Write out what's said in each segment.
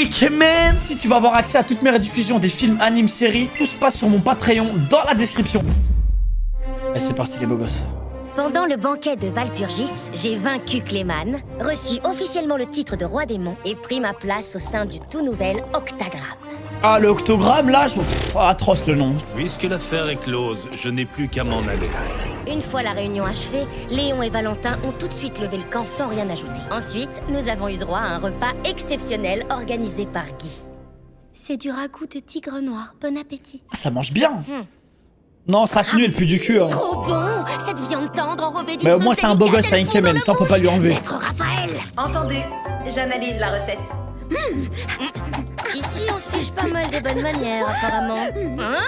Ikemen. Si tu veux avoir accès à toutes mes rediffusions des films, animes, séries, tout se passe sur mon Patreon dans la description. Et c'est parti les beaux gosses. Pendant le banquet de Walpurgis, j'ai vaincu Clayman, reçu officiellement le titre de roi démon et pris ma place au sein du tout nouvel Octagramme. Ah, le octogramme là, atroce le nom. Puisque l'affaire est close, je n'ai plus qu'à m'en aller. Une fois la réunion achevée, Léon et Valentin ont tout de suite levé le camp sans rien ajouter. Ensuite, nous avons eu droit à un repas exceptionnel organisé par Guy. C'est du ragoût de tigre noir. Bon appétit. Ah, ça mange bien. Non, sa tenue elle pue du cul. Hein. Trop bon! Cette viande tendre enrobée d'une Mais au sauce moins c'est un beau délicate, gosse à elle fond Ikemen, dans la ça on peut pas lui bouche. enlever. Maître Raphaël! Entendu. J'analyse la recette. Ici, on se fiche pas mal des bonnes manières, apparemment. Hein?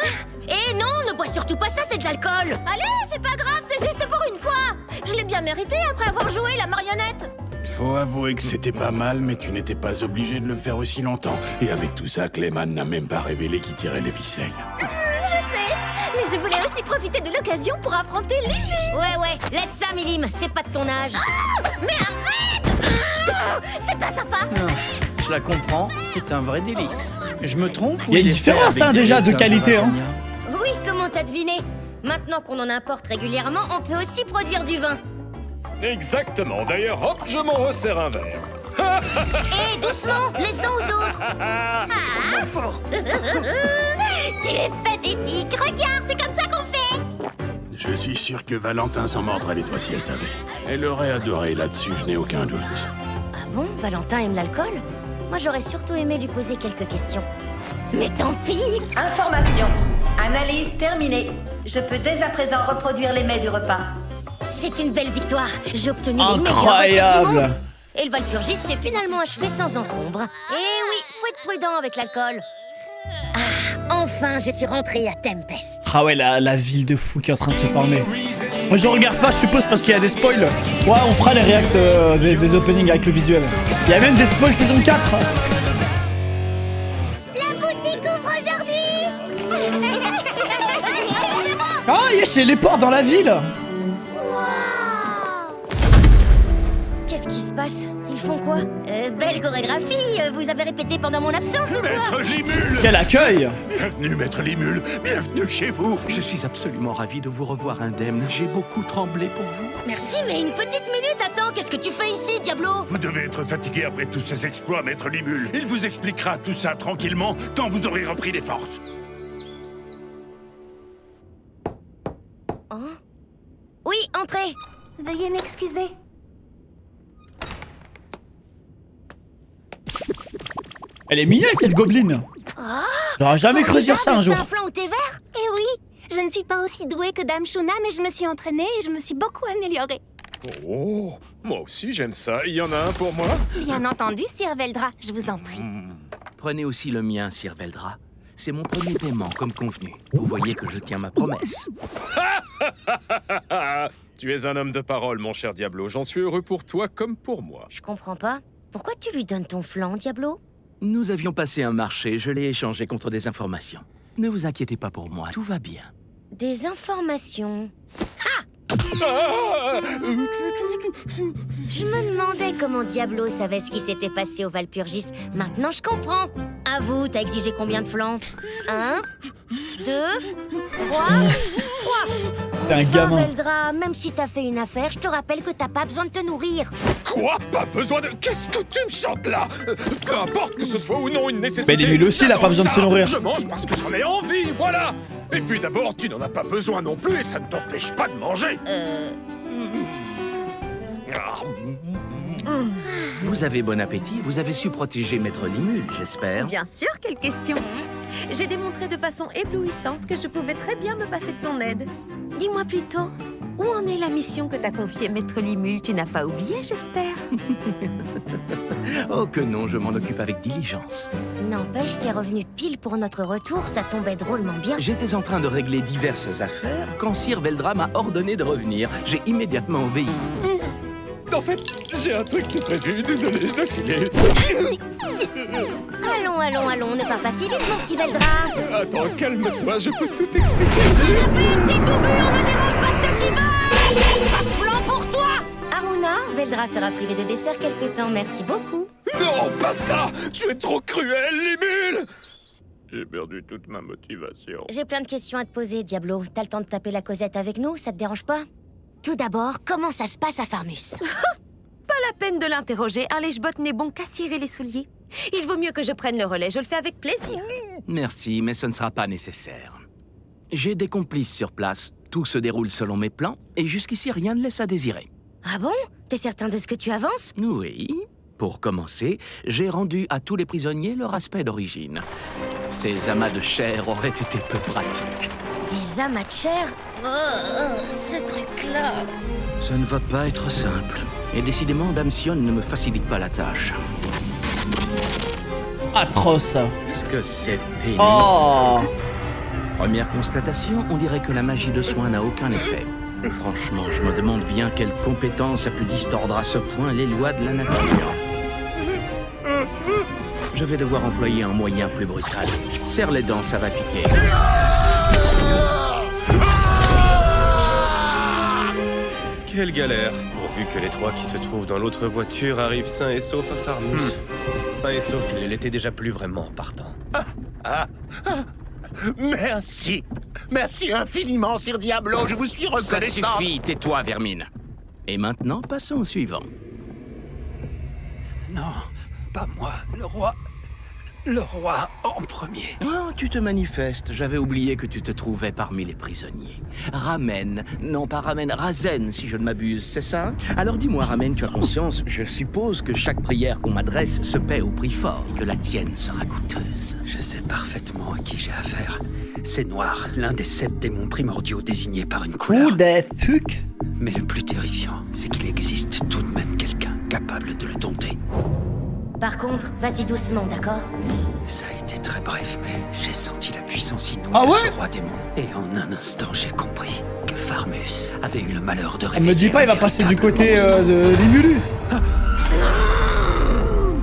Et non, ne bois surtout pas ça, c'est de l'alcool! Allez, c'est pas grave, c'est juste pour une fois. Je l'ai bien mérité après avoir joué la marionnette. Faut avouer que c'était pas mal, mais tu n'étais pas obligé de le faire aussi longtemps. Et avec tout ça, Clayman n'a même pas révélé qui tirait les ficelles. Mais je voulais aussi profiter de l'occasion pour affronter Lily. Ouais, laisse ça, Milim, c'est pas de ton âge. Mais arrête. C'est pas sympa. Je la comprends, c'est un vrai délice. Je me trompe? Il y a une différence hein, déjà de qualité. Hein. Oui, comment t'as deviné? Maintenant qu'on en importe régulièrement, on peut aussi produire du vin. Exactement, d'ailleurs, hop, je m'en resserre un verre. Et doucement, laissons aux autres. Tu es pathétique. Regarde, c'est comme ça qu'on fait. Je suis sûr que Valentin s'en mordrait les doigts si elle savait. Elle aurait adoré, là-dessus, je n'ai aucun doute. Ah bon, Valentin aime l'alcool? Moi, j'aurais surtout aimé lui poser quelques questions. Mais tant pis! Information. Analyse terminée. Je peux dès à présent reproduire les mets du repas. C'est une belle victoire. J'ai obtenu les meilleures recettes du Incroyable. monde. Et le Walpurgis s'est finalement achevé sans encombre. Et oui, faut être prudent avec l'alcool. Ah, enfin, je suis rentrée à Tempest. Ah ouais, la ville de fou qui est en train de se former. Moi je regarde pas, je suppose, parce qu'il y a des spoils. Ouais, on fera les reacts des openings avec le visuel. Il y a même des spoils saison 4. La boutique ouvre aujourd'hui. Ah, yes, j'ai les ports dans la ville. Qu'est-ce qui se passe? Ils font quoi? Belle chorégraphie. Vous avez répété pendant mon absence ou quoi? Maître Limule! Quel accueil. Bienvenue, Maître Limule! Bienvenue chez vous! Je suis absolument ravi de vous revoir indemne. J'ai beaucoup tremblé pour vous. Merci, mais une petite minute, attends. Qu'est-ce que tu fais ici, Diablo? Vous devez être fatigué après tous ces exploits, Maître Limule. Il vous expliquera tout ça tranquillement quand vous aurez repris les forces. Oh? Oui, entrez. Veuillez m'excuser. Elle est mignonne cette gobeline. J'aurais jamais cru dire ça un jour. C'est un flanc au thé vert? Eh oui, je ne suis pas aussi douée que Dame Shuna, mais je me suis entraînée et je me suis beaucoup améliorée. Oh, moi aussi j'aime ça. Il y en a un pour moi? Bien entendu, Sir Veldra, je vous en prie. Prenez aussi le mien, Sir Veldra. C'est mon premier paiement, comme convenu. Vous voyez que je tiens ma promesse. Tu es un homme de parole, mon cher Diablo. J'en suis heureux pour toi comme pour moi. Je comprends pas. Pourquoi tu lui donnes ton flanc, Diablo? Nous avions passé un marché, je l'ai échangé contre des informations. Ne vous inquiétez pas pour moi, tout va bien. Des informations. Je me demandais comment Diablo savait ce qui s'était passé au Walpurgis. Maintenant, je comprends. À vous, t'as exigé combien de flancs? 1, 2, 3, 3. T'es un gamin. Veldra, même si t'as fait une affaire, je te rappelle que t'as pas besoin de te nourrir. Quoi? Pas besoin de... Qu'est-ce que tu me chantes là? Peu importe que ce soit ou non une nécessité... Mais Limule aussi, il a pas besoin de se nourrir. Je mange parce que j'en ai envie, voilà. Et puis d'abord, tu n'en as pas besoin non plus et ça ne t'empêche pas de manger. Vous avez bon appétit, vous avez su protéger Maître Limule, j'espère. Bien sûr, quelle question. J'ai démontré de façon éblouissante que je pouvais très bien me passer de ton aide. Dis-moi plutôt, où en est la mission que t'a confiée Maître Limule? Tu n'as pas oublié, j'espère. Oh que non, je m'en occupe avec diligence. N'empêche, t'es revenu pile pour notre retour, ça tombait drôlement bien. J'étais en train de régler diverses affaires quand Sir Veldra m'a ordonné de revenir. J'ai immédiatement obéi. En fait, j'ai un truc de prévu. Désolé, je dois filer. Allons, ne pars pas si vite, mon petit Veldra. Attends, calme-toi, je peux tout expliquer. La peine, c'est tout vu, on ne dérange pas ceux qui veulent. Pas de flanc pour toi. Aruna, Veldra sera privé de dessert quelque temps, merci beaucoup. Non, pas ça! Tu es trop cruel, Limule! J'ai perdu toute ma motivation. J'ai plein de questions à te poser, Diablo. T'as le temps de taper la causette avec nous, ça te dérange pas? Tout d'abord, comment ça se passe à Farmus? Pas la peine de l'interroger, un lèche-botte n'est bon qu'à cirer les souliers. Il vaut mieux que je prenne le relais, je le fais avec plaisir. Merci, mais ce ne sera pas nécessaire. J'ai des complices sur place. Tout se déroule selon mes plans, et jusqu'ici, rien ne laisse à désirer. Ah bon? T'es certain de ce que tu avances? Oui. Pour commencer, j'ai rendu à tous les prisonniers leur aspect d'origine. Ces amas de chair auraient été peu pratiques. Des amas de chair? Ce truc-là... Ça ne va pas être simple. Et décidément, Dame Sion ne me facilite pas la tâche. Atroce. Est-ce que c'est pénible? Oh. Première constatation, on dirait que la magie de soin n'a aucun effet. Franchement, je me demande bien quelle compétence a pu distordre à ce point les lois de la nature. Je vais devoir employer un moyen plus brutal. Serre les dents, ça va piquer. Quelle galère, pourvu que les trois qui se trouvent dans l'autre voiture arrivent sains et saufs à Farmus. Sains et saufs, il l'était déjà plus vraiment en partant. Merci. Merci infiniment, Sir Diablo, je vous suis Ça reconnaissant. suffit, tais-toi, Vermine. Et maintenant, passons au suivant. Non, pas moi, le roi. Le roi en premier. Oh, tu te manifestes. J'avais oublié que tu te trouvais parmi les prisonniers. Ramen. Non, pas Ramen. Razen, si je ne m'abuse, c'est ça? Alors dis-moi, Ramen, tu as conscience? Je suppose que chaque prière qu'on m'adresse se paie au prix fort et que la tienne sera coûteuse. Je sais parfaitement à qui j'ai affaire. C'est Noir, l'un des 7 démons primordiaux désignés par une couleur. Who the fuck? Mais le plus terrifiant, c'est qu'il existe tout de même quelqu'un capable de le dompter. Par contre, vas-y doucement, d'accord? Ça a été très bref, mais j'ai senti la puissance inouïe Ah de ouais ce roi démon. Et en un instant, j'ai compris que Farmus avait eu le malheur de Elle réveiller me dit pas, il un va passer du véritable côté monstre. de Limulu.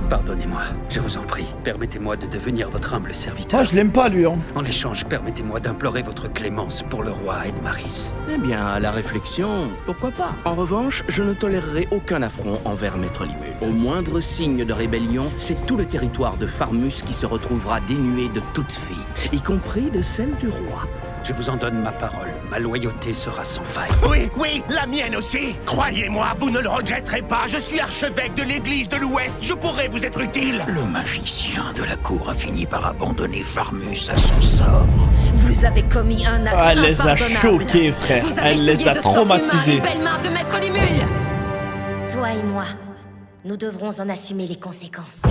Pardonnez-moi, je vous en prie, permettez-moi de devenir votre humble serviteur. Moi, je l'aime pas, lui. Hein. En échange, permettez-moi d'implorer votre clémence pour le roi Edmaris. Eh bien, à la réflexion, pourquoi pas? En revanche, je ne tolérerai aucun affront envers Maître Limule. Au moindre signe de rébellion, c'est tout le territoire de Farmus qui se retrouvera dénué de toute fille, y compris de celle du roi. Je vous en donne ma parole, ma loyauté sera sans faille. Oui, oui, la mienne aussi. Croyez-moi, vous ne le regretterez pas. Je suis archevêque de l'église de l'Ouest. Je pourrais vous être utile. Le magicien de la cour a fini par abandonner Farmus à son sort. Vous avez commis un acte Ah, elle les a impardonnable. choqués, frère. Vous avez Elle les souillé a de sang traumatisés. humain les belles mains de Maître Limule. Toi et moi, nous devrons en assumer les conséquences.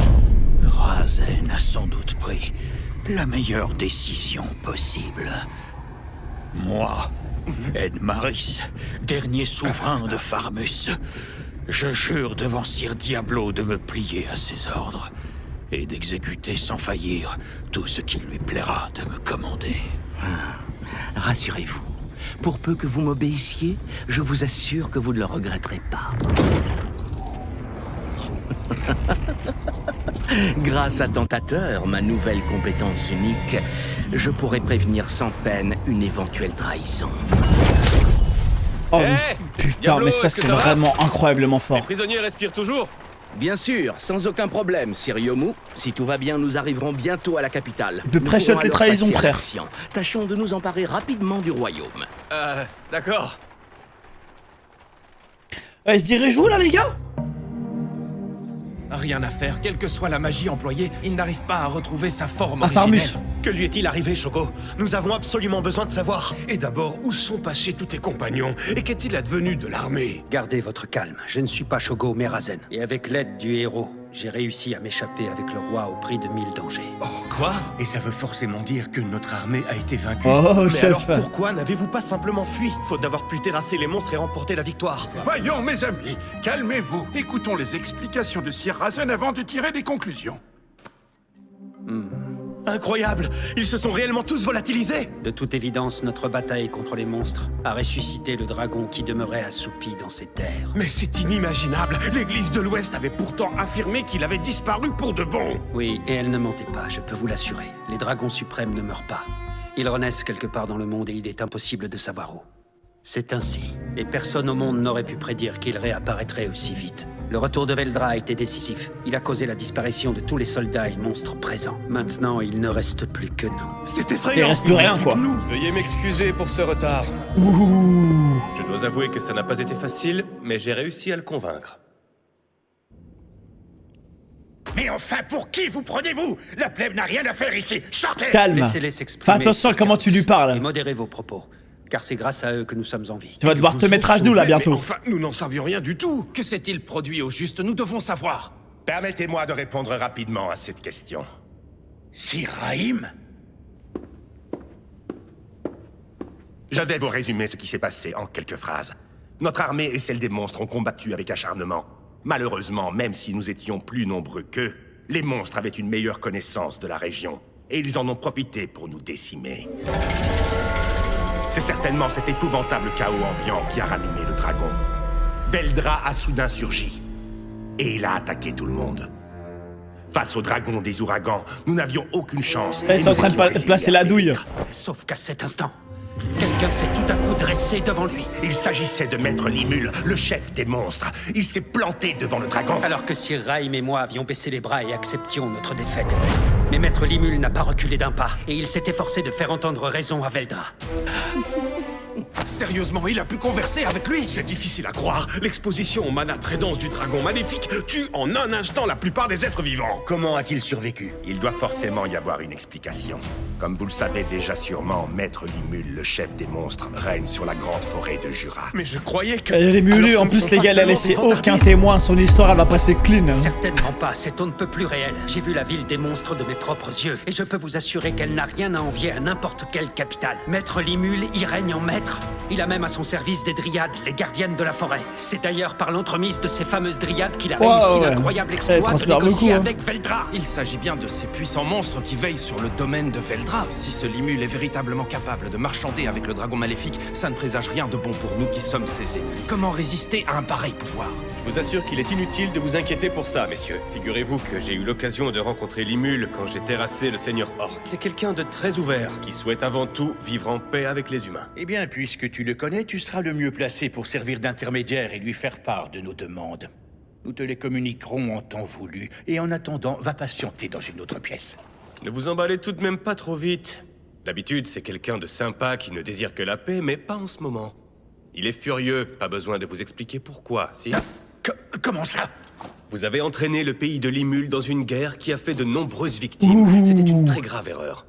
Razen a sans doute pris la meilleure décision possible. Moi, Edmaris, dernier souverain de Farmus, je jure devant Sir Diablo de me plier à ses ordres et d'exécuter sans faillir tout ce qu'il lui plaira de me commander. Rassurez-vous, pour peu que vous m'obéissiez, je vous assure que vous ne le regretterez pas. Grâce à Tentateur, ma nouvelle compétence unique, je pourrais prévenir sans peine une éventuelle trahison. Oh, Hey, putain, Diablo, mais ça, est-ce que c'est ça va vraiment incroyablement Les fort. prisonniers respirent toujours? Bien sûr, sans aucun problème, Sir Yomu. Si tout va bien, nous arriverons bientôt à la capitale. Il peut Nous prêcher pourrons les alors trahisons, passer à frère. l'action. Tâchons de nous emparer rapidement du royaume. D'accord. Il se dirait joue là, les gars? Rien à faire, quelle que soit la magie employée, il n'arrive pas à retrouver sa forme À Farmus. originelle. Que lui est-il arrivé, Choco? Nous avons absolument besoin de savoir. Et d'abord, où sont passés tous tes compagnons? Et qu'est-il advenu de l'armée? Gardez votre calme, je ne suis pas Shogo mais Razen. Et avec l'aide du héros, j'ai réussi à m'échapper avec le roi au prix de 1000 dangers. Quoi? Et ça veut forcément dire que notre armée a été vaincue. Oh, Mais alors chef. pourquoi n'avez-vous pas simplement fui, faute d'avoir pu terrasser les monstres et remporter la victoire? Voyons, mes amis, calmez-vous. Écoutons les explications de Sir Razen avant de tirer des conclusions. Incroyable! Ils se sont réellement tous volatilisés! De toute évidence, notre bataille contre les monstres a ressuscité le dragon qui demeurait assoupi dans ces terres. Mais c'est inimaginable. L'église de l'Ouest avait pourtant affirmé qu'il avait disparu pour de bon. Oui, et elle ne mentait pas, je peux vous l'assurer. Les dragons suprêmes ne meurent pas. Ils renaissent quelque part dans le monde et il est impossible de savoir où. C'est ainsi, et personne au monde n'aurait pu prédire qu'ils réapparaîtraient aussi vite. Le retour de Veldra a été décisif. Il a causé la disparition de tous les soldats et monstres présents. Maintenant, il ne reste plus que nous. C'est Il effrayant. reste plus rien, quoi. Veuillez m'excuser pour ce retard. Ouh. Je dois avouer que ça n'a pas été facile, mais j'ai réussi à le convaincre. Mais enfin, pour qui vous prenez-vous? La plèbe n'a rien à faire ici. Sortez! Calme. Laissez-les s'exprimer. Fais attention à comment tu lui Et parles. modérez vos propos, car c'est grâce à eux que nous sommes en vie. Tu vas devoir te mettre à genoux là bientôt. Mais enfin, nous n'en savions rien du tout. Que s'est-il produit au juste? Nous devons savoir. Permettez-moi de répondre rapidement à cette question. Sir Rahim? Je vais vous résumer ce qui s'est passé en quelques phrases. Notre armée et celle des monstres ont combattu avec acharnement. Malheureusement, même si nous étions plus nombreux qu'eux, les monstres avaient une meilleure connaissance de la région, et ils en ont profité pour nous décimer. C'est certainement cet épouvantable chaos ambiant qui a ranimé le dragon. Veldra a soudain surgi, et il a attaqué tout le monde. Face au dragon des ouragans, nous n'avions aucune chance. Ils sont en train de placer la douille. Sauf qu'à cet instant, quelqu'un s'est tout à coup dressé devant lui. Il s'agissait de Maître Limul, le chef des monstres. Il s'est planté devant le dragon. Alors que Sir Rahim et moi avions baissé les bras et acceptions notre défaite. Mais Maître Limul n'a pas reculé d'un pas, et il s'est efforcé de faire entendre raison à Veldra. Sérieusement, il a pu converser avec lui? C'est difficile à croire. L'exposition au mana très dense du dragon maléfique tue en un instant la plupart des êtres vivants. Comment a-t-il survécu? Il doit forcément y avoir une explication. Comme vous le savez déjà sûrement, Maître Limul, le chef des monstres, règne sur la grande forêt de Jura. Mais je croyais que... Elle est mulée. En plus, les gars, elle a laissé aucun témoin. Son histoire, elle va passer clean. Hein. Certainement pas, c'est on ne peut plus réel. J'ai vu la ville des monstres de mes propres yeux, et je peux vous assurer qu'elle n'a rien à envier à n'importe quelle capitale. Maître Limul y règne en maître. Il a même à son service des dryades, les gardiennes de la forêt. C'est d'ailleurs par l'entremise de ces fameuses dryades qu'il a réussi l'incroyable exploit de négocier avec Veldra. Il s'agit bien de ces puissants monstres qui veillent sur le domaine de Veldra. Si ce Limul est véritablement capable de marchander avec le dragon maléfique, ça ne présage rien de bon pour nous qui sommes ses ennemis. Comment résister à un pareil pouvoir? Je vous assure qu'il est inutile de vous inquiéter pour ça, messieurs. Figurez-vous que j'ai eu l'occasion de rencontrer Limul quand j'ai terrassé le seigneur Hort. C'est quelqu'un de très ouvert, qui souhaite avant tout vivre en paix avec les humains. Eh bien, puisque tu le connais, tu seras le mieux placé pour servir d'intermédiaire et lui faire part de nos demandes. Nous te les communiquerons en temps voulu, et en attendant, va patienter dans une autre pièce. Ne vous emballez tout de même pas trop vite. D'habitude, c'est quelqu'un de sympa qui ne désire que la paix, mais pas en ce moment. Il est furieux, pas besoin de vous expliquer pourquoi, si... Comment ça? Vous avez entraîné le pays de Limul dans une guerre qui a fait de nombreuses victimes. C'était une très grave erreur.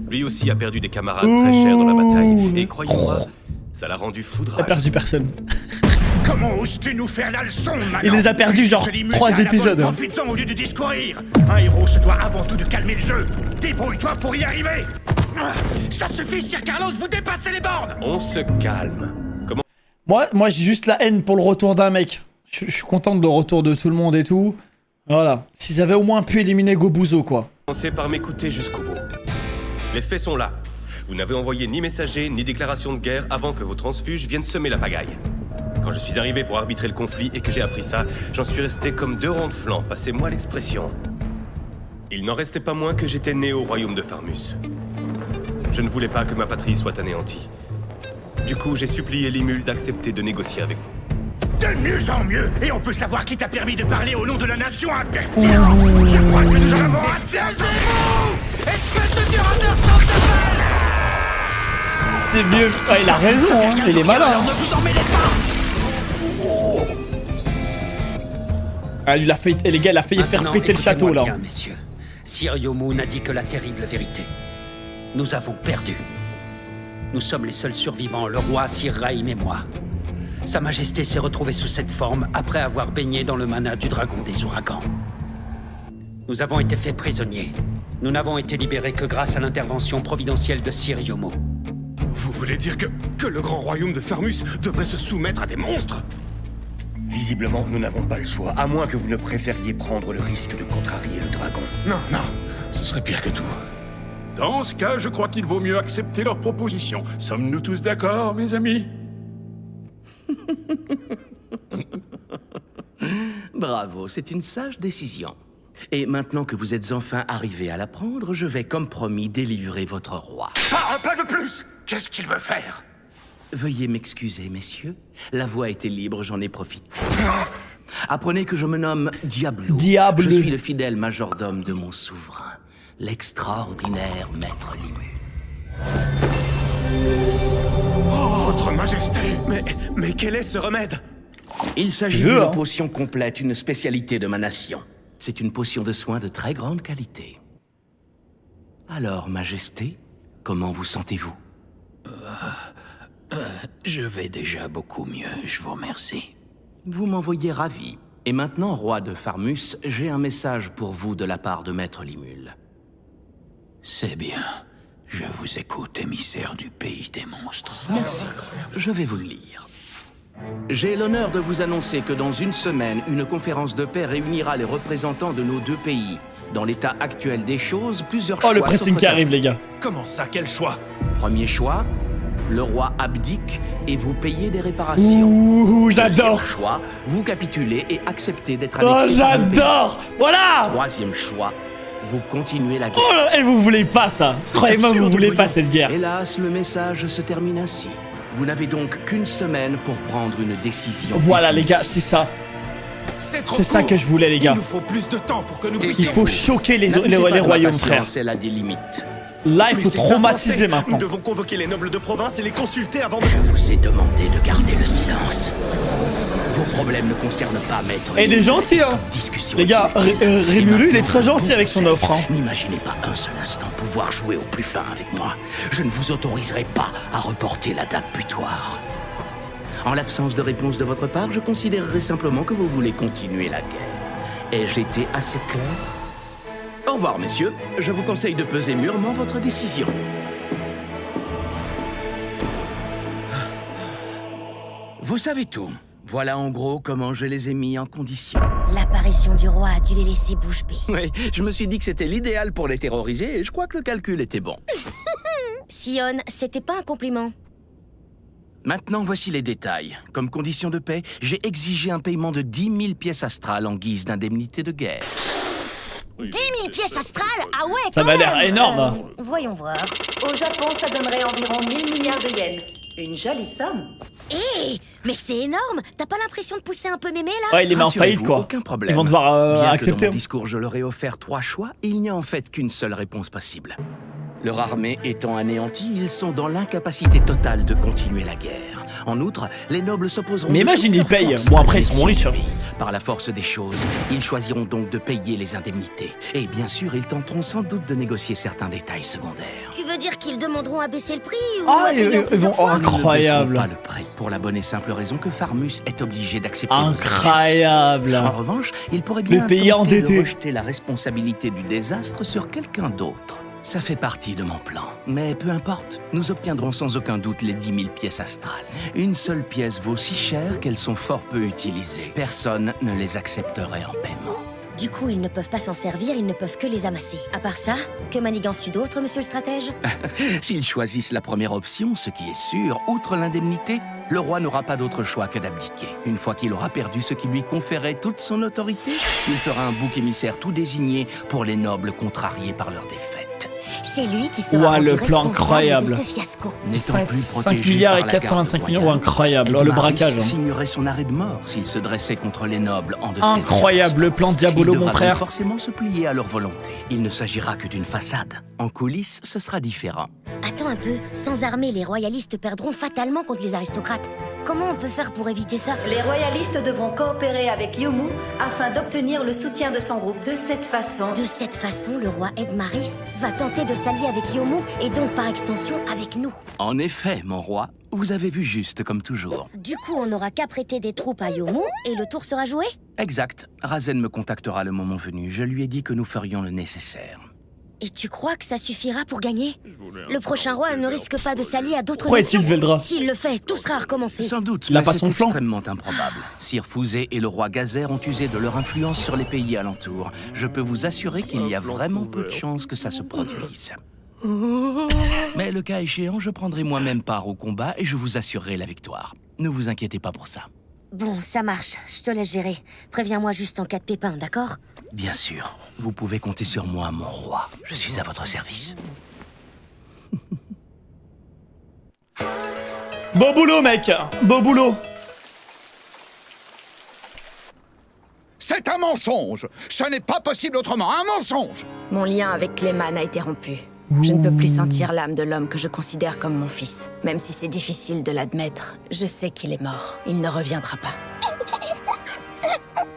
Lui aussi a perdu des camarades très chers dans la bataille, et croyez-moi, ça l'a rendu foudrage. Il a perdu personne. Comment oses-tu nous faire la leçon maintenant? Il les a perdus genre 3 épisodes. Profites-en au lieu de discourir. Un héros se doit avant tout de calmer le jeu. Débrouille-toi pour y arriver. Ça suffit, Sir Carlos, vous dépassez les bornes. On se calme. Comment... Moi j'ai juste la haine pour le retour d'un mec. Je suis content de le retour de tout le monde et tout. Voilà. S'ils avaient au moins pu éliminer Gobuzo, quoi. Commencez par m'écouter jusqu'au bout. Les faits sont là. Vous n'avez envoyé ni messager, ni déclaration de guerre avant que vos transfuges viennent semer la pagaille. Quand je suis arrivé pour arbitrer le conflit et que j'ai appris ça, j'en suis resté comme 2 ronds de flanc, passez-moi l'expression. Il n'en restait pas moins que j'étais né au royaume de Farmus. Je ne voulais pas que ma patrie soit anéantie. Du coup, j'ai supplié Limul d'accepter de négocier avec vous. De mieux en mieux, et on peut savoir qui t'a permis de parler au nom de la nation impertinent. Je crois que nous en avons assez. Espèce de tireur sans appel. C'est mieux. Ah, il a raison, hein. Il est malin. Ne vous en mêlez pas. Ah, lui, il a failli... Et les gars, il a failli faire Maintenant, péter le château, là. bien, messieurs. Sir Yomu n'a dit que la terrible vérité. Nous avons perdu. Nous sommes les seuls survivants, le roi Sir Rahim et moi. Sa Majesté s'est retrouvée sous cette forme après avoir baigné dans le mana du dragon des ouragans. Nous avons été faits prisonniers. Nous n'avons été libérés que grâce à l'intervention providentielle de Sir Yomu. Vous voulez dire que le grand royaume de Farmus devrait se soumettre à des monstres? Visiblement, nous n'avons pas le choix, à moins que vous ne préfériez prendre le risque de contrarier le dragon. Non, ce serait pire que tout. Dans ce cas, je crois qu'il vaut mieux accepter leur proposition. Sommes-nous tous d'accord, mes amis? Bravo, c'est une sage décision. Et maintenant que vous êtes enfin arrivés à la prendre, je vais, comme promis, délivrer votre roi. Pas de plus! Qu'est-ce qu'il veut faire? Veuillez m'excuser, messieurs. La voie était libre, j'en ai profité. Apprenez que je me nomme Diablo. Diablo. Je suis le fidèle majordome de mon souverain, l'extraordinaire maître Limu. Oh, votre majesté. Mais quel est ce remède? Il s'agit d'une potion complète, une spécialité de ma nation. C'est une potion de soin de très grande qualité. Alors, majesté, comment vous sentez-vous? Je vais déjà beaucoup mieux, je vous remercie. Vous m'envoyez ravi. Et maintenant, roi de Farmus, j'ai un message pour vous de la part de Maître Limul. C'est bien. Je vous écoute, émissaire du pays des monstres. Merci. Je vais vous le lire. J'ai l'honneur de vous annoncer que dans une semaine, une conférence de paix réunira les représentants de nos deux pays. Dans l'état actuel des choses, plusieurs choix... Oh, le pressing qui arrive, les gars. Comment ça, quel choix? Premier choix, le roi abdique et vous payez des réparations. Ouh, j'adore. Deuxième choix, vous capitulez et acceptez d'être Oh, annexé par le pays. j'adore. Voilà. Troisième choix, vous continuez la guerre. Oh, et vous voulez pas ça. Croyez-moi, vous voulez pas cette guerre. Hélas, le message se termine ainsi. Vous n'avez donc qu'une semaine pour prendre une décision. Voilà, les gars, c'est ça. C'est trop C'est ça court. que je voulais, les gars. Il nous faut plus de temps pour que nous Il puissions... faut choquer les N'abusez pas de ma royaumes, patience, frère. Elle a des limites. Là, il faut c'est traumatiser insensé. maintenant. Nous devons convoquer les nobles de province et les consulter avant de... Je vous ai demandé de garder le silence. Vos problèmes ne concernent pas Maître Et il est gentil, hein. Discussion Les gars, Rémulu, il est très gentil avec son offre, hein. N'imaginez pas un seul instant pouvoir jouer au plus fin avec moi. Je ne vous autoriserai pas à reporter la date butoir. En l'absence de réponse de votre part, je considérerai simplement que vous voulez continuer la guerre. Ai-je été assez clair? Au revoir, messieurs. Je vous conseille de peser mûrement votre décision. Vous savez tout. Voilà en gros comment je les ai mis en condition. L'apparition du roi a dû les laisser bouche bée. Oui, je me suis dit que c'était l'idéal pour les terroriser et je crois que le calcul était bon. Sion, c'était pas un compliment. Maintenant, voici les détails. Comme condition de paix, j'ai exigé un paiement de 10 000 pièces astrales en guise d'indemnité de guerre. 10 000 pièces astrales? Ah ouais, Ça quand m'a l'air même. énorme. Voyons voir. Au Japon, ça donnerait environ 1000 milliards de yens. Une jolie somme. Hé, mais c'est énorme. T'as pas l'impression de pousser un peu mémé, là? Ouais, il les met en faillite, Rassurez-vous, quoi. Aucun problème. Ils vont devoir Bien que accepter. dans mon discours, je leur ai offert 3 choix, il n'y a en fait qu'une seule réponse possible. Leur armée étant anéantie, ils sont dans l'incapacité totale de continuer la guerre. En outre, les nobles s'opposeront... Mais de imagine, toutes ils leurs payent. forces Bon, à après, ils seront l'annexion riches, du pays. Par la force des choses, ils choisiront donc de payer les indemnités. Et bien sûr, ils tenteront sans doute de négocier certains détails secondaires. Tu veux dire qu'ils demanderont à baisser le prix ou Ah, à payer en ils vont... plusieurs fois? Ils ne incroyable. baisseront pas le prix, pour la bonne et simple raison que Farmus est obligé d'accepter nos Incroyable. exigences. En revanche, il pourrait bien Le pays tenter endetté. de rejeter la responsabilité du désastre sur quelqu'un d'autre. Ça fait partie de mon plan. Mais peu importe, nous obtiendrons sans aucun doute les 10 000 pièces astrales. Une seule pièce vaut si cher qu'elles sont fort peu utilisées. Personne ne les accepterait en paiement. Du coup, ils ne peuvent pas s'en servir, ils ne peuvent que les amasser. À part ça, que manigances-tu d'autre, monsieur le stratège? S'ils choisissent la première option, ce qui est sûr, outre l'indemnité, le roi n'aura pas d'autre choix que d'abdiquer. Une fois qu'il aura perdu ce qui lui conférait toute son autorité, il fera un bouc émissaire tout désigné pour les nobles contrariés par leur défaite. C'est lui qui sera Ouah, rendu le plan responsable incroyable. de ce fiasco. N'étant plus 5 protégé milliards par et la 425 garde millions, royale, incroyable. Le Edmaris braquage. hein. signerait son arrêt de mort s'il se dressait contre les nobles en de telles Incroyable, le plan circonstances. Diabolo, Il mon devra frère. donc forcément se plier à leur volonté. Il ne s'agira que d'une façade. En coulisses, ce sera différent. Attends un peu, sans armée, les royalistes perdront fatalement contre les aristocrates. Comment on peut faire pour éviter ça? Les royalistes devront coopérer avec Yomu afin d'obtenir le soutien de son groupe. De cette façon, le roi Edmaris va tenter de s'allier avec Yomu et donc par extension avec nous. En effet, mon roi, vous avez vu juste comme toujours. Du coup, on n'aura qu'à prêter des troupes à Yomu et le tour sera joué? Exact. Razen me contactera le moment venu. Je lui ai dit que nous ferions le nécessaire. Et tu crois que ça suffira pour gagner? Le prochain roi ne risque pas de s'allier à d'autres Pourquoi nations. est-il Veldra? S'il le fait, tout sera recommencé. Sans doute, Il a mais pas c'est son flanc. extrêmement improbable. Sir Fouzé et le roi Gazer ont usé de leur influence sur les pays alentours. Je peux vous assurer qu'il y a vraiment peu de chances que ça se produise. Mais le cas échéant, je prendrai moi-même part au combat et je vous assurerai la victoire. Ne vous inquiétez pas pour ça. Bon, ça marche, je te laisse gérer. Préviens-moi juste en cas de pépin, d'accord? Bien sûr, vous pouvez compter sur moi, mon roi. Je suis à votre service. Beau boulot, mec. Beau boulot. C'est un mensonge. Ce n'est pas possible autrement, un mensonge. Mon lien avec Clayman a été rompu. Je ne peux plus sentir l'âme de l'homme que je considère comme mon fils. Même si c'est difficile de l'admettre, je sais qu'il est mort. Il ne reviendra pas.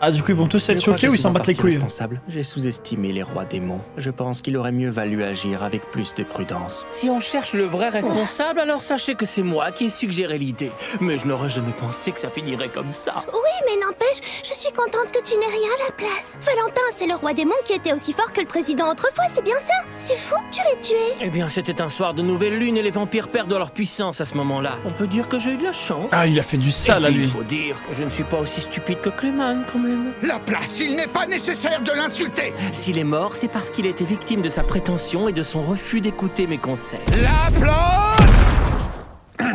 Ah, du coup, ils vont tous être choqués ou ils s'en battent les couilles? J'ai sous-estimé les rois démons. Je pense qu'il aurait mieux valu agir avec plus de prudence. Si on cherche le vrai responsable, alors sachez que c'est moi qui ai suggéré l'idée. Mais je n'aurais jamais pensé que ça finirait comme ça. Oui, mais n'empêche, je suis contente que tu n'aies rien à la place. Valentin, c'est le roi démon qui était aussi fort que le président autrefois, c'est bien ça? C'est fou que tu l'aies tué. Eh bien, c'était un soir de nouvelle lune et les vampires perdent leur puissance à ce moment-là. On peut dire que j'ai eu de la chance. Ah, il a fait du sale à lui. Il faut dire que je ne suis pas aussi stupide que Clayman, quand même. La place, il n'est pas nécessaire de l'insulter. S'il est mort, c'est parce qu'il était victime de sa prétention et de son refus d'écouter mes conseils. La place.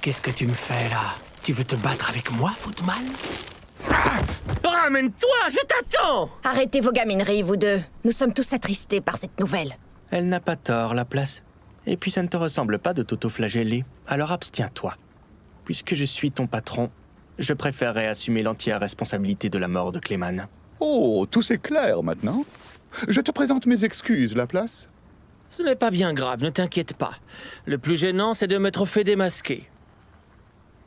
Qu'est-ce que tu me fais, là? Tu veux te battre avec moi, Footman? Ramène-toi, je t'attends! Arrêtez vos gamineries, vous deux. Nous sommes tous attristés par cette nouvelle. Elle n'a pas tort, la place. Et puis ça ne te ressemble pas de t'auto-flageller. Alors abstiens-toi. Puisque je suis ton patron, je préférerais assumer l'entière responsabilité de la mort de Clayman. Oh, tout c'est clair maintenant. Je te présente mes excuses, la place. Ce n'est pas bien grave, ne t'inquiète pas. Le plus gênant, c'est de m'être fait démasquer.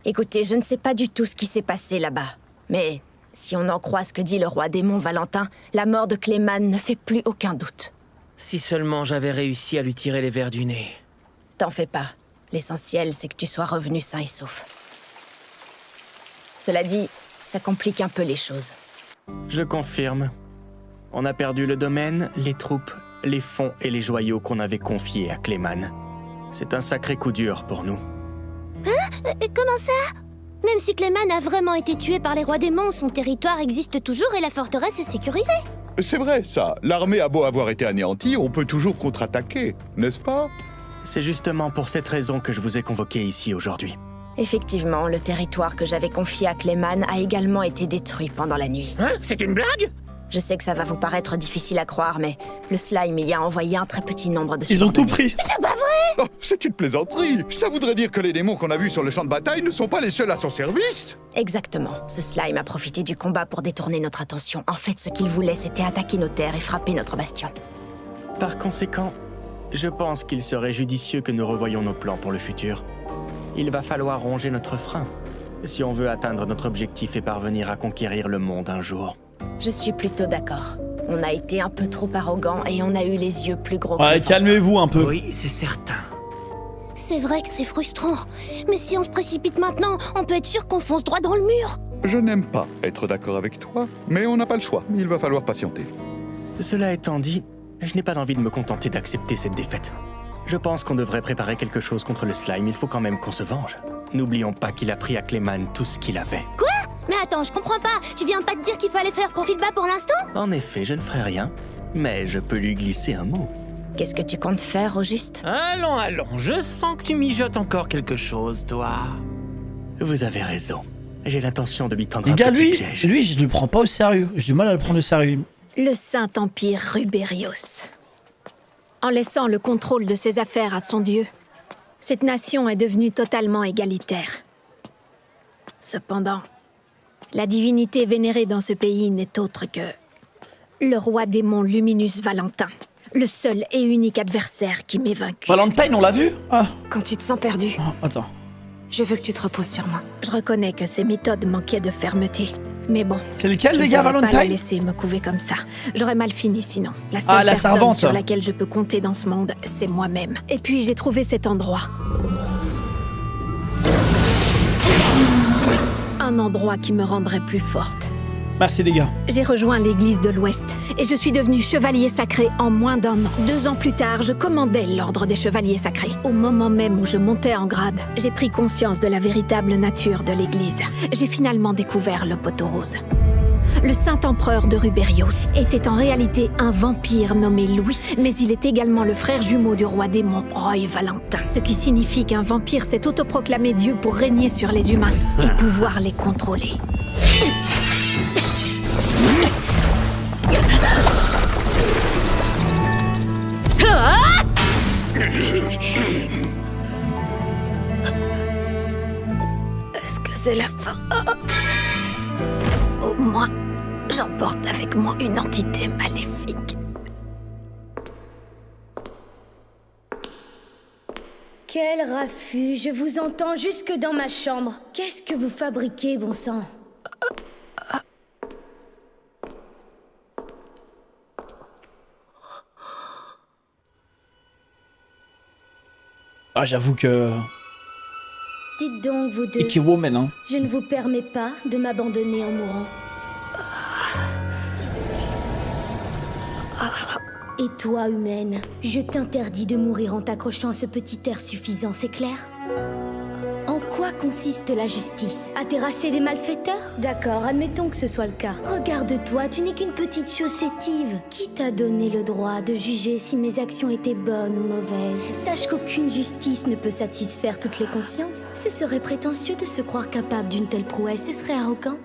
Écoutez, je ne sais pas du tout ce qui s'est passé là-bas. Mais si on en croit ce que dit le roi démon Valentin, la mort de Clayman ne fait plus aucun doute. Si seulement j'avais réussi à lui tirer les vers du nez. T'en fais pas. L'essentiel, c'est que tu sois revenu sain et sauf. Cela dit, ça complique un peu les choses. Je confirme. On a perdu le domaine, les troupes, les fonds et les joyaux qu'on avait confiés à Clayman. C'est un sacré coup dur pour nous. Hein? Comment ça? Même si Clayman a vraiment été tué par les rois démons, son territoire existe toujours et la forteresse est sécurisée. C'est vrai, ça. L'armée a beau avoir été anéantie, on peut toujours contre-attaquer, n'est-ce pas? C'est justement pour cette raison que je vous ai convoqué ici aujourd'hui. Effectivement, le territoire que j'avais confié à Clayman a également été détruit pendant la nuit. Hein? C'est une blague? Je sais que ça va vous paraître difficile à croire, mais le slime y a envoyé un très petit nombre de Ils ont tout pris. C'est pas vrai! Oh, c'est une plaisanterie. Ça voudrait dire que les démons qu'on a vus sur le champ de bataille ne sont pas les seuls à son service? Exactement. Ce slime a profité du combat pour détourner notre attention. En fait, ce qu'il voulait, c'était attaquer nos terres et frapper notre bastion. Par conséquent, je pense qu'il serait judicieux que nous revoyions nos plans pour le futur. Il va falloir ronger notre frein, si on veut atteindre notre objectif et parvenir à conquérir le monde un jour. Je suis plutôt d'accord. On a été un peu trop arrogants et on a eu les yeux plus gros. Ouais, calmez-vous un peu. Oui, c'est certain. C'est vrai que c'est frustrant. Mais si on se précipite maintenant, on peut être sûr qu'on fonce droit dans le mur. Je n'aime pas être d'accord avec toi, mais on n'a pas le choix. Il va falloir patienter. Cela étant dit, je n'ai pas envie de me contenter d'accepter cette défaite. Je pense qu'on devrait préparer quelque chose contre le slime. Il faut quand même qu'on se venge. N'oublions pas qu'il a pris à Clayman tout ce qu'il avait. Quoi? Mais attends, je comprends pas. Tu viens pas de dire qu'il fallait faire profil bas pour l'instant? En effet, je ne ferai rien, mais je peux lui glisser un mot. Qu'est-ce que tu comptes faire, au juste? Allons, allons. Je sens que tu mijotes encore quelque chose, toi. Vous avez raison. J'ai l'intention de lui tendre Les un gars, petit lui, piège. je le prends pas au sérieux. J'ai du mal à le prendre au sérieux. Le Saint-Empire Ruberios. En laissant le contrôle de ses affaires à son dieu, cette nation est devenue totalement égalitaire. Cependant, la divinité vénérée dans ce pays n'est autre que le roi démon Luminus Valentin, le seul et unique adversaire qui m'ait vaincu. Valentine, on l'a vu? Ah. Quand tu te sens perdu, Attends. je veux que tu te reposes sur moi. Je reconnais que ces méthodes manquaient de fermeté. Mais bon, c'est lequel, les gars, je ne pourrais Valentine? pas la laisser me couver comme ça. J'aurais mal fini sinon. La seule la personne servante sur laquelle je peux compter dans ce monde, c'est moi-même. Et puis j'ai trouvé cet endroit. Un endroit qui me rendrait plus forte. Merci les gars. J'ai rejoint l'église de l'Ouest et je suis devenu chevalier sacré en moins d'1 an. 2 ans plus tard, je commandais l'ordre des chevaliers sacrés. Au moment même où je montais en grade, j'ai pris conscience de la véritable nature de l'église. J'ai finalement découvert le poteau rose. Le Saint-Empereur de Ruberios était en réalité un vampire nommé Louis, mais il est également le frère jumeau du roi démon, Roy Valentin. Ce qui signifie qu'un vampire s'est autoproclamé Dieu pour régner sur les humains et pouvoir les contrôler. Est-ce que c'est la fin? Oh mon moi, j'emporte avec moi une entité maléfique. Quel raffut, je vous entends jusque dans ma chambre. Qu'est-ce que vous fabriquez, bon sang? Ah, j'avoue que... Dites donc, vous deux, Icky Woman, hein. je ne vous permets pas de m'abandonner en mourant. Et toi, humaine, je t'interdis de mourir en t'accrochant à ce petit air suffisant, c'est clair? En quoi consiste la justice? À terrasser des malfaiteurs? D'accord, admettons que ce soit le cas. Regarde-toi, tu n'es qu'une petite chose chétive. Qui t'a donné le droit de juger si mes actions étaient bonnes ou mauvaises? Sache qu'aucune justice ne peut satisfaire toutes les consciences. Ce serait prétentieux de se croire capable d'une telle prouesse, ce serait arrogant.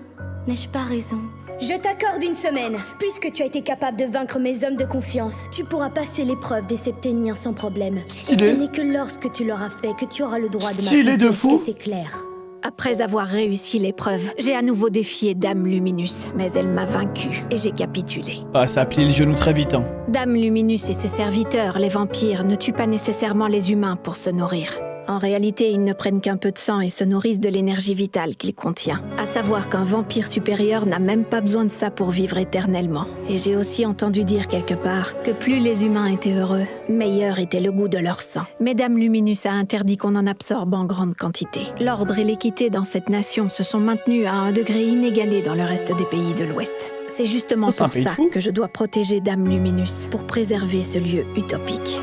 N'ai-je pas raison? Je t'accorde une semaine. Puisque tu as été capable de vaincre mes hommes de confiance, tu pourras passer l'épreuve des Septéniens sans problème. Stylé. Et ce n'est que lorsque tu l'auras fait que tu auras le droit de Stylé de m'appliquer, fou. c'est clair. Après avoir réussi l'épreuve, j'ai à nouveau défié Dame Luminus, mais elle m'a vaincue et j'ai capitulé. Ah, ça a plié les genoux très vite, hein. Dame Luminus et ses serviteurs, les vampires, ne tuent pas nécessairement les humains pour se nourrir. En réalité, ils ne prennent qu'un peu de sang et se nourrissent de l'énergie vitale qu'il contient. À savoir qu'un vampire supérieur n'a même pas besoin de ça pour vivre éternellement. Et j'ai aussi entendu dire quelque part que plus les humains étaient heureux, meilleur était le goût de leur sang. Mais Dame Luminus a interdit qu'on en absorbe en grande quantité. L'ordre et l'équité dans cette nation se sont maintenus à un degré inégalé dans le reste des pays de l'Ouest. C'est justement c'est un pour pays de ça fous. que je dois protéger Dame Luminus, pour préserver ce lieu utopique.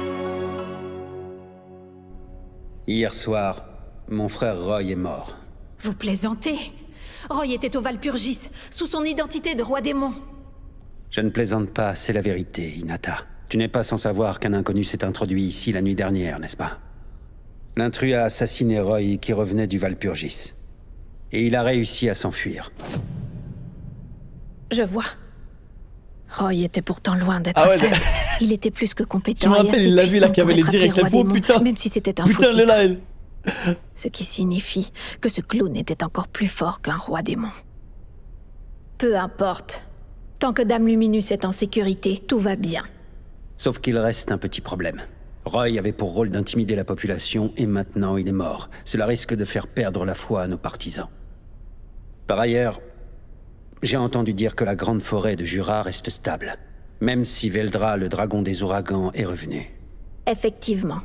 Hier soir, mon frère Roy est mort. Vous plaisantez? Roy était au Valpurgis, sous son identité de roi démon. Je ne plaisante pas, c'est la vérité, Hinata. Tu n'es pas sans savoir qu'un inconnu s'est introduit ici la nuit dernière, n'est-ce pas? L'intrus a assassiné Roy qui revenait du Valpurgis. Et il a réussi à s'enfuir. Je vois. Roy était pourtant loin d'être Ah ouais, faible. Il était plus que compétent. Je me et rappelle, assez il l'a vu, là, puissant qui avait pour les être directs appelé infos, roi putain. démon, même si c'était un Putain, faux elle est là, elle. Ce qui signifie que ce clown était encore plus fort qu'un roi démon. Peu importe. Tant que Dame Luminus est en sécurité, tout va bien. Sauf qu'il reste un petit problème. Roy avait pour rôle d'intimider la population et maintenant il est mort. Cela risque de faire perdre la foi à nos partisans. Par ailleurs, j'ai entendu dire que la grande forêt de Jura reste stable. Même si Veldra, le dragon des ouragans, est revenu. Effectivement.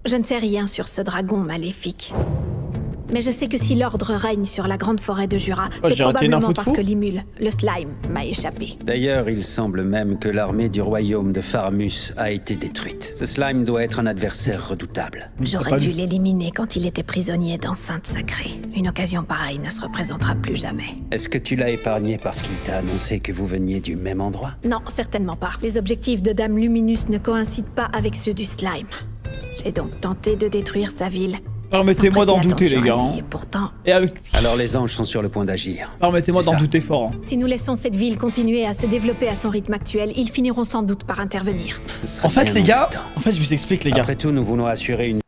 Je ne sais rien sur ce dragon maléfique. Mais je sais que si l'ordre règne sur la grande forêt de Jura, c'est j'ai raté une info probablement de parce fou. que Limul, le slime, m'a échappé. D'ailleurs, il semble même que l'armée du royaume de Faramus a été détruite. Ce slime doit être un adversaire redoutable. J'aurais dû l'éliminer quand il était prisonnier d'enceinte sacrée. Une occasion pareille ne se représentera plus jamais. Est-ce que tu l'as épargné parce qu'il t'a annoncé que vous veniez du même endroit? Non, certainement pas. Les objectifs de Dame Luminus ne coïncident pas avec ceux du slime. J'ai donc tenté de détruire sa ville. Permettez-moi sans d'en prêter douter, les attention gars. à hein. lui, et pourtant, Alors les anges sont sur le point d'agir. Permettez-moi C'est d'en ça. douter fort. hein. si nous laissons cette ville continuer à se développer à son rythme actuel, ils finiront sans doute par intervenir. En fait, les gars, je vous explique, les gars. Après tout, nous voulons assurer une...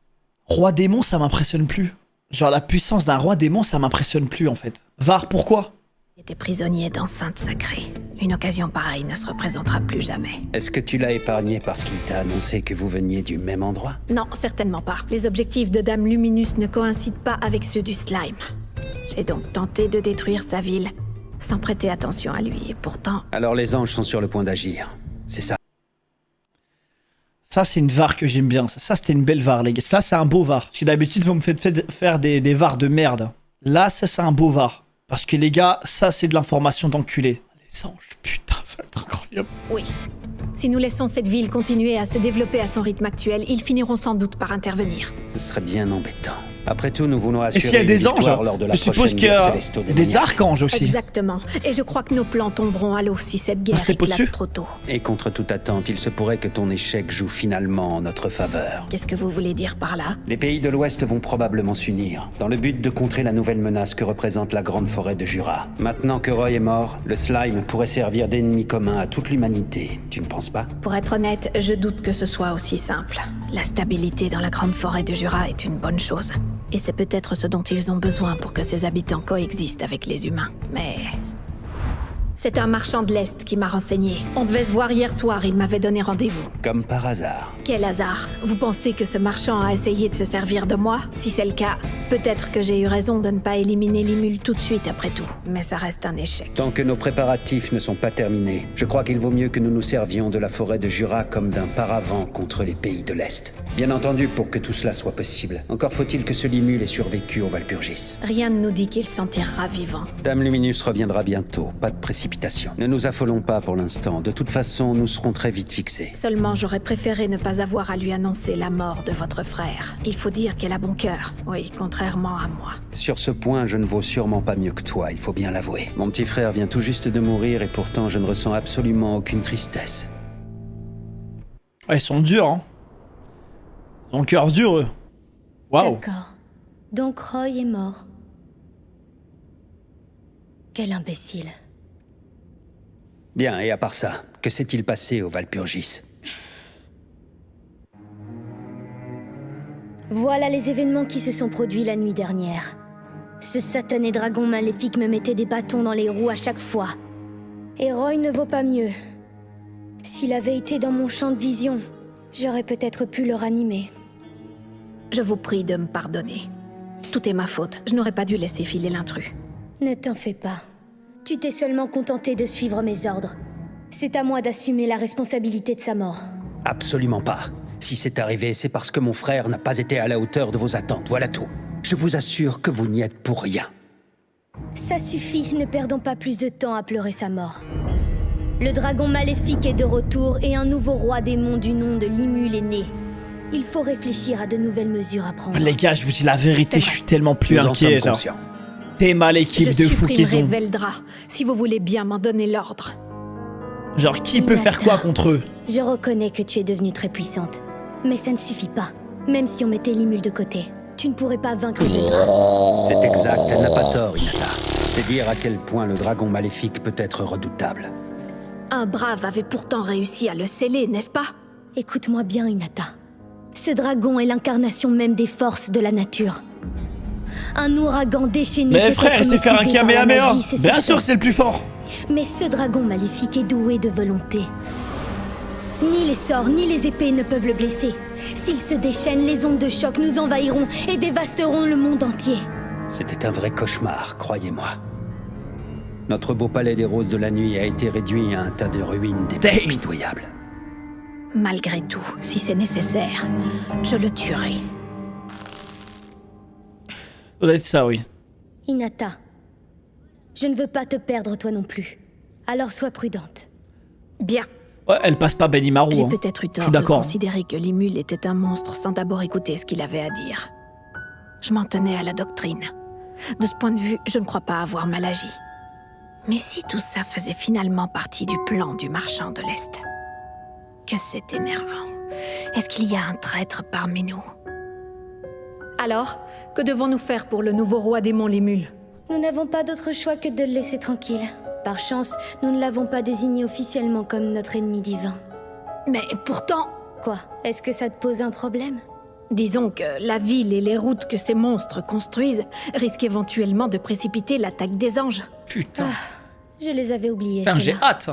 Roi démon, ça m'impressionne plus. Genre, la puissance d'un roi démon, ça m'impressionne plus, en fait. Var, pourquoi? Il était prisonnier d'enceinte sacrée. Une occasion pareille ne se représentera plus jamais. Est-ce que tu l'as épargné parce qu'il t'a annoncé que vous veniez du même endroit? Non, certainement pas. Les objectifs de Dame Luminus ne coïncident pas avec ceux du slime. J'ai donc tenté de détruire sa ville, sans prêter attention à lui, et pourtant... Alors les anges sont sur le point d'agir. C'est ça. Ça, c'est une var que j'aime bien. Ça, c'était une belle var, les gars. Ça, c'est un beau var. Parce que d'habitude, vous me faites faire des vars de merde. Là, ça, c'est un beau var. Parce que les gars, ça, c'est de l'information d'enculé. Les anges, putain, ça va être incroyable. Oui. Si nous laissons cette ville continuer à se développer à son rythme actuel, ils finiront sans doute par intervenir. Ce serait bien embêtant. Après tout, nous voulons Et assurer s'il y a une des victoire anges, lors de la je suppose prochaine qu'il y guerre a célestodémoniaque. des archanges aussi. Exactement. Et je crois que nos plans tomberont à l'eau si cette guerre c'était pas éclate dessus trop tôt. Et contre toute attente, il se pourrait que ton échec joue finalement en notre faveur. Qu'est-ce que vous voulez dire par là? Les pays de l'Ouest vont probablement s'unir, dans le but de contrer la nouvelle menace que représente la grande forêt de Jura. Maintenant que Roy est mort, le slime pourrait servir d'ennemi commun à toute l'humanité, tu ne penses pas? Pour être honnête, je doute que ce soit aussi simple. La stabilité dans la grande forêt de Jura est une bonne chose. Et c'est peut-être ce dont ils ont besoin pour que ses habitants coexistent avec les humains. Mais... C'est un marchand de l'Est qui m'a renseigné. On devait se voir hier soir, il m'avait donné rendez-vous. Comme par hasard. Quel hasard. Vous pensez que ce marchand a essayé de se servir de moi? Si c'est le cas, peut-être que j'ai eu raison de ne pas éliminer Limul tout de suite après tout. Mais ça reste un échec. Tant que nos préparatifs ne sont pas terminés, je crois qu'il vaut mieux que nous nous servions de la forêt de Jura comme d'un paravent contre les pays de l'Est. Bien entendu, pour que tout cela soit possible. Encore faut-il que ce Limul ait survécu au Valpurgis. Rien ne nous dit qu'il s'en tirera vivant. Dame Luminus reviendra bientôt, pas de précipitation. Ne nous affolons pas pour l'instant, de toute façon, nous serons très vite fixés. Seulement, j'aurais préféré ne pas avoir à lui annoncer la mort de votre frère. Il faut dire qu'elle a bon cœur, oui, contrairement à moi. Sur ce point, je ne vaux sûrement pas mieux que toi, il faut bien l'avouer. Mon petit frère vient tout juste de mourir et pourtant je ne ressens absolument aucune tristesse. Ouais, ils sont durs, hein. Ils ont le cœur dur, eux. Waouh. D'accord. Donc Roy est mort. Quel imbécile. Bien, et à part ça, que s'est-il passé au Valpurgis? Voilà les événements qui se sont produits la nuit dernière. Ce satané dragon maléfique me mettait des bâtons dans les roues à chaque fois. Et Roy ne vaut pas mieux. S'il avait été dans mon champ de vision, j'aurais peut-être pu le ranimer. Je vous prie de me pardonner. Tout est ma faute. Je n'aurais pas dû laisser filer l'intrus. Ne t'en fais pas. Tu t'es seulement contenté de suivre mes ordres. C'est à moi d'assumer la responsabilité de sa mort. Absolument pas. Si c'est arrivé, c'est parce que mon frère n'a pas été à la hauteur de vos attentes, voilà tout. Je vous assure que vous n'y êtes pour rien. Ça suffit, ne perdons pas plus de temps à pleurer sa mort. Le dragon maléfique est de retour et un nouveau roi démon du nom de Limul est né. Il faut réfléchir à de nouvelles mesures à prendre. Les gars, je vous dis la vérité, je suis tellement plus inquiet, genre. T'es mal l'équipe de fous qu'ils ont. Je supprimerai Veldra, si vous voulez bien m'en donner l'ordre. Genre, qui peut faire quoi contre eux? Je reconnais que tu es devenue très puissante. Mais ça ne suffit pas. Même si on mettait Limul de côté, tu ne pourrais pas vaincre Veldra. C'est exact, elle n'a pas tort, Hinata. C'est dire à quel point le dragon maléfique peut être redoutable. Un brave avait pourtant réussi à le sceller, n'est-ce pas? Écoute-moi bien, Hinata. Ce dragon est l'incarnation même des forces de la nature. Un ouragan déchaîné. Mais frère, il sait faire un Kamehameha. Bien sûr, c'est le plus fort. Mais ce dragon maléfique est doué de volonté. Ni les sorts, ni les épées ne peuvent le blesser. S'il se déchaîne, les ondes de choc nous envahiront et dévasteront le monde entier. C'était un vrai cauchemar, croyez-moi. Notre beau palais des roses de la nuit a été réduit à un tas de ruines des plus pitoyables. Malgré tout, si c'est nécessaire, je le tuerai. Ça doit être ça, oui. Hinata, je ne veux pas te perdre toi non plus. Alors sois prudente. Bien. Ouais, elle passe pas Benimaru. J'ai hein. peut-être eu Je suis tort de d'accord. considérer que Limul était un monstre sans d'abord écouter ce qu'il avait à dire. Je m'en tenais à la doctrine. De ce point de vue, je ne crois pas avoir mal agi. Mais si tout ça faisait finalement partie du plan du marchand de l'Est? Que c'est énervant. Est-ce qu'il y a un traître parmi nous? Alors, que devons-nous faire pour le nouveau roi démon Limul? Nous n'avons pas d'autre choix que de le laisser tranquille. Par chance, nous ne l'avons pas désigné officiellement comme notre ennemi divin. Mais pourtant... Quoi? Est-ce que ça te pose un problème? Disons que la ville et les routes que ces monstres construisent risquent éventuellement de précipiter l'attaque des anges. Putain. Je les avais oubliés. Putain, j'ai hâte.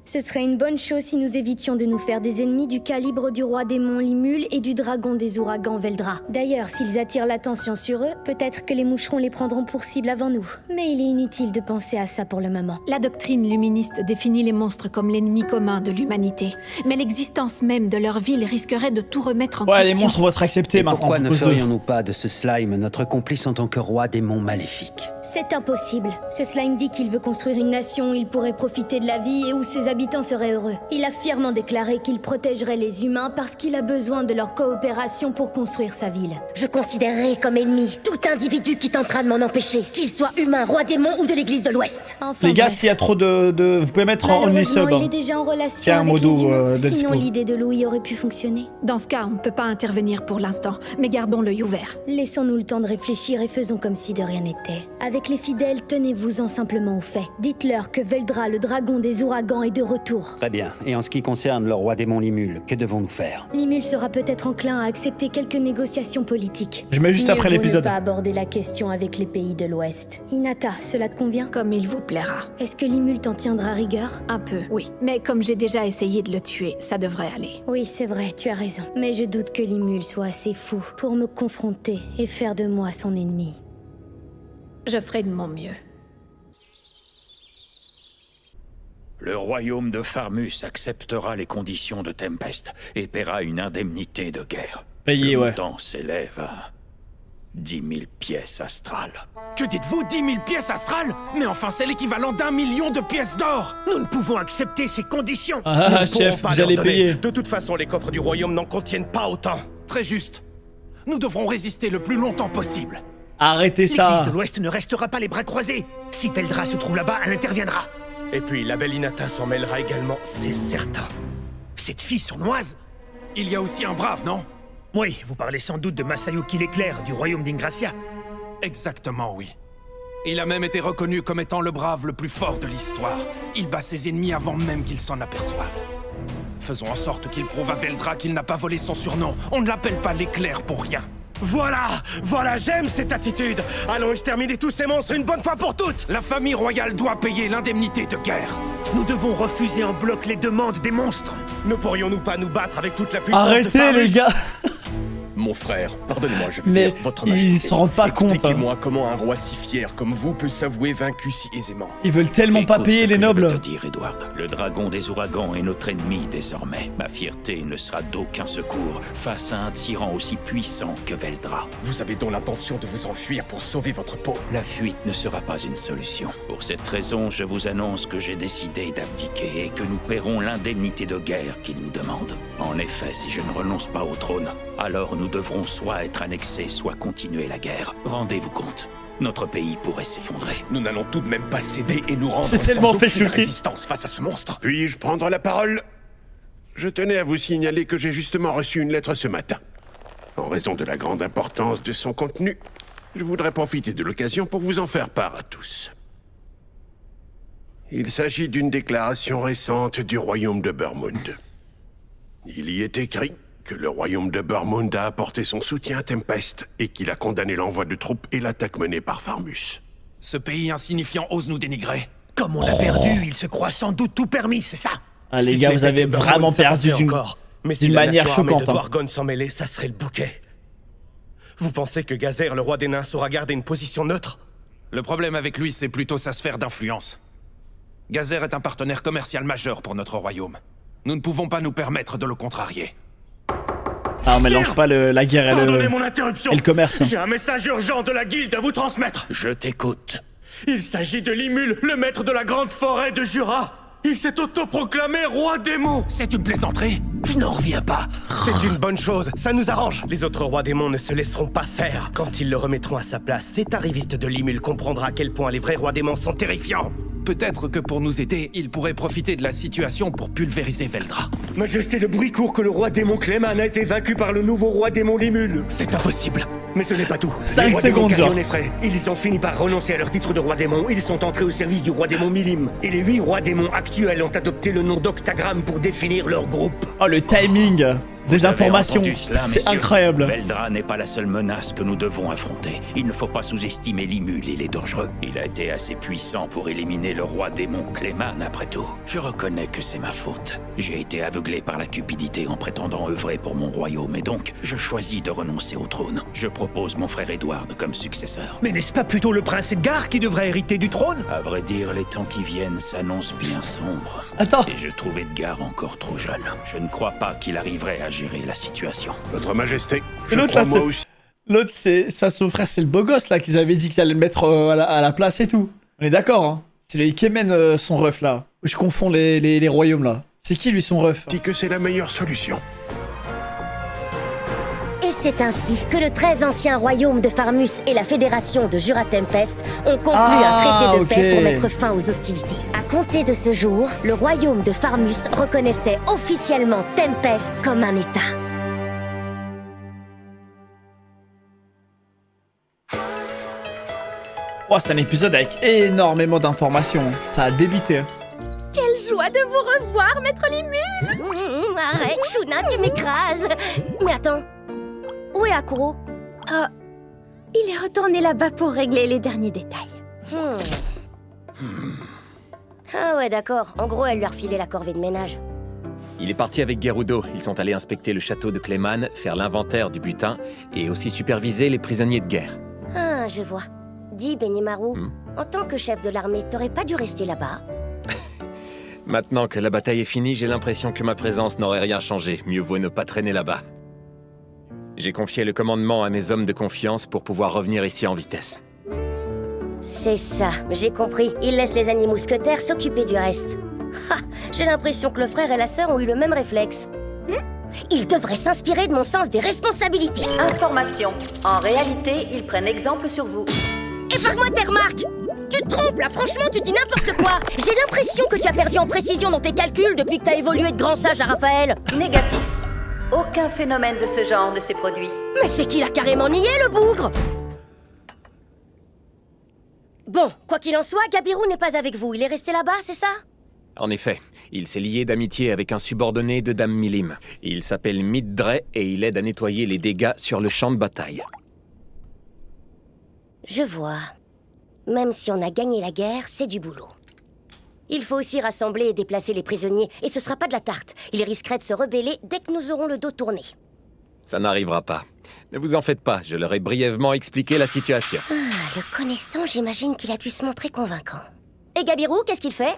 Ce serait une bonne chose si nous évitions de nous faire des ennemis du calibre du roi démon Limul et du dragon des ouragans Veldra. D'ailleurs, s'ils attirent l'attention sur eux, peut-être que les moucherons les prendront pour cible avant nous. Mais il est inutile de penser à ça pour le moment. La doctrine luministe définit les monstres comme l'ennemi commun de l'humanité. Mais l'existence même de leur ville risquerait de tout remettre en question. Ouais, les monstres vont être acceptés Et maintenant. pourquoi ne ferions-nous pas de ce slime notre complice en tant que roi démon maléfique? C'est impossible. Ce slime dit qu'il veut construire une nation où il pourrait profiter de la vie et où ses habitants seraient heureux. Il a fièrement déclaré qu'il protégerait les humains parce qu'il a besoin de leur coopération pour construire sa ville. Je considérerai comme ennemi tout individu qui tentera de m'en empêcher, qu'il soit humain, roi démon ou de l'église de l'Ouest. Enfin, Les gars, bref. s'il y a trop de... Vous pouvez mettre en only sub. Il est déjà en relation Tiens, un avec modo, les humains. de Sinon, discours. l'idée de Louis aurait pu fonctionner. Dans ce cas, on ne peut pas intervenir pour l'instant, mais gardons l'œil ouvert. Laissons-nous le temps de réfléchir et faisons comme si de rien n'était. Avec les fidèles, tenez-vous-en simplement aux faits. Dites-leur que Veldra, le dragon des ouragans, est de de retour. Très bien. Et en ce qui concerne le roi démon Limul, que devons-nous faire? Limul sera peut-être enclin à accepter quelques négociations politiques. Je mets juste après l'épisode. Ne pas aborder la question avec les pays de l'Ouest. Hinata, cela te convient? Comme il vous plaira. Est-ce que Limul t'en tiendra rigueur? Un peu, oui. Mais comme j'ai déjà essayé de le tuer, ça devrait aller. Oui, c'est vrai, tu as raison. Mais je doute que Limul soit assez fou pour me confronter et faire de moi son ennemi. Je ferai de mon mieux. Le royaume de Farmus acceptera les conditions de Tempest et paiera une indemnité de guerre. Payé, ouais. Le montant s'élève à 10 000 pièces astrales. Que dites-vous, 10 000 pièces astrales? Mais enfin, c'est l'équivalent d'1 million de pièces d'or. Nous ne pouvons accepter ces conditions. Ah, chef, vous allez payer. De toute façon, les coffres du royaume n'en contiennent pas autant. Très juste. Nous devrons résister le plus longtemps possible. Arrêtez ça. L'Église de l'Ouest ne restera pas les bras croisés. Si Veldra se trouve là-bas, elle interviendra. Et puis, la belle Hinata s'en mêlera également, c'est certain. Cette fille sournoise? Il y a aussi un brave, non? Oui, vous parlez sans doute de Masayuki l'Éclair, du royaume d'Ingracia. Exactement, oui. Il a même été reconnu comme étant le brave le plus fort de l'histoire. Il bat ses ennemis avant même qu'ils s'en aperçoivent. Faisons en sorte qu'il prouve à Veldra qu'il n'a pas volé son surnom. On ne l'appelle pas l'Éclair pour rien. Voilà, j'aime cette attitude. Allons exterminer tous ces monstres une bonne fois pour toutes. La famille royale doit payer l'indemnité de guerre. Nous devons refuser en bloc les demandes des monstres. Ne pourrions-nous pas nous battre avec toute la puissance Arrêtez, de Farmus? les gars. Mon frère, pardonnez-moi, je veux Mais dire, votre ils majesté. s'en rendent pas compte. Expliquez-moi comment un roi si fier comme vous peut s'avouer vaincu si aisément. Ils veulent tellement pas payer les nobles. Je veux te dire, Edward, le dragon des ouragans est notre ennemi désormais. Ma fierté ne sera d'aucun secours face à un tyran aussi puissant que Veldra. Vous avez donc l'intention de vous enfuir pour sauver votre peau? La fuite ne sera pas une solution. Pour cette raison, je vous annonce que j'ai décidé d'abdiquer et que nous paierons l'indemnité de guerre qu'il nous demande. En effet, si je ne renonce pas au trône, alors nous devrons soit être annexés, soit continuer la guerre. Rendez-vous compte, notre pays pourrait s'effondrer. Nous n'allons tout de même pas céder et nous rendre C'est sans tellement fait aucune choquer. résistance face à ce monstre. Puis-je prendre la parole? Je tenais à vous signaler que j'ai justement reçu une lettre ce matin. En raison de la grande importance de son contenu, je voudrais profiter de l'occasion pour vous en faire part à tous. Il s'agit d'une déclaration récente du royaume de Burmund. Il y est écrit que le royaume de Burmund a apporté son soutien à Tempest et qu'il a condamné l'envoi de troupes et l'attaque menée par Farmus. Ce pays insignifiant ose nous dénigrer. Comme on l'a perdu, il se croit sans doute tout permis, c'est ça? Ah, les Si gars, ce vous n'était avez que Burmund, vraiment ça perdu passerait d'une encore. Mais si manière la nation armée choquante. de Hein. Dwargon s'en mêlait, ça serait le bouquet. Vous pensez que Gazer, le roi des nains, saura garder une position neutre? Le problème avec lui, c'est plutôt sa sphère d'influence. Gazer est un partenaire commercial majeur pour notre royaume. Nous ne pouvons pas nous permettre de le contrarier. Ah, on mélange pas la guerre Pardonnez mon interruption. et le commerce. Hein. J'ai un message urgent de la guilde à vous transmettre. Je t'écoute. Il s'agit de Limul, le maître de la grande forêt de Jura. Il s'est autoproclamé roi démon. C'est une plaisanterie? Je n'en reviens pas. C'est une bonne chose, ça nous arrange. Les autres rois démons ne se laisseront pas faire. Quand ils le remettront à sa place, cet arriviste de Limul comprendra à quel point les vrais rois démons sont terrifiants. Peut-être que pour nous aider, il pourrait profiter de la situation pour pulvériser Veldra. Majesté, le bruit court que le roi démon Cléman a été vaincu par le nouveau roi démon Limul. C'est impossible. Mais ce n'est pas tout. 5 les rois démons secondes, genre. Carrion et Frey, ils ont fini par renoncer à leur titre de roi démon. Ils sont entrés au service du roi démon Milim. Et les 8 rois démons actuels ont adopté le nom d'Octagramme pour définir leur groupe. Oh, le timing des Vous avez informations, entendu cela, c'est messieurs? incroyable. Veldra n'est pas la seule menace que nous devons affronter. Il ne faut pas sous-estimer Limul, il est dangereux. Il a été assez puissant pour éliminer le roi démon Cléman, après tout. Je reconnais que c'est ma faute. J'ai été aveuglé par la cupidité en prétendant œuvrer pour mon royaume, et donc je choisis de renoncer au trône. Je propose mon frère Edward comme successeur. Mais n'est-ce pas plutôt le prince Edgar qui devrait hériter du trône? À vrai dire, les temps qui viennent s'annoncent bien sombres. Attends. Et je trouve Edgar encore trop jeune. Je ne crois pas qu'il arriverait à gérer la situation. Votre Majesté, je L'autre, crois là, moi c'est- aussi... L'autre, c'est son frère, c'est le beau gosse là qu'ils avaient dit qu'ils allaient le mettre à la place et tout. On est d'accord, hein. C'est le Ikemen, son ref là. Je confonds les royaumes là. C'est qui lui son ref? dit que c'est la meilleure solution. Et c'est ainsi que le très ancien royaume de Farmus et la fédération de Jura Tempest ont conclu un traité de paix ok. pour mettre fin aux hostilités. À compter de ce jour, le royaume de Farmus reconnaissait officiellement Tempest comme un État. Oh, c'est un épisode avec énormément d'informations. Ça a débité. Hein. Quelle joie de vous revoir, Maître Limule. Arrête, Shuna, tu m'écrases. Mais attends, où est Akuro? Il est retourné là-bas pour régler les derniers détails. Ah ouais, d'accord. En gros, elle lui a refilé la corvée de ménage. Il est parti avec Gerudo. Ils sont allés inspecter le château de Clayman, faire l'inventaire du butin et aussi superviser les prisonniers de guerre. Ah, je vois. Dis, Benimaru, en tant que chef de l'armée, t'aurais pas dû rester là-bas. Maintenant que la bataille est finie, j'ai l'impression que ma présence n'aurait rien changé. Mieux vaut ne pas traîner là-bas. J'ai confié le commandement à mes hommes de confiance pour pouvoir revenir ici en vitesse. C'est ça, j'ai compris. Il laisse les amis mousquetaires s'occuper du reste. Ha, j'ai l'impression que le frère et la sœur ont eu le même réflexe. Ils devraient s'inspirer de mon sens des responsabilités. Information. En réalité, ils prennent exemple sur vous. Épargne-moi tes remarques. Tu te trompes, là, franchement, tu dis n'importe quoi. J'ai l'impression que tu as perdu en précision dans tes calculs depuis que t'as évolué de grand sage à Raphaël. Négatif. Aucun phénomène de ce genre ne s'est produit. Mais c'est qu'il a carrément nié, le bougre. Bon, quoi qu'il en soit, Gabiru n'est pas avec vous. Il est resté là-bas, c'est ça? En effet, il s'est lié d'amitié avec un subordonné de Dame Milim. Il s'appelle Middre et il aide à nettoyer les dégâts sur le champ de bataille. Je vois. Même si on a gagné la guerre, c'est du boulot. Il faut aussi rassembler et déplacer les prisonniers, et ce sera pas de la tarte. Ils risqueraient de se rebeller dès que nous aurons le dos tourné. Ça n'arrivera pas. Ne vous en faites pas, je leur ai brièvement expliqué la situation. Ah, le connaissant, j'imagine qu'il a dû se montrer convaincant. Et Gabiru, qu'est-ce qu'il fait?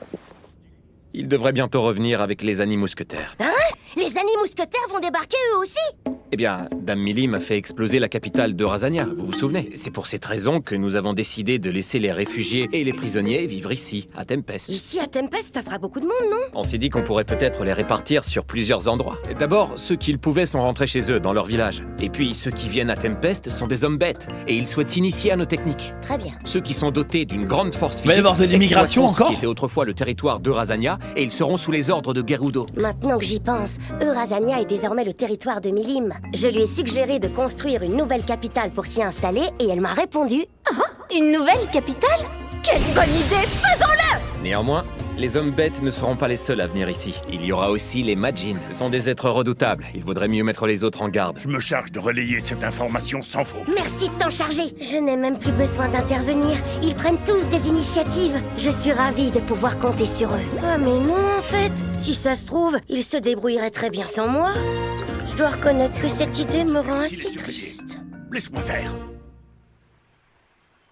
Il devrait bientôt revenir avec les amis mousquetaires. Hein? Les amis mousquetaires vont débarquer eux aussi? Eh bien, Dame Milim a fait exploser la capitale de Razania, vous vous souvenez? C'est pour cette raison que nous avons décidé de laisser les réfugiés et les prisonniers vivre ici, à Tempest. Ici, à Tempest, ça fera beaucoup de monde, non? On s'est dit qu'on pourrait peut-être les répartir sur plusieurs endroits. D'abord, ceux qui le pouvaient sont rentrés chez eux, dans leur village. Et puis, ceux qui viennent à Tempest sont des hommes bêtes, et ils souhaitent s'initier à nos techniques. Très bien. Ceux qui sont dotés d'une grande force physique... Il va y avoir de l'immigration encore? Qui était autrefois le territoire de Razania, et ils seront sous les ordres de Gerudo. Maintenant que j'y pense, Razania est désormais le territoire de Milim. Je lui ai suggéré de construire une nouvelle capitale pour s'y installer, et elle m'a répondu... Une nouvelle capitale? Quelle bonne idée! Faisons-le! Néanmoins, les hommes bêtes ne seront pas les seuls à venir ici. Il y aura aussi les Majin. Ce sont des êtres redoutables. Il vaudrait mieux mettre les autres en garde. Je me charge de relayer cette information sans faute. Merci de t'en charger. Je n'ai même plus besoin d'intervenir. Ils prennent tous des initiatives. Je suis ravie de pouvoir compter sur eux. Ah mais non, en fait. Si ça se trouve, ils se débrouilleraient très bien sans moi. Je dois reconnaître que cette idée me rend assez triste. Laisse-moi faire.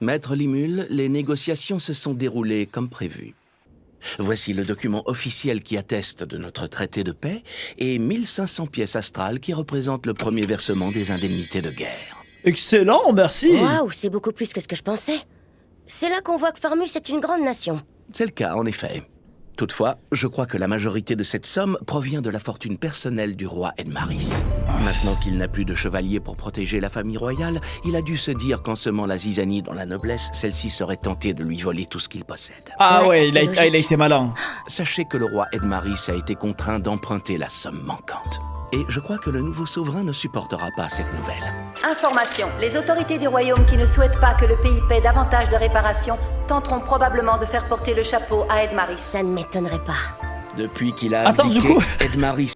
Maître Limule, les négociations se sont déroulées comme prévu. Voici le document officiel qui atteste de notre traité de paix et 1500 pièces astrales qui représentent le premier versement des indemnités de guerre. Excellent, merci. Waouh, c'est beaucoup plus que ce que je pensais. C'est là qu'on voit que Farmus est une grande nation. C'est le cas, en effet. Toutefois, je crois que la majorité de cette somme provient de la fortune personnelle du roi Edmaris. Maintenant qu'il n'a plus de chevalier pour protéger la famille royale, il a dû se dire qu'en semant la zizanie dans la noblesse, celle-ci serait tentée de lui voler tout ce qu'il possède. Ah ouais, il a été malin. Sachez que le roi Edmaris a été contraint d'emprunter la somme manquante. Et je crois que le nouveau souverain ne supportera pas cette nouvelle. Information. Les autorités du royaume qui ne souhaitent pas que le pays paie davantage de réparations tenteront probablement de faire porter le chapeau à Edmaris. Ça ne m'étonnerait pas. Depuis qu'il a Attends, abdiqué, du coup... Edmaris...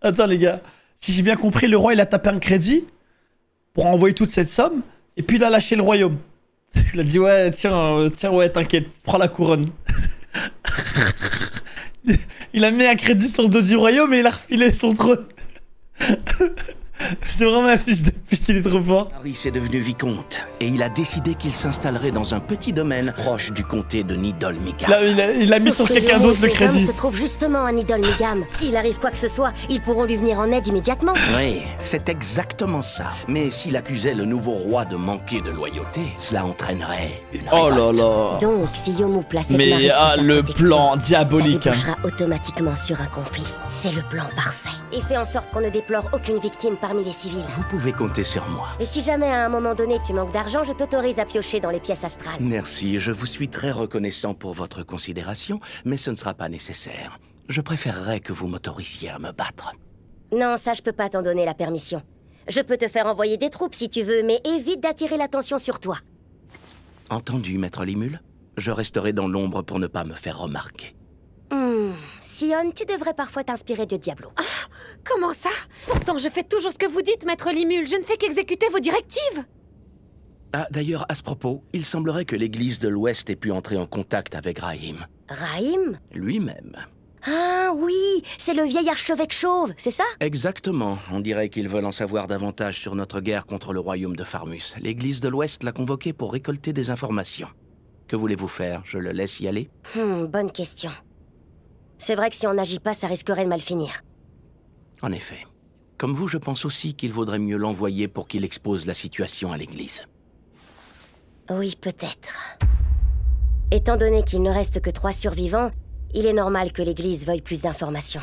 Attends les gars, si j'ai bien compris, le roi il a tapé un crédit pour envoyer toute cette somme, et puis il a lâché le royaume. Il a dit ouais, tiens ouais, t'inquiète, prends la couronne. Il a mis un crédit sur le dos du royaume et il a refilé son trône. C'est vraiment un fils de pute, il est trop fort. Edmaris est devenu vicomte et il a décidé qu'il s'installerait dans un petit domaine proche du comté de Nidol Migam. Là, il a mis sur quelqu'un d'autre le crédit. Hommes se trouve justement à Nidol Migam. S'il arrive quoi que ce soit, ils pourront lui venir en aide immédiatement. Oui, c'est exactement ça. Mais s'il accusait le nouveau roi de manquer de loyauté, cela entraînerait une révolte. Oh là là. Donc, si Yomu place Edmaris Mais sous sa le protection, plan diabolique. ça débouchera automatiquement sur un conflit. C'est le plan parfait. Et fait en sorte qu'on ne déplore aucune victime parmi les civils. Vous pouvez compter sur moi. Et si jamais à un moment donné tu manques d'argent, je t'autorise à piocher dans les pièces astrales. Merci, je vous suis très reconnaissant pour votre considération, mais ce ne sera pas nécessaire. Je préférerais que vous m'autorisiez à me battre. Non, ça je peux pas t'en donner la permission. Je peux te faire envoyer des troupes si tu veux, mais évite d'attirer l'attention sur toi. Entendu, maître Limule. Je resterai dans l'ombre pour ne pas me faire remarquer. Sion, tu devrais parfois t'inspirer de Diablo. Comment ça? Pourtant, je fais toujours ce que vous dites, maître Limule. Je ne fais qu'exécuter vos directives. Ah, d'ailleurs, à ce propos, il semblerait que l'Église de l'Ouest ait pu entrer en contact avec Rahim. Rahim? Lui-même. Ah oui, c'est le vieil archevêque chauve, c'est ça? Exactement. On dirait qu'ils veulent en savoir davantage sur notre guerre contre le royaume de Farmus. L'Église de l'Ouest l'a convoqué pour récolter des informations. Que voulez-vous faire? Je le laisse y aller? Bonne question. C'est vrai que si on n'agit pas, ça risquerait de mal finir. En effet. Comme vous, je pense aussi qu'il vaudrait mieux l'envoyer pour qu'il expose la situation à l'Église. Oui, peut-être. Étant donné qu'il ne reste que 3 survivants, il est normal que l'Église veuille plus d'informations.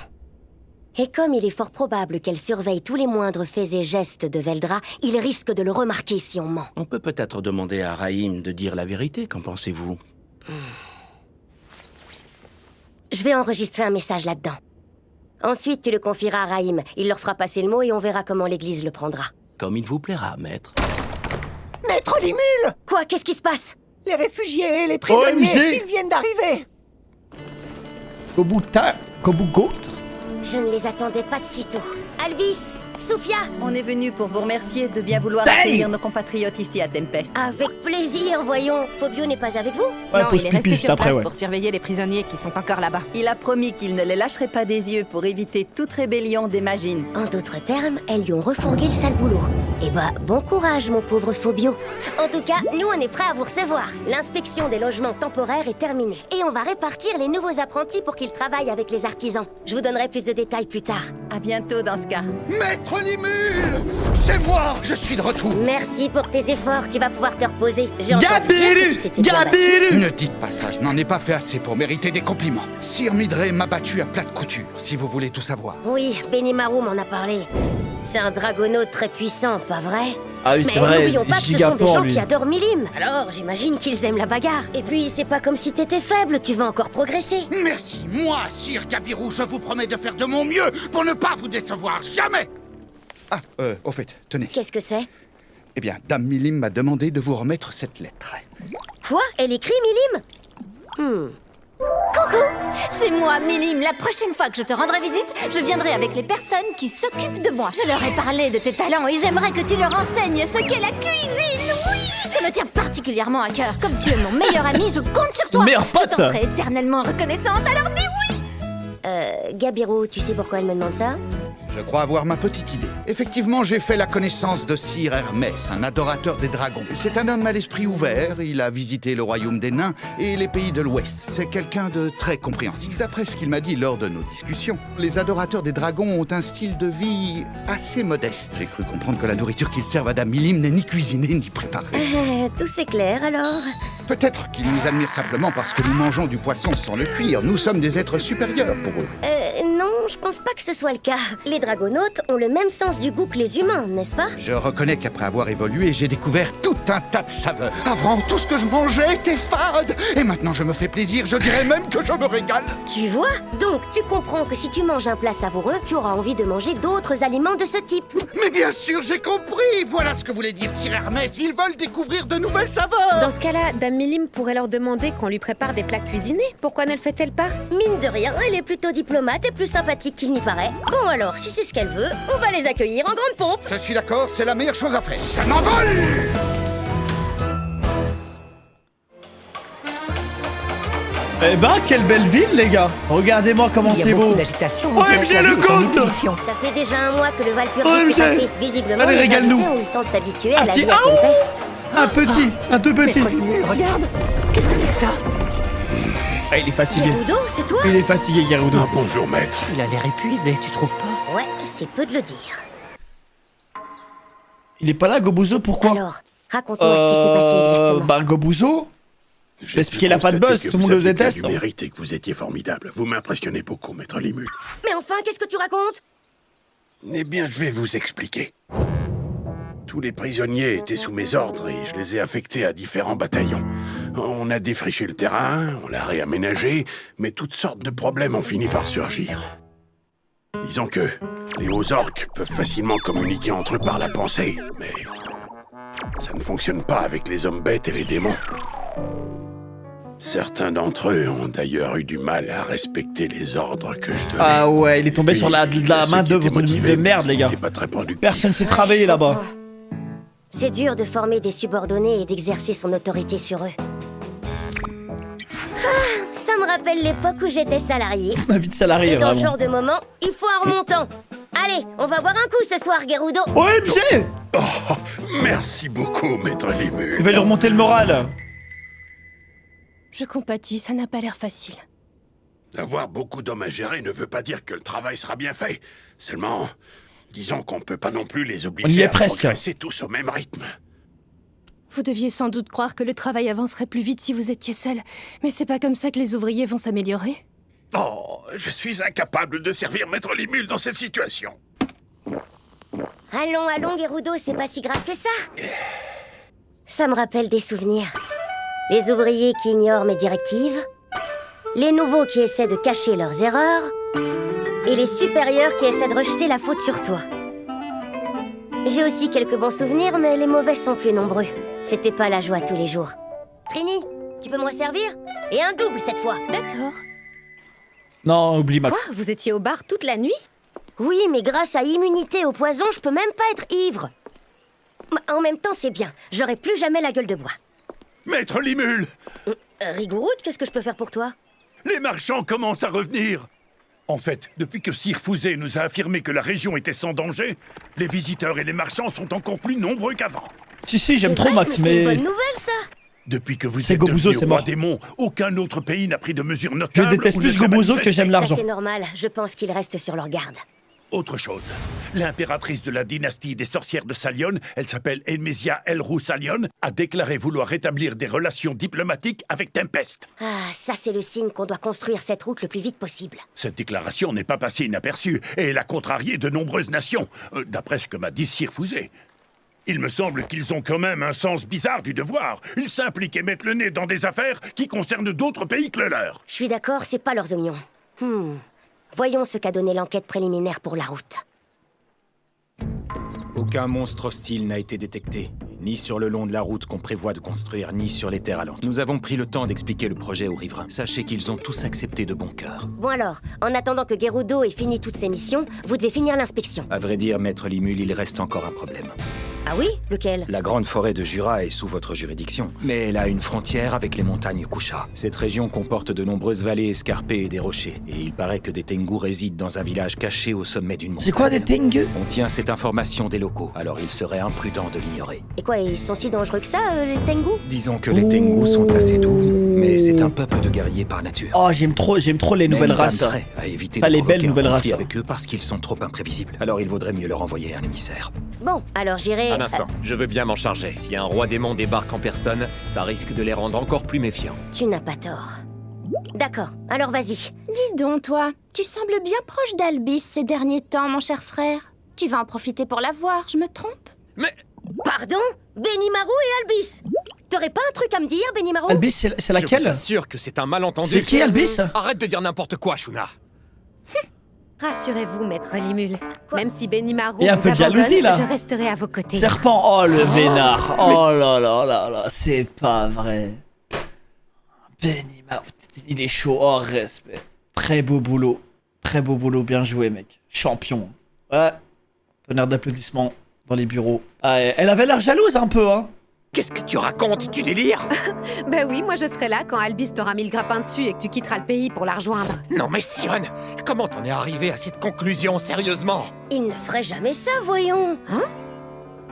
Et comme il est fort probable qu'elle surveille tous les moindres faits et gestes de Veldra, il risque de le remarquer si on ment. On peut peut-être demander à Rahim de dire la vérité, qu'en pensez-vous? Je vais enregistrer un message là-dedans. Ensuite, tu le confieras à Rahim. Il leur fera passer le mot et on verra comment l'Église le prendra. Comme il vous plaira, maître. Maître Limule! Quoi? Qu'est-ce qui se passe? Les réfugiés et les prisonniers, OMG. ils viennent d'arriver! Kobugot? Je ne les attendais pas de sitôt. Albis, Sophia! On est venu pour vous remercier de bien vouloir Hey accueillir nos compatriotes ici à Tempest. Avec plaisir, voyons. Phobio n'est pas avec vous? Ouais, Non, pause il est pipi resté juste sur après, place ouais. pour surveiller les prisonniers qui sont encore là-bas. Il a promis qu'il ne les lâcherait pas des yeux pour éviter toute rébellion des Magines. En d'autres termes, elles lui ont refourgué le sale boulot. Eh bah, bon courage, mon pauvre Phobio. En tout cas, nous, on est prêts à vous recevoir. L'inspection des logements temporaires est terminée. Et on va répartir les nouveaux apprentis pour qu'ils travaillent avec les artisans. Je vous donnerai plus de détails plus tard. À bientôt dans ce cas. Maître Limule! C'est moi! Je suis de retour! Merci pour tes efforts, tu vas pouvoir te reposer. J'ai entendu Gabiru! dire que tu t'étais bien battu. Ne dites pas ça, je n'en ai pas fait assez pour mériter des compliments. Sir Midré m'a battu à plat de couture, si vous voulez tout savoir. Oui, Benimaru m'en a parlé. C'est un dragonaute très puissant, pas vrai? Ah oui, Mais c'est vrai, n'oublions pas que ce giga sont des fort, gens lui. qui adorent Milim. Alors, j'imagine qu'ils aiment la bagarre. Et puis, c'est pas comme si t'étais faible, tu vas encore progresser. Merci, moi, Sir Gabiru, je vous promets de faire de mon mieux pour ne pas vous décevoir, jamais! Ah, au fait, tenez. Qu'est-ce que c'est? Eh bien, Dame Milim m'a demandé de vous remettre cette lettre. Quoi? Elle écrit Milim? Coucou, c'est moi, Milim. La prochaine fois que je te rendrai visite, je viendrai avec les personnes qui s'occupent de moi. Je leur ai parlé de tes talents et j'aimerais que tu leur enseignes ce qu'est la cuisine. Oui, ça me tient particulièrement à cœur. Comme tu es mon meilleur ami, je compte sur toi. Meilleur pote. Je t'en serai éternellement reconnaissante, alors dis oui. Gabiru, tu sais pourquoi elle me demande ça? Je crois avoir ma petite idée. Effectivement, j'ai fait la connaissance de Sir Hermès, un adorateur des dragons. C'est un homme à l'esprit ouvert, il a visité le royaume des nains et les pays de l'Ouest. C'est quelqu'un de très compréhensif. D'après ce qu'il m'a dit lors de nos discussions, les adorateurs des dragons ont un style de vie assez modeste. J'ai cru comprendre que la nourriture qu'ils servent à Dame Milim n'est ni cuisinée ni préparée. Tout s'éclaire alors. Peut-être qu'ils nous admirent simplement parce que nous mangeons du poisson sans le cuire. Nous sommes des êtres supérieurs pour eux. Non, je pense pas que ce soit le cas. Les dragonautes ont le même sens du goût que les humains, n'est-ce pas? Je reconnais qu'après avoir évolué, j'ai découvert tout un tas de saveurs. Avant, tout ce que je mangeais était fade. Et maintenant, je me fais plaisir. Je dirais même que je me régale. Tu vois? Donc, tu comprends que si tu manges un plat savoureux, tu auras envie de manger d'autres aliments de ce type. Mais bien sûr, j'ai compris. Voilà ce que voulait dire Sir Hermès. Ils veulent découvrir de nouvelles saveurs. Dans ce cas-là, Dame Milim pourrait leur demander qu'on lui prépare des plats cuisinés. Pourquoi ne le fait-elle pas? Mine de rien, elle est plutôt diplomate et plus sympathique qu'il n'y paraît. Bon alors, si c'est ce qu'elle veut, on va les accueillir en grande pompe. Je suis d'accord, c'est la meilleure chose à faire. Ça m'envole! Eh ben, quelle belle ville, les gars! Regardez-moi comment c'est beau! d'agitation. OMG, le GOAT! Ça fait déjà un mois que le Valpurgis OMG. s'est passé. Visiblement, Allez, les régale-nous. invités ont eu le temps de s'habituer à Un la petit vie à Tempest. Un tout petit! Maître Limule, regarde. Qu'est-ce que c'est que ça? Ah, il est fatigué. Gerudo, c'est toi? Il est fatigué, Gerudo. Bonjour, maître. Il a l'air épuisé, tu trouves pas? Ouais, c'est peu de le dire. Il est pas là, Gobuzo, pourquoi? Alors, raconte-moi ce qui s'est passé exactement. Bah, Gobuzo, je vais expliquer, il a pas de buzz, tout le monde le déteste. Vous méritez et que vous étiez formidable. Vous m'impressionnez beaucoup, maître Limule. Mais enfin, qu'est-ce que tu racontes? Eh bien, je vais vous expliquer. Tous les prisonniers étaient sous mes ordres et je les ai affectés à différents bataillons. On a défriché le terrain, on l'a réaménagé, mais toutes sortes de problèmes ont fini par surgir. Disons que les hauts orques peuvent facilement communiquer entre eux par la pensée, mais ça ne fonctionne pas avec les hommes bêtes et les démons. Certains d'entre eux ont d'ailleurs eu du mal à respecter les ordres que je donnais. Ah ouais, il est tombé sur la main d'œuvre de merde, les gars. Pas très productif. Personne s'est travaillé là-bas. C'est dur de former des subordonnés et d'exercer son autorité sur eux. Ah, ça me rappelle l'époque où j'étais salarié. Ma vie de salarié, Et dans ce vraiment. genre de moment, il faut un remontant. Allez, on va boire un coup ce soir, Gerudo. OMG! Oh, merci beaucoup, maître Limul. Je vais lui remonter le moral. Je compatis, ça n'a pas l'air facile. Avoir beaucoup d'hommes à gérer ne veut pas dire que le travail sera bien fait. Seulement, disons qu'on peut pas non plus les On y obliger est à presque. progresser tous au même rythme. Vous deviez sans doute croire que le travail avancerait plus vite si vous étiez seul. Mais c'est pas comme ça que les ouvriers vont s'améliorer. Oh, je suis incapable de servir maître Limul dans cette situation. Allons, allons, Gerudo, c'est pas si grave que ça. Ça me rappelle des souvenirs. Les ouvriers qui ignorent mes directives, les nouveaux qui essaient de cacher leurs erreurs, et les supérieurs qui essaient de rejeter la faute sur toi. J'ai aussi quelques bons souvenirs, mais les mauvais sont plus nombreux. C'était pas la joie tous les jours. Trini, tu peux me resservir? Et un double cette fois. D'accord. Non, oublie Max. Quoi? Vous étiez au bar toute la nuit? Oui, mais grâce à immunité au poison, je peux même pas être ivre. En même temps, c'est bien. J'aurai plus jamais la gueule de bois. Maître Limul! Rigouroute, qu'est-ce que je peux faire pour toi? Les marchands commencent à revenir! En fait, depuis que Sir Fouzé nous a affirmé que la région était sans danger, les visiteurs et les marchands sont encore plus nombreux qu'avant. Si, j'aime trop Max, mais... C'est une bonne nouvelle, ça. Depuis que vous C'est êtes Gobuzo, devenu c'est roi mort. démon, aucun autre pays n'a pris de mesures Je notables. déteste ou plus ne s'est Gobuzo que manifesté. j'aime Ça, l'argent. c'est normal. Je pense qu'ils restent sur leur garde. Autre chose, l'impératrice de la dynastie des sorcières de Salion, elle s'appelle Elmesia Elrou Salion, a déclaré vouloir rétablir des relations diplomatiques avec Tempest. Ah, ça, c'est le signe qu'on doit construire cette route le plus vite possible. Cette déclaration n'est pas passée inaperçue et elle a contrarié de nombreuses nations, d'après ce que m'a dit Sir Fouzé. Il me semble qu'ils ont quand même un sens bizarre du devoir. Ils s'impliquent et mettent le nez dans des affaires qui concernent d'autres pays que le leur. Je suis d'accord, c'est pas leurs oignons. Voyons ce qu'a donné l'enquête préliminaire pour la route. Aucun monstre hostile n'a été détecté, ni sur le long de la route qu'on prévoit de construire, ni sur les terres alentours. Nous avons pris le temps d'expliquer le projet aux riverains. Sachez qu'ils ont tous accepté de bon cœur. Bon alors, en attendant que Gerudo ait fini toutes ses missions, vous devez finir l'inspection. À vrai dire, maître Limul, il reste encore un problème. Ah oui? Lequel? La grande forêt de Jura est sous votre juridiction, mais elle a une frontière avec les montagnes Kusha. Cette région comporte de nombreuses vallées escarpées et des rochers, et il paraît que des Tengu résident dans un village caché au sommet d'une montagne. C'est quoi des Tengu? On tient cette information des locaux, alors il serait imprudent de l'ignorer. Et quoi, ils sont si dangereux que ça, les Tengu? Disons que les Tengu sont assez doux, mais c'est un peuple de guerriers par nature. Oh, j'aime trop les nouvelles races. À éviter Pas de les belles provoquer un nouvelles conflit races. avec eux parce qu'ils sont trop imprévisibles. Alors il vaudrait mieux leur envoyer un émissaire. Bon, alors j'irai... Un instant, je veux bien m'en charger. Si un roi démon débarque en personne, ça risque de les rendre encore plus méfiants. Tu n'as pas tort. D'accord, alors vas-y. Dis donc, toi, tu sembles bien proche d'Albis ces derniers temps, mon cher frère. Tu vas en profiter pour la voir, je me trompe? Mais... Pardon? Benimaru et Albis? T'aurais pas un truc à me dire, Benimaru? Albis, c'est laquelle? Je vous assure que c'est un malentendu. C'est qui, Albis? Arrête de dire n'importe quoi, Shuna. Rassurez-vous, maître Limul. Même si Benimaru Il y a un vous peu de jalousie, abandonne, là. je resterai à vos côtés. Serpent, oh le vénard. Oh là là là là, c'est pas vrai. Benimaru, il est chaud, oh respect. Très beau boulot, bien joué mec. Champion. Ouais, tonnerre d'applaudissements dans les bureaux. Ah, elle avait l'air jalouse un peu, hein. Qu'est-ce que tu racontes? Tu délires? Ben oui, moi je serai là quand Albis t'aura mis le grappin dessus et que tu quitteras le pays pour la rejoindre. Non mais Sion, comment t'en es arrivé à cette conclusion, sérieusement? Il ne ferait jamais ça, voyons. Hein?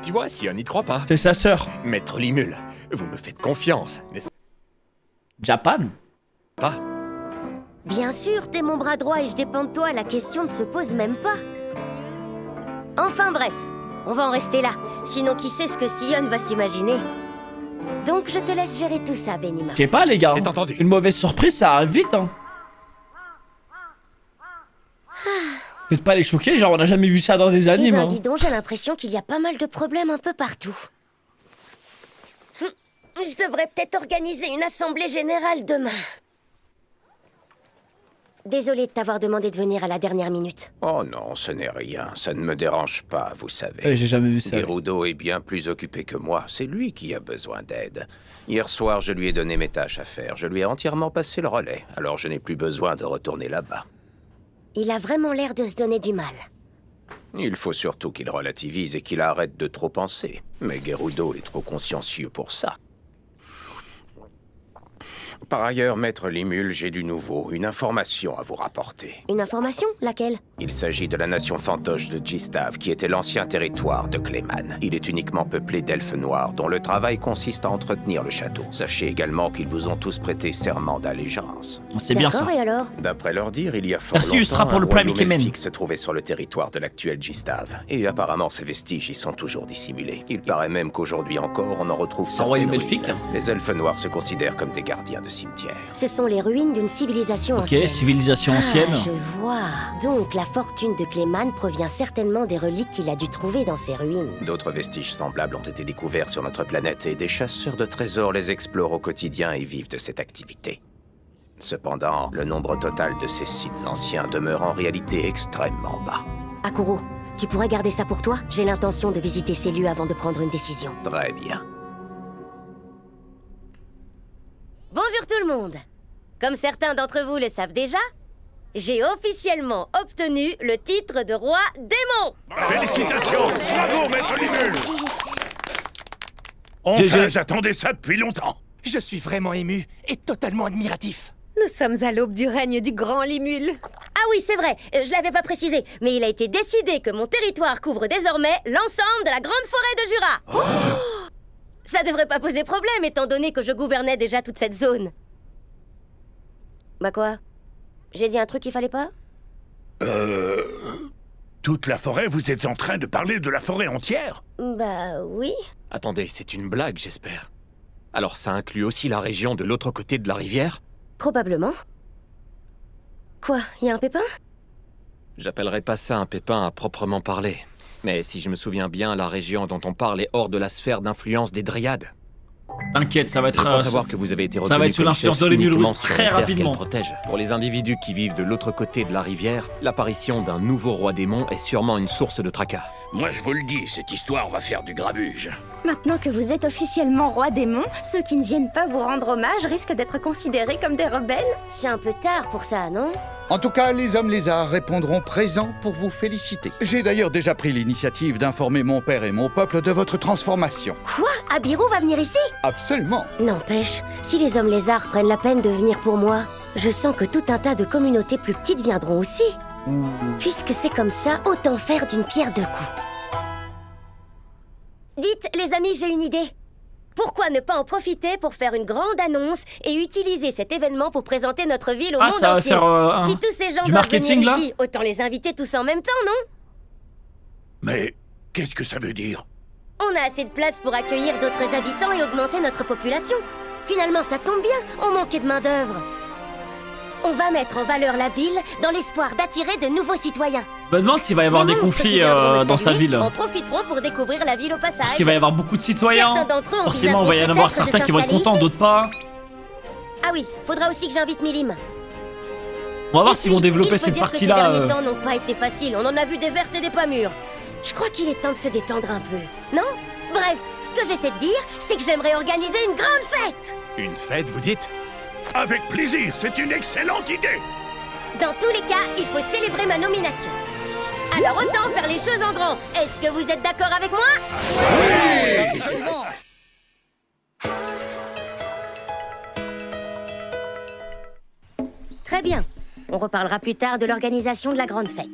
Tu vois, Sion n'y croit pas. C'est sa sœur. Maître Limul, vous me faites confiance, n'est-ce Japan? pas? Bien sûr, t'es mon bras droit et je dépends de toi, la question ne se pose même pas. Enfin bref, on va en rester là. Sinon, qui sait ce que Sion va s'imaginer? Donc, je te laisse gérer tout ça, Benimaru. Je sais pas, les gars. C'est entendu. Une mauvaise surprise, ça arrive vite, hein. Faites pas les choquer, genre on a jamais vu ça dans des Eh animes. ben, hein. dis donc, j'ai l'impression qu'il y a pas mal de problèmes un peu partout. Je devrais peut-être organiser une assemblée générale demain. Désolée de t'avoir demandé de venir à la dernière minute. Oh non, ce n'est rien. Ça ne me dérange pas, vous savez. J'ai jamais vu ça. Gerudo est bien plus occupé que moi. C'est lui qui a besoin d'aide. Hier soir, je lui ai donné mes tâches à faire. Je lui ai entièrement passé le relais. Alors je n'ai plus besoin de retourner là-bas. Il a vraiment l'air de se donner du mal. Il faut surtout qu'il relativise et qu'il arrête de trop penser. Mais Gerudo est trop consciencieux pour ça. Par ailleurs, Maître Limul, j'ai du nouveau, une information à vous rapporter. Une information? Laquelle? Il s'agit de la nation fantoche de Gistav, qui était l'ancien territoire de Clayman. Il est uniquement peuplé d'elfes noirs, dont le travail consiste à entretenir le château. Sachez également qu'ils vous ont tous prêté serment d'allégeance. C'est bien ça. D'accord, et alors? D'après leur dire, il y a fort Merci Ustra longtemps, pour un le Prime royaume Ikemen. elfique se trouvait sur le territoire de l'actuel Gistav. Et apparemment, ces vestiges y sont toujours dissimulés. Il paraît même qu'aujourd'hui encore, on en retrouve certaines royaume ruines. elfique? Les elfes noirs se considèrent comme des gardiens de cimetière. Ce sont les ruines d'une civilisation Ok, ancienne. civilisation ancienne. Ah, je vois. Donc la fortune de Clayman provient certainement des reliques qu'il a dû trouver dans ces ruines. D'autres vestiges semblables ont été découverts sur notre planète et des chasseurs de trésors les explorent au quotidien et vivent de cette activité. Cependant, le nombre total de ces sites anciens demeure en réalité extrêmement bas. Akuro, tu pourrais garder ça pour toi? J'ai l'intention de visiter ces lieux avant de prendre une décision. Très bien. Bonjour tout le monde. Comme certains d'entre vous le savent déjà, j'ai officiellement obtenu le titre de roi démon. Félicitations! Bravo, Maître Limul! Enfin, j'attendais ça depuis longtemps. Je suis vraiment ému et totalement admiratif. Nous sommes à l'aube du règne du grand Limul. Ah oui, c'est vrai, je l'avais pas précisé, mais il a été décidé que mon territoire couvre désormais l'ensemble de la grande forêt de Jura. Ça devrait pas poser problème étant donné que je gouvernais déjà toute cette zone. Bah quoi? J'ai dit un truc qu'il fallait pas? Toute la forêt, vous êtes en train de parler de la forêt entière? Bah oui. Attendez, c'est une blague, j'espère. Alors ça inclut aussi la région de l'autre côté de la rivière? Probablement. Quoi, y a un pépin? J'appellerais pas ça un pépin à proprement parler. Mais si je me souviens bien, la région dont on parle est hors de la sphère d'influence des Dryades. T'inquiète, ça va être... Je crois savoir que vous avez été ça va être sous l'influence de Limul très rapidement. Protège. Pour les individus qui vivent de l'autre côté de la rivière, l'apparition d'un nouveau roi démon est sûrement une source de tracas. Moi je vous le dis, cette histoire va faire du grabuge. Maintenant que vous êtes officiellement roi démon, ceux qui ne viennent pas vous rendre hommage risquent d'être considérés comme des rebelles. C'est un peu tard pour ça, non? En tout cas, les hommes lézards répondront présents pour vous féliciter. J'ai d'ailleurs déjà pris l'initiative d'informer mon père et mon peuple de votre transformation. Quoi? Abiru va venir ici? Absolument. N'empêche, si les hommes lézards prennent la peine de venir pour moi, je sens que tout un tas de communautés plus petites viendront aussi. Puisque c'est comme ça, autant faire d'une pierre deux coups. Dites, les amis, j'ai une idée. Pourquoi ne pas en profiter pour faire une grande annonce et utiliser cet événement pour présenter notre ville au monde ça va entier? faire, Si tous ces gens du doivent marketing, venir là ici, autant les inviter tous en même temps, non? Mais qu'est-ce que ça veut dire? On a assez de place pour accueillir d'autres habitants et augmenter notre population. Finalement, ça tombe bien, on manquait de main-d'œuvre. On va mettre en valeur la ville dans l'espoir d'attirer de nouveaux citoyens. Je me demande s'il va y avoir Les des monstres conflits qui viendront le dans sa saluer ville. en profiteront pour découvrir la ville au passage. Parce qu'il va y avoir beaucoup de citoyens. Certains d'entre eux Forcément, il va y en avoir envisageront certains qui vont être peut-être de contents, d'autres pas. Ah oui, faudra aussi que j'invite Milim. On va voir s'ils vont développer cette Ces partie-là. derniers temps n'ont pas été faciles. On en a vu des vertes et des pas mûres. Je crois qu'il est temps de se détendre un peu, non? Bref, ce que j'essaie de dire, c'est que j'aimerais organiser une grande fête. Une fête, vous dites? Avec plaisir, c'est une excellente idée. Dans tous les cas, il faut célébrer ma nomination. Alors autant faire les choses en grand. Est-ce que vous êtes d'accord avec moi? Oui, absolument. Très bien. On reparlera plus tard de l'organisation de la grande fête.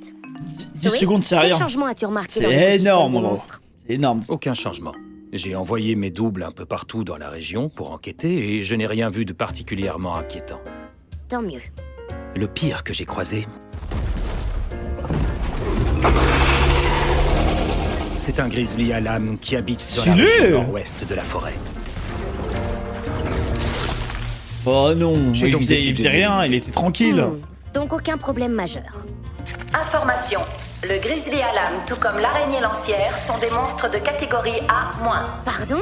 10 secondes, c'est rien. Quel changement as-tu remarqué dans C'est l'écosystème énorme, des gros. monstres? C'est énorme. Aucun changement. J'ai envoyé mes doubles un peu partout dans la région pour enquêter et je n'ai rien vu de particulièrement inquiétant. Tant mieux. Le pire que j'ai croisé, c'est un grizzly à l'âme qui habite dans la Stylé. région nord-ouest de la forêt. Oh non, J'ai il donc faisait décidé rien, il était tranquille. Donc aucun problème majeur. Information. Le grizzly à lame, tout comme l'araignée lancière, sont des monstres de catégorie A-. Pardon?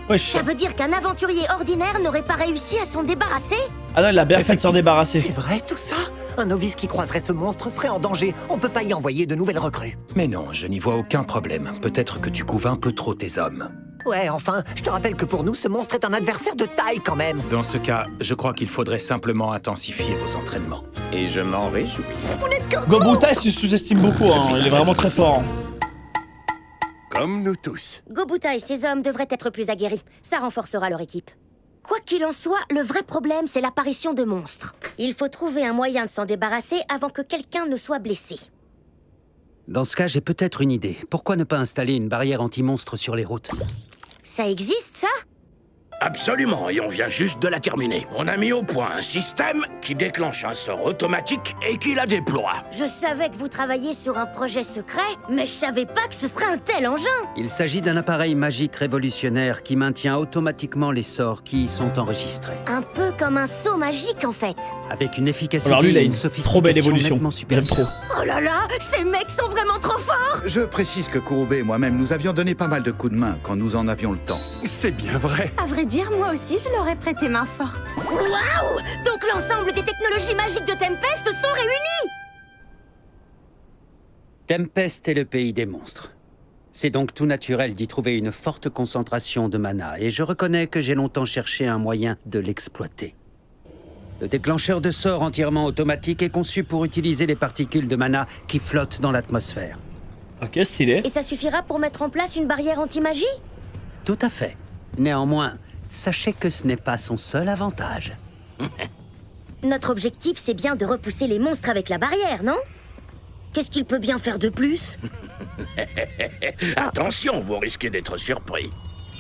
Wesh. Ça veut dire qu'un aventurier ordinaire n'aurait pas réussi à s'en débarrasser? Ah non, il a bien fait de s'en débarrasser. C'est vrai tout ça? Un novice qui croiserait ce monstre serait en danger. On peut pas y envoyer de nouvelles recrues. Mais non, je n'y vois aucun problème. Peut-être que tu couves un peu trop tes hommes. Ouais, enfin, je te rappelle que pour nous, ce monstre est un adversaire de taille quand même. Dans ce cas, je crois qu'il faudrait simplement intensifier vos entraînements. Et je m'en réjouis. Vous n'êtes que Gobutai se sous-estime beaucoup, hein. Il est vraiment très fort. Comme nous tous. Gobutai et ses hommes devraient être plus aguerris. Ça renforcera leur équipe. Quoi qu'il en soit, le vrai problème, c'est l'apparition de monstres. Il faut trouver un moyen de s'en débarrasser avant que quelqu'un ne soit blessé. Dans ce cas, j'ai peut-être une idée. Pourquoi ne pas installer une barrière anti-monstre sur les routes? Ça existe, ça? Absolument, et on vient juste de la terminer. On a mis au point un système qui déclenche un sort automatique et qui la déploie. Je savais que vous travailliez sur un projet secret, mais je savais pas que ce serait un tel engin. Il s'agit d'un appareil magique révolutionnaire qui maintient automatiquement les sorts qui y sont enregistrés. Un peu comme un seau magique, en fait. Avec une efficacité Alors lui, il a et une une sophistication trop belle évolution. nettement J'aime supérieure. trop. Oh là là, ces mecs sont vraiment trop forts. Je précise que Kurobe et moi-même, nous avions donné pas mal de coups de main quand nous en avions le temps. C'est bien vrai. À vrai dire, moi aussi, je leur ai prêté main forte. Waouh! Donc l'ensemble des technologies magiques de Tempest sont réunies. Tempest est le pays des monstres. C'est donc tout naturel d'y trouver une forte concentration de mana, et je reconnais que j'ai longtemps cherché un moyen de l'exploiter. Le déclencheur de sort entièrement automatique est conçu pour utiliser les particules de mana qui flottent dans l'atmosphère. Ok, stylé. Et ça suffira pour mettre en place une barrière anti-magie? Tout à fait. Néanmoins, sachez que ce n'est pas son seul avantage. Notre objectif, c'est bien de repousser les monstres avec la barrière, non? Qu'est-ce qu'il peut bien faire de plus? Attention, vous risquez d'être surpris.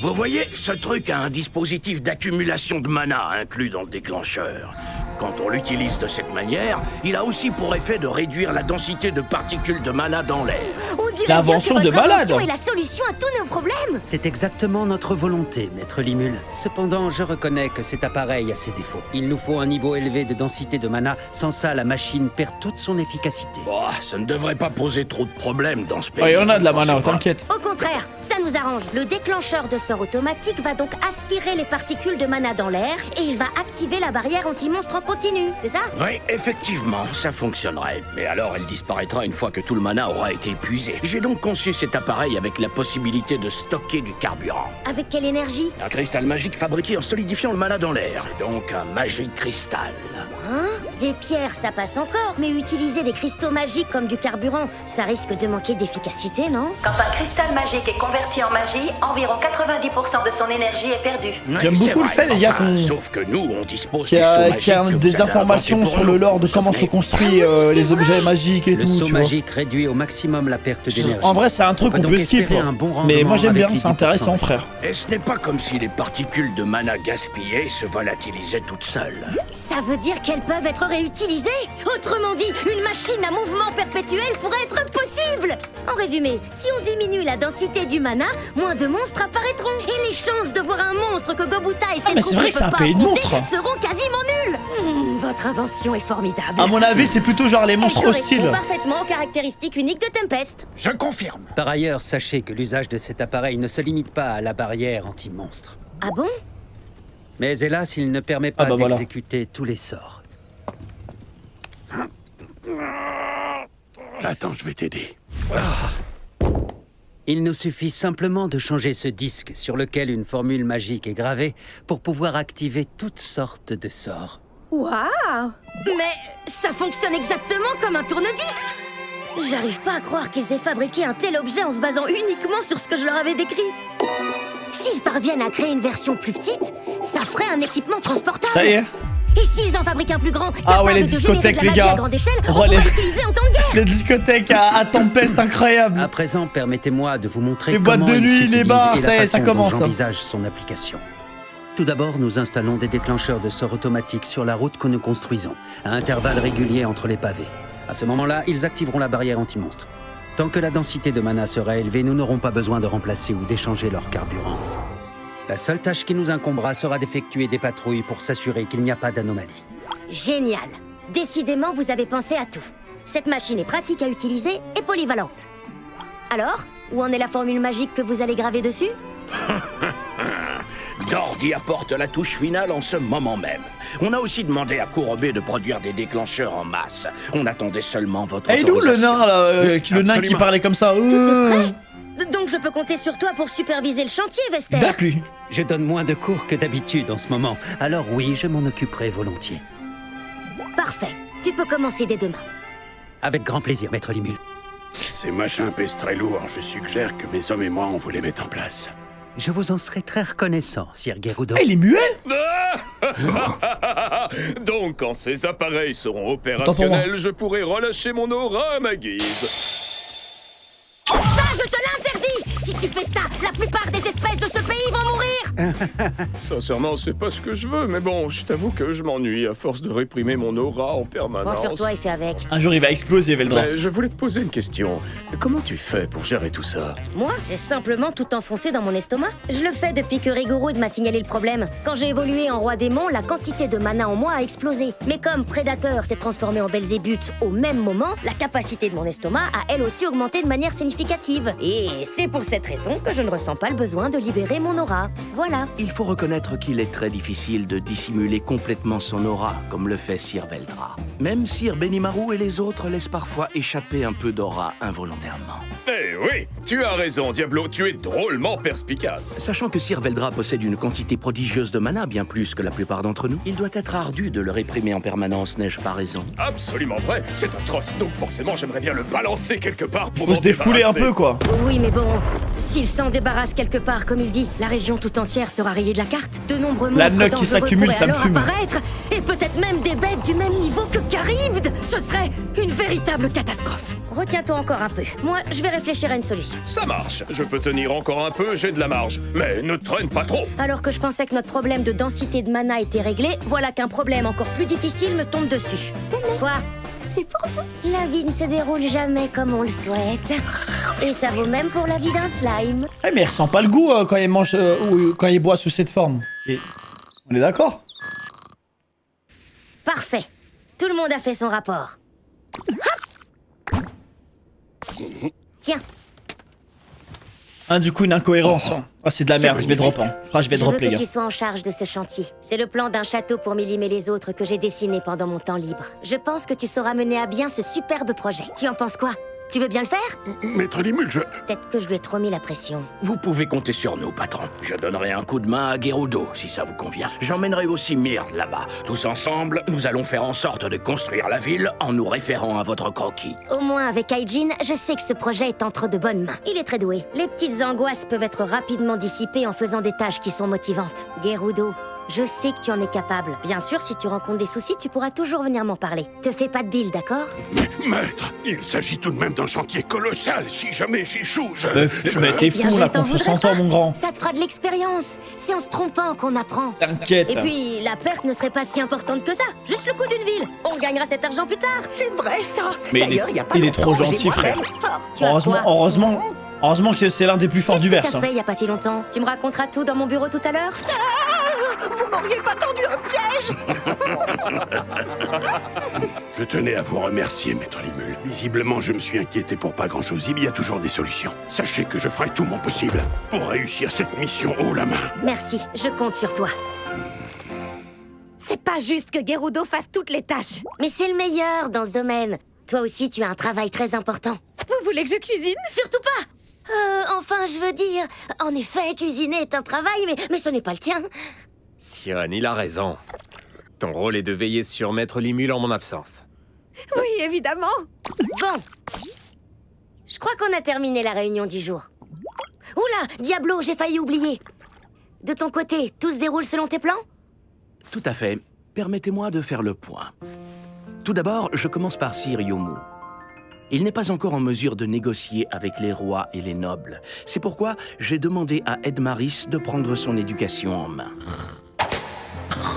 Vous voyez, ce truc a un dispositif d'accumulation de mana inclus dans le déclencheur. Quand on l'utilise de cette manière, il a aussi pour effet de réduire la densité de particules de mana dans l'air. On dirait L'invention bien que de votre malade. invention est la solution à tous nos problèmes. C'est exactement notre volonté, maître Limul. Cependant, je reconnais que cet appareil a ses défauts. Il nous faut un niveau élevé de densité de mana, sans ça la machine perd toute son efficacité. Bon, ça ne devrait pas poser trop de problèmes dans ce pays. Ouais, on a de la mana, Pensez pas. t'inquiète. Au contraire, ça nous arrange. Le déclencheur de sort automatique va donc aspirer les particules de mana dans l'air et il va activer la barrière anti-monstre en continu, c'est ça? Oui, effectivement, ça fonctionnerait. Mais alors, elle disparaîtra une fois que tout le mana aura été épuisé. J'ai donc conçu cet appareil avec la possibilité de stocker du carburant. Avec quelle énergie? Un cristal magique fabriqué en solidifiant le mana dans l'air. C'est donc un magic cristal. Hein? Des pierres, ça passe encore, mais utiliser des cristaux magiques comme du carburant, ça risque de manquer d'efficacité, non? Quand un cristal magique est converti en magie, environ 90% de son énergie est perdue. J'aime C'est beaucoup le vrai, fait, les gars, enfin, qu'on... sauf que nous, on dispose qu'il y du saut a, magique qu'il y a que vous des avez informations inventé pour sur le nous, lore de vous comment se souvenez construit les objets magiques et Le tout, saut tu vois. magique réduit au maximum la perte d'énergie. En vrai, c'est un truc On qu'on peut peut donc skip, espérer hein. un bon Mais moi rendement j'aime avec bien, les c'est intéressant, 10% frère. Et ce n'est pas comme si les particules de mana gaspillées se volatilisaient toutes seules. Ça veut dire qu'elles peuvent être réutilisées? Autrement dit, une machine à mouvement perpétuel pourrait être possible! En résumé, si on diminue la densité du mana, moins de monstres apparaîtront. Et les chances de voir un monstre que Gobutai et ses mais troupes c'est vrai ne que c'est un peuvent pas pays de affronter monstres. seront quasiment nulles! Votre invention est formidable. À mon avis, c'est plutôt genre les monstres Elle correspond hostiles. parfaitement aux caractéristiques uniques de Tempest. Je confirme. Par ailleurs, sachez que l'usage de cet appareil ne se limite pas à la barrière anti-monstre. Ah bon? Mais hélas, il ne permet pas Ah bah voilà. d'exécuter tous les sorts. Attends, je vais t'aider. Il nous suffit simplement de changer ce disque sur lequel une formule magique est gravée pour pouvoir activer toutes sortes de sorts. Waouh! Mais ça fonctionne exactement comme un tourne-disque! J'arrive pas à croire qu'ils aient fabriqué un tel objet en se basant uniquement sur ce que je leur avais décrit. S'ils parviennent à créer une version plus petite, ça ferait un équipement transportable. Ça y est. Et s'ils en fabriquent un plus grand, Ah ouais, capable les de générer de discothèques, la les magie gars. à grande échelle, on Oh, pourra les- l'utiliser en temps de guerre. Les discothèques à Tempest, incroyable. À présent, permettez-moi de vous montrer Les boîtes comment de il nuit, s'utilise les bars, et ça y la est, ça façon dont commence. j'envisage son application. Tout d'abord, nous installons des déclencheurs de sorts automatiques sur la route que nous construisons, à intervalles réguliers entre les pavés. À ce moment-là, ils activeront la barrière anti-monstre. Tant que la densité de mana sera élevée, nous n'aurons pas besoin de remplacer ou d'échanger leur carburant. La seule tâche qui nous incombera sera d'effectuer des patrouilles pour s'assurer qu'il n'y a pas d'anomalie. Génial. Décidément, vous avez pensé à tout. Cette machine est pratique à utiliser et polyvalente. Alors, où en est la formule magique que vous allez graver dessus? Dord y apporte la touche finale en ce moment même. On a aussi demandé à Kurobé de produire des déclencheurs en masse. On attendait seulement votre Et nous, le autorisation. nain, là, le nain qui Absolument. parlait comme ça. Tout est prêt? Donc je peux compter sur toi pour superviser le chantier, Vester. lui. Je donne moins de cours que d'habitude en ce moment. Alors oui, je m'en occuperai volontiers. Parfait. Tu peux commencer dès demain. Avec grand plaisir, maître Limul. Ces machins pèsent très lourd. Je suggère que mes hommes et moi, on vous les mette en place. Je vous en serai très reconnaissant, Sir Gerudo. Il est muet. Donc, quand ces appareils seront opérationnels, je pourrai relâcher mon aura à ma guise. Ça, je te l'interdis! Si tu fais ça, la plupart des espèces de ce pays vont mourir! Sincèrement, c'est pas ce que je veux, mais bon, je t'avoue que je m'ennuie à force de réprimer mon aura en permanence. Prends sur toi et fais avec. Un jour, il va exploser, Veldra. Mais je voulais te poser une question. Comment tu fais pour gérer tout ça? Moi, j'ai simplement tout enfoncé dans mon estomac. Je le fais depuis que Rigoroud m'a signalé le problème. Quand j'ai évolué en roi démon, la quantité de mana en moi a explosé. Mais comme Prédateur s'est transformé en Belzébuth au même moment, la capacité de mon estomac a elle aussi augmenté de manière significative. Et c'est pour cette raison que je ne ressens pas le besoin de libérer mon aura. Voilà. Il faut reconnaître qu'il est très difficile de dissimuler complètement son aura, comme le fait Sir Veldra. Même Sir Benimaru et les autres laissent parfois échapper un peu d'aura involontairement. Eh oui, tu as raison, Diablo, tu es drôlement perspicace. Sachant que Sir Veldra possède une quantité prodigieuse de mana, bien plus que la plupart d'entre nous, il doit être ardu de le réprimer en permanence, n'ai-je pas raison? Absolument vrai, c'est atroce, donc forcément j'aimerais bien le balancer quelque part pour Faut se défouler un peu, quoi. Oui, mais bon, s'il s'en débarrasse quelque part, comme il dit, la région tout entière sera rayée de la carte. De nombreux La monstres note qui dangereux s'accumule, pourraient ça me alors fume. apparaître, et peut-être même des bêtes du même niveau que Charybde. Ce serait une véritable catastrophe. Retiens-toi encore un peu. Moi, je vais réfléchir à une solution. Ça marche, je peux tenir encore un peu, j'ai de la marge. Mais ne traîne pas trop. Alors que je pensais que notre problème de densité de mana était réglé, voilà qu'un problème encore plus difficile me tombe dessus. Quoi? C'est pour vous. La vie ne se déroule jamais comme on le souhaite. Et ça vaut même pour la vie d'un slime. Eh, mais il ressent pas le goût quand il mange ou quand il boit sous cette forme. Et... On est d'accord? Parfait. Tout le monde a fait son rapport. Hop! Tiens. Du coup, une incohérence. Oh, c'est de la merde, je vais drop. Je crois que je vais drop, veux les que gars. tu sois en charge de ce chantier. C'est le plan d'un château pour Milim et les autres que j'ai dessiné pendant mon temps libre. Je pense que tu sauras mener à bien ce superbe projet. Tu en penses quoi? Tu veux bien le faire? Maître Limul, je... Peut-être que je lui ai trop mis la pression. Vous pouvez compter sur nous, patron. Je donnerai un coup de main à Gerudo, si ça vous convient. J'emmènerai aussi Myrd là-bas. Tous ensemble, nous allons faire en sorte de construire la ville en nous référant à votre croquis. Au moins, avec Aijin, je sais que ce projet est entre de bonnes mains. Il est très doué. Les petites angoisses peuvent être rapidement dissipées en faisant des tâches qui sont motivantes. Gerudo, je sais que tu en es capable. Bien sûr, si tu rencontres des soucis, tu pourras toujours venir m'en parler. Te fais pas de bile, d'accord? Maître, il s'agit tout de même d'un chantier colossal. Si jamais j'échoue, Mais t'es fou, la confiance en toi, mon grand. Ça te fera de l'expérience. C'est en se trompant qu'on apprend. T'inquiète. Et puis, la perte ne serait pas si importante que ça. Juste le coût d'une ville. On gagnera cet argent plus tard. C'est vrai, ça. Mais D'ailleurs, y a pas il est trop longtemps, gentil, j'ai frère. moi-même- Tu as quoi? Heureusement que c'est l'un des plus forts du Qu'est-ce que verse. t'as fait il y a pas si longtemps? Tu me raconteras tout dans mon bureau tout à l'heure? Vous m'auriez pas tendu un piège. Je tenais à vous remercier, Maître Limul. Visiblement, je me suis inquiété pour pas grand-chose. Il y a toujours des solutions. Sachez que je ferai tout mon possible pour réussir cette mission haut la main. Merci, je compte sur toi. C'est pas juste que Gerudo fasse toutes les tâches. Mais c'est le meilleur dans ce domaine. Toi aussi, tu as un travail très important. Vous voulez que je cuisine? Surtout pas! Enfin, je veux dire... En effet, cuisiner est un travail, mais ce n'est pas le tien. Sion, il a raison. Ton rôle est de veiller sur Maître Limul en mon absence. Oui, évidemment. Bon. Je crois qu'on a terminé la réunion du jour. Oula, Diablo, j'ai failli oublier. De ton côté, tout se déroule selon tes plans? Tout à fait. Permettez-moi de faire le point. Tout d'abord, je commence par Sir Yomu. Il n'est pas encore en mesure de négocier avec les rois et les nobles. C'est pourquoi j'ai demandé à Edmaris de prendre son éducation en main.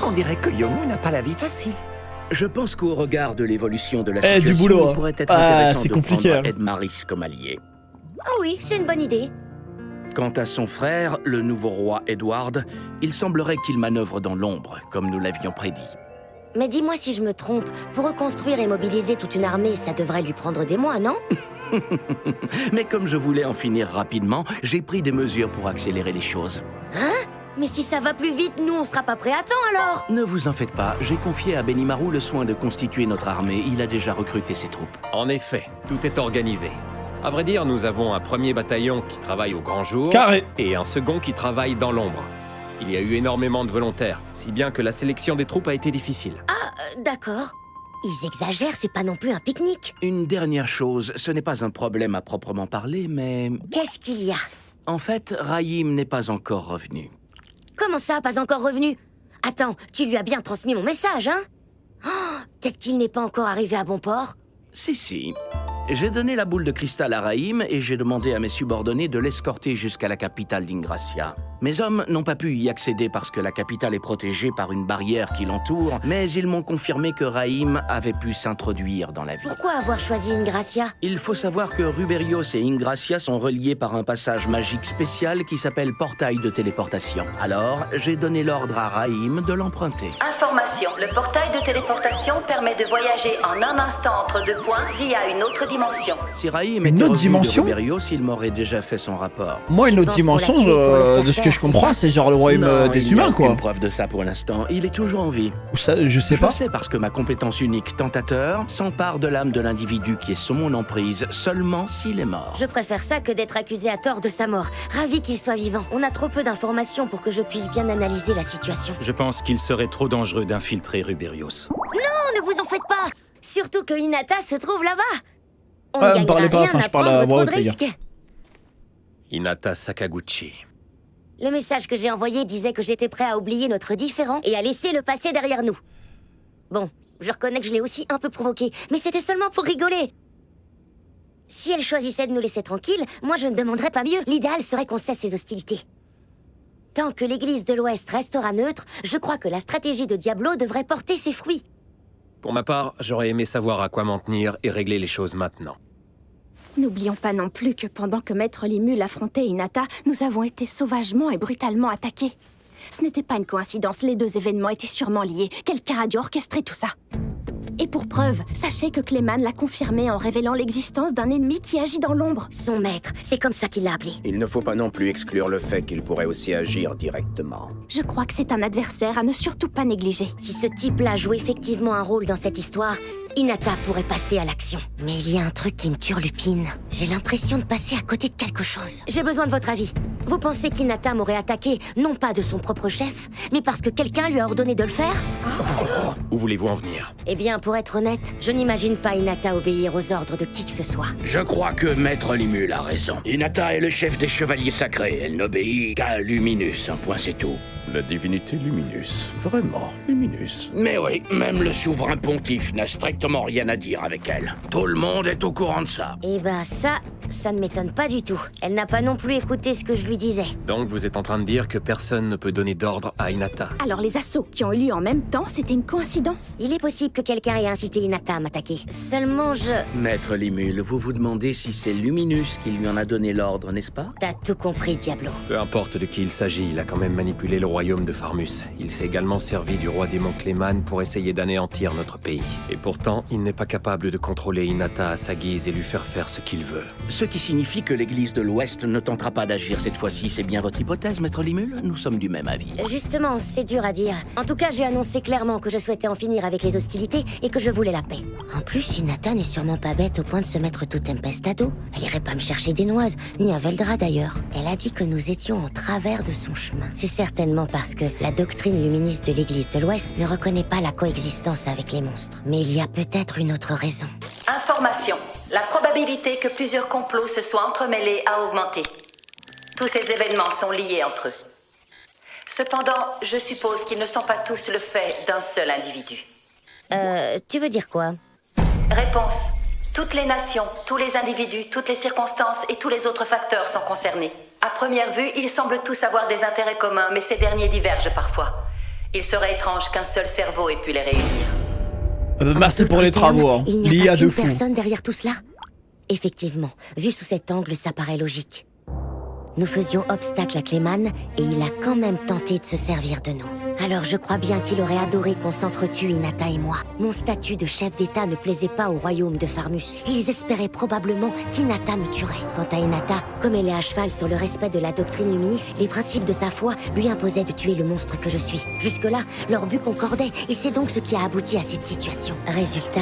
On dirait que Yomu n'a pas la vie facile. Je pense qu'au regard de l'évolution de la Eh, du situation, boulot, hein. il pourrait être Ah, intéressant c'est de compliqué, prendre hein. Edmaris comme allié. Ah oui, c'est une bonne idée. Quant à son frère, le nouveau roi Edward, il semblerait qu'il manœuvre dans l'ombre, comme nous l'avions prédit. Mais dis-moi si je me trompe, pour reconstruire et mobiliser toute une armée, ça devrait lui prendre des mois, non? Mais comme je voulais en finir rapidement, j'ai pris des mesures pour accélérer les choses. Hein? Mais si ça va plus vite, nous on sera pas prêts à temps alors. Ne vous en faites pas, j'ai confié à Benimaru le soin de constituer notre armée. Il a déjà recruté ses troupes. En effet, tout est organisé. À vrai dire, nous avons un premier bataillon qui travaille au grand jour Carré. et un second qui travaille dans l'ombre. Il y a eu énormément de volontaires, si bien que la sélection des troupes a été difficile. D'accord. Ils exagèrent, c'est pas non plus un pique-nique. Une dernière chose, ce n'est pas un problème à proprement parler, mais... Qu'est-ce qu'il y a? En fait, Rahim n'est pas encore revenu. Comment ça, pas encore revenu? Attends, tu lui as bien transmis mon message, hein? Oh, peut-être qu'il n'est pas encore arrivé à bon port. Si. J'ai donné la boule de cristal à Rahim et j'ai demandé à mes subordonnés de l'escorter jusqu'à la capitale d'Ingracia. Mes hommes n'ont pas pu y accéder parce que la capitale est protégée par une barrière qui l'entoure, mais ils m'ont confirmé que Rahim avait pu s'introduire dans la ville. Pourquoi avoir choisi Ingracia? Il faut savoir que Ruberios et Ingracia sont reliés par un passage magique spécial qui s'appelle Portail de téléportation. Alors, j'ai donné l'ordre à Rahim de l'emprunter. Information. Le portail de téléportation permet de voyager en un instant entre deux points via une autre dimension. Si Rahim Une était autre revenu dimension de Ruberios, il m'aurait déjà fait son rapport. Moi, une autre dimension, de ce que je comprends, c'est genre le royaume des humains, quoi. Aucune preuve de ça pour l'instant. Il est toujours en vie. Ça, je sais pas. Je sais parce que ma compétence unique tentateur s'empare de l'âme de l'individu qui est sous mon emprise seulement s'il est mort. Je préfère ça que d'être accusé à tort de sa mort. Ravi qu'il soit vivant. On a trop peu d'informations pour que je puisse bien analyser la situation. Je pense qu'il serait trop dangereux d'infiltrer Ruberios. Non, ne vous en faites pas. Surtout que Hinata se trouve là-bas. On Ouais, ne me parlez gagnera pas, rien enfin, à je parle à prendre voix trop de haute, les gars. risques. Hinata Sakaguchi. Le message que j'ai envoyé disait que j'étais prêt à oublier notre différend et à laisser le passé derrière nous. Bon, je reconnais que je l'ai aussi un peu provoqué, mais c'était seulement pour rigoler. Si elle choisissait de nous laisser tranquilles, moi je ne demanderais pas mieux. L'idéal serait qu'on cesse ces hostilités. Tant que l'Église de l'Ouest restera neutre, je crois que la stratégie de Diablo devrait porter ses fruits. Pour ma part, j'aurais aimé savoir à quoi m'en tenir et régler les choses maintenant. N'oublions pas non plus que pendant que Maître Limul affrontait Hinata, nous avons été sauvagement et brutalement attaqués. Ce n'était pas une coïncidence, les deux événements étaient sûrement liés. Quelqu'un a dû orchestrer tout ça. Et pour preuve, sachez que Clayman l'a confirmé en révélant l'existence d'un ennemi qui agit dans l'ombre. Son maître, c'est comme ça qu'il l'a appelé. Il ne faut pas non plus exclure le fait qu'il pourrait aussi agir directement. Je crois que c'est un adversaire à ne surtout pas négliger. Si ce type-là joue effectivement un rôle dans cette histoire, Hinata pourrait passer à l'action. Mais il y a un truc qui me turlupine. J'ai l'impression de passer à côté de quelque chose. J'ai besoin de votre avis. Vous pensez qu'Hinata m'aurait attaqué, non pas de son propre chef, mais parce que quelqu'un lui a ordonné de le faire? Où voulez-vous en venir? Eh bien, pour être honnête, je n'imagine pas Hinata obéir aux ordres de qui que ce soit. Je crois que Maître Limul a raison. Hinata est le chef des chevaliers sacrés. Elle n'obéit qu'à Luminus, un point c'est tout. La divinité Luminus. Vraiment, Luminus. Mais oui, même le souverain pontife n'a strictement rien à dire avec elle. Tout le monde est au courant de ça. Eh ben ça ne m'étonne pas du tout. Elle n'a pas non plus écouté ce que je lui disais. Donc vous êtes en train de dire que personne ne peut donner d'ordre à Hinata? Alors les assauts qui ont eu lieu en même temps, c'était une coïncidence? Il est possible que quelqu'un ait incité Hinata à m'attaquer. Seulement Maître Limul, vous vous demandez si c'est Luminus qui lui en a donné l'ordre, n'est-ce pas? T'as tout compris, Diablo. Peu importe de qui il s'agit, il a quand même manipulé le royaume de Farmus. Il s'est également servi du roi démon Clayman pour essayer d'anéantir notre pays. Et pourtant, il n'est pas capable de contrôler Hinata à sa guise et lui faire ce qu'il veut. Ce qui signifie que l'Église de l'Ouest ne tentera pas d'agir cette fois-ci, c'est bien votre hypothèse, Maître Limul? Nous sommes du même avis. Justement, c'est dur à dire. En tout cas, j'ai annoncé clairement que je souhaitais en finir avec les hostilités et que je voulais la paix. En plus, Hinata n'est sûrement pas bête au point de se mettre tout Tempest à dos. Elle irait pas me chercher des noises, ni à Veldra d'ailleurs. Elle a dit que nous étions en travers de son chemin. C'est certainement parce que la doctrine luministe de l'Église de l'Ouest ne reconnaît pas la coexistence avec les monstres. Mais il y a peut-être une autre raison. Information. La probabilité que plusieurs complots se soient entremêlés a augmenté. Tous ces événements sont liés entre eux. Cependant, je suppose qu'ils ne sont pas tous le fait d'un seul individu. Tu veux dire quoi? Réponse. Toutes les nations, tous les individus, toutes les circonstances et tous les autres facteurs sont concernés. À première vue, ils semblent tous avoir des intérêts communs, mais ces derniers divergent parfois. Il serait étrange qu'un seul cerveau ait pu les réunir. Merci pour les travaux, hein. Il n'y a pas de qu'une fou. personne derrière tout cela? Effectivement, vu sous cet angle, ça paraît logique. Nous faisions obstacle à Clayman et il a quand même tenté de se servir de nous. Alors je crois bien qu'il aurait adoré qu'on s'entretue, Hinata et moi. Mon statut de chef d'État ne plaisait pas au royaume de Farmus. Ils espéraient probablement qu'Hinata me tuerait. Quant à Hinata, comme elle est à cheval sur le respect de la doctrine Luminis, les principes de sa foi lui imposaient de tuer le monstre que je suis. Jusque-là, leur but concordait, et c'est donc ce qui a abouti à cette situation. Résultat,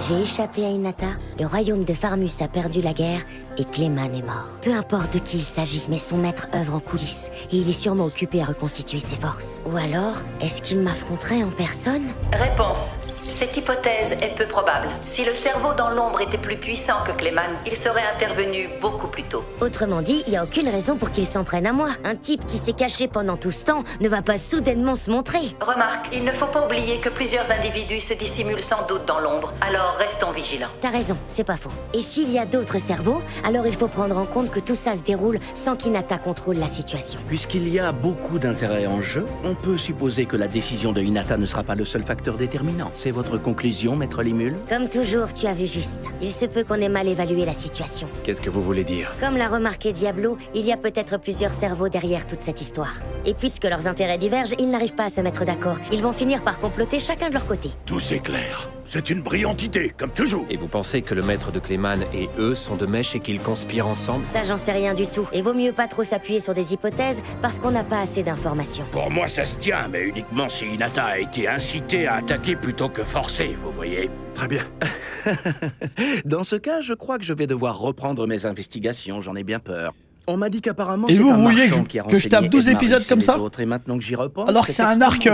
j'ai échappé à Hinata, le royaume de Farmus a perdu la guerre, et Clayman est mort. Peu importe de qui il s'agit, mais son maître œuvre en coulisses, et il est sûrement occupé à reconstituer ses forces. Ou alors, est-ce qu'il m'affronterait en personne? Réponse. Cette hypothèse est peu probable. Si le cerveau dans l'ombre était plus puissant que Clayman, il serait intervenu beaucoup plus tôt. Autrement dit, il n'y a aucune raison pour qu'il s'en prenne à moi. Un type qui s'est caché pendant tout ce temps ne va pas soudainement se montrer. Remarque, il ne faut pas oublier que plusieurs individus se dissimulent sans doute dans l'ombre. Alors restons vigilants. T'as raison, c'est pas faux. Et s'il y a d'autres cerveaux, alors il faut prendre en compte que tout ça se déroule sans qu'Hinata contrôle la situation. Puisqu'il y a beaucoup d'intérêts en jeu, on peut supposer que la décision de Hinata ne sera pas le seul facteur déterminant. C'est votre conclusion, maître Limule? Comme toujours, tu as vu juste. Il se peut qu'on ait mal évalué la situation. Qu'est-ce que vous voulez dire? Comme l'a remarqué Diablo, il y a peut-être plusieurs cerveaux derrière toute cette histoire. Et puisque leurs intérêts divergent, ils n'arrivent pas à se mettre d'accord. Ils vont finir par comploter chacun de leur côté. Tout s'éclaire. C'est une brillante idée, comme toujours. Et vous pensez que le maître de Clayman et eux sont de mèche et qu'ils conspirent ensemble? Ça, j'en sais rien du tout. Et vaut mieux pas trop s'appuyer sur des hypothèses parce qu'on n'a pas assez d'informations. Pour moi, ça se tient, mais uniquement si Hinata a été incité à attaquer plutôt que forcé, vous voyez. Très bien. Dans ce cas, je crois que je vais devoir reprendre mes investigations, j'en ai bien peur. On m'a dit qu'apparemment Et c'est vous un vouliez marchand que qui a je tape renseigné 12 Ed épisodes Maris comme et les ça autres, et maintenant que j'y repense, Alors que c'est un arc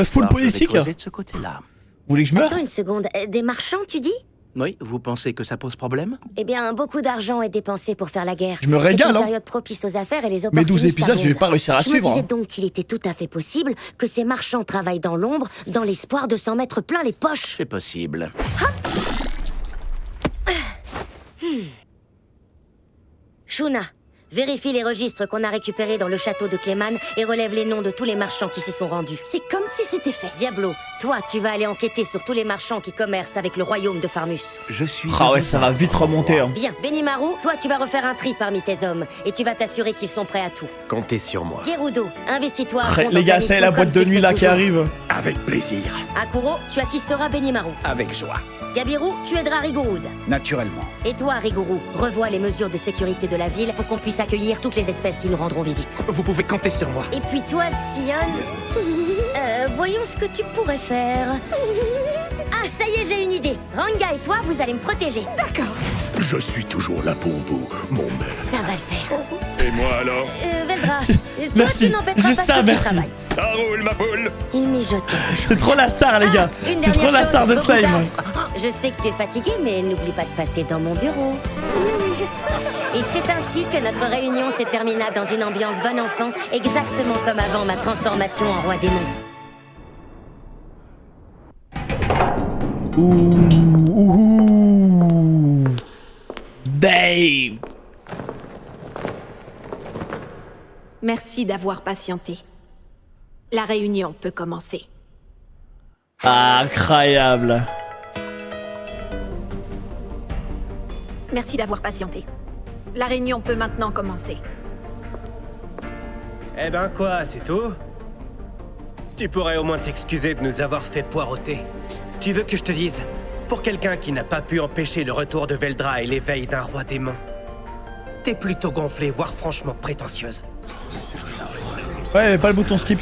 full politique. Je vais creuser de ce côté-là. Vous voulez que je meure? Attends une seconde, des marchands, tu dis? Oui, vous pensez que ça pose problème? Eh bien, beaucoup d'argent est dépensé pour faire la guerre. Je me régale, C'est une hein. période propice aux affaires et les Mais opportunistes 12 épisodes, je vais abondent. pas réussir à Je me suivre. disais hein. donc qu'il était tout à fait possible que ces marchands travaillent dans l'ombre dans l'espoir de s'en mettre plein les poches. C'est possible. Shuna, vérifie les registres qu'on a récupérés dans le château de Clayman et relève les noms de tous les marchands qui s'y sont rendus. C'est comme si c'était fait. Diablo, toi, tu vas aller enquêter sur tous les marchands qui commercent avec le royaume de Farmus. Je suis... Ah ouais, ça va vite remonter. Hein. Bien, Benimaru, toi, tu vas refaire un tri parmi tes hommes et tu vas t'assurer qu'ils sont prêts à tout. Comptez sur moi. Gerudo, investis-toi à Après, fond les dans gars, ta c'est mission la boîte comme de tu le nuit fais là qui toujours. arrive. Avec plaisir. Akuro, tu assisteras Benimaru. Avec joie. Gabiru, tu aideras Rigoroud. Naturellement. Et toi, Rigoro, revois les mesures de sécurité de la ville pour qu'on puisse accueillir toutes les espèces qui nous rendront visite. Vous pouvez compter sur moi. Et puis toi, Sion, voyons ce que tu pourrais faire. Ah, ça y est, j'ai une idée. Ranga et toi, vous allez me protéger. D'accord. Je suis toujours là pour vous, mon maître. Ça va le faire. Et moi alors? Veldra, toi, Merci. tu n'embêteras Juste pas ça, ceux qui merci. travaillent. Ça roule, ma poule! Il mijote quelque chose. C'est trop la star, les gars. Une C'est trop dernière la chose, star de Bokuta. Slime. Je sais que tu es fatigué, mais n'oublie pas de passer dans mon bureau. Et c'est ainsi que notre réunion se termina dans une ambiance bon enfant, exactement comme avant ma transformation en roi démon. Ouh. Damn. Merci d'avoir patienté. La réunion peut commencer. Incroyable. Merci d'avoir patienté. La réunion peut maintenant commencer. Eh ben quoi, c'est tout? Tu pourrais au moins t'excuser de nous avoir fait poireauter. Tu veux que je te dise? Pour quelqu'un qui n'a pas pu empêcher le retour de Veldra et l'éveil d'un roi démon, t'es plutôt gonflée, voire franchement prétentieuse. Ouais, mais pas le bouton skip.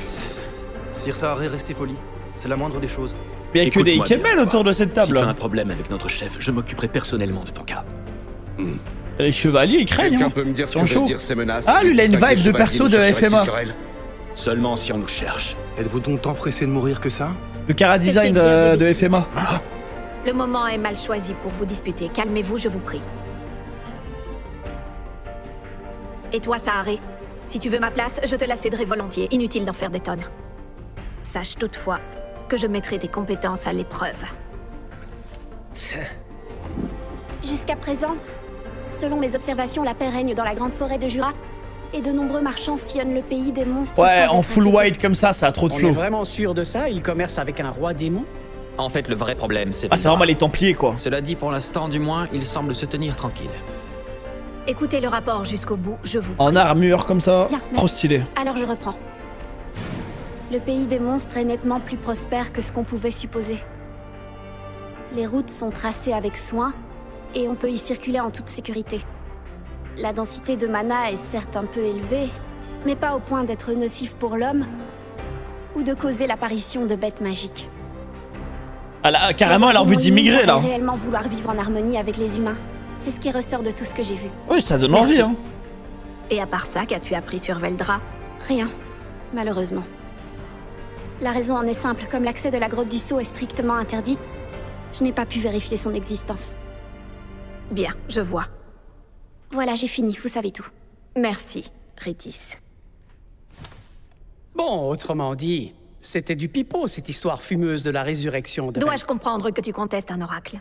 Sir Saharé, restez poli. C'est la moindre des choses. Mais il y a que des Écoute-moi Ikemel bien, autour de cette table. Si tu as un problème avec notre chef, je m'occuperai personnellement de ton cas. Les chevaliers, ils craignent. Quelqu'un Hein. peut me dire ce Ils que sont veulent chauds. dire ces menaces? Ah, lui, il a une Distinguer vibe de chevalier perso ne de chercherait-il FMA. querelle? Seulement si on nous cherche. Êtes-vous donc tant pressé de mourir que ça? Le cara C'est design bien de d'habitude. FMA. Le moment est mal choisi pour vous disputer. Calmez-vous, je vous prie. Et toi, Saharé, si tu veux ma place, je te la céderai volontiers. Inutile d'en faire des tonnes. Sache toutefois que je mettrai tes compétences à l'épreuve. Jusqu'à présent, selon mes observations, la paix règne dans la grande forêt de Jura, et de nombreux marchands sillonnent le pays des monstres. Ouais, sans en être full inquiétés. white comme ça a trop de On est flow. vraiment sûr de ça? Il commerce avec un roi démon? En fait, le vrai problème, c'est... Ah, c'est vraiment les Templiers, quoi. Cela dit, pour l'instant, du moins, il semble se tenir tranquille. Écoutez le rapport jusqu'au bout, je vous... En armure comme ça, Bien, trop merci. stylé. Alors je reprends. Le pays des monstres est nettement plus prospère que ce qu'on pouvait supposer. Les routes sont tracées avec soin, et on peut y circuler en toute sécurité. La densité de mana est certes un peu élevée, mais pas au point d'être nocif pour l'homme, ou de causer l'apparition de bêtes magiques. Carrément, elle a envie d'immigrer, là. Réellement vouloir vivre en harmonie avec les humains. C'est ce qui ressort de tout ce que j'ai vu. Oui, ça donne envie, hein. Et à part ça, qu'as-tu appris sur Veldra? Rien, malheureusement. La raison en est simple, comme l'accès de la grotte du Sceau est strictement interdit, je n'ai pas pu vérifier son existence. Bien, je vois. Voilà, j'ai fini, vous savez tout. Merci, Ritis. Bon, autrement dit, c'était du pipeau, cette histoire fumeuse de la résurrection de... Dois-je comprendre que tu contestes un oracle?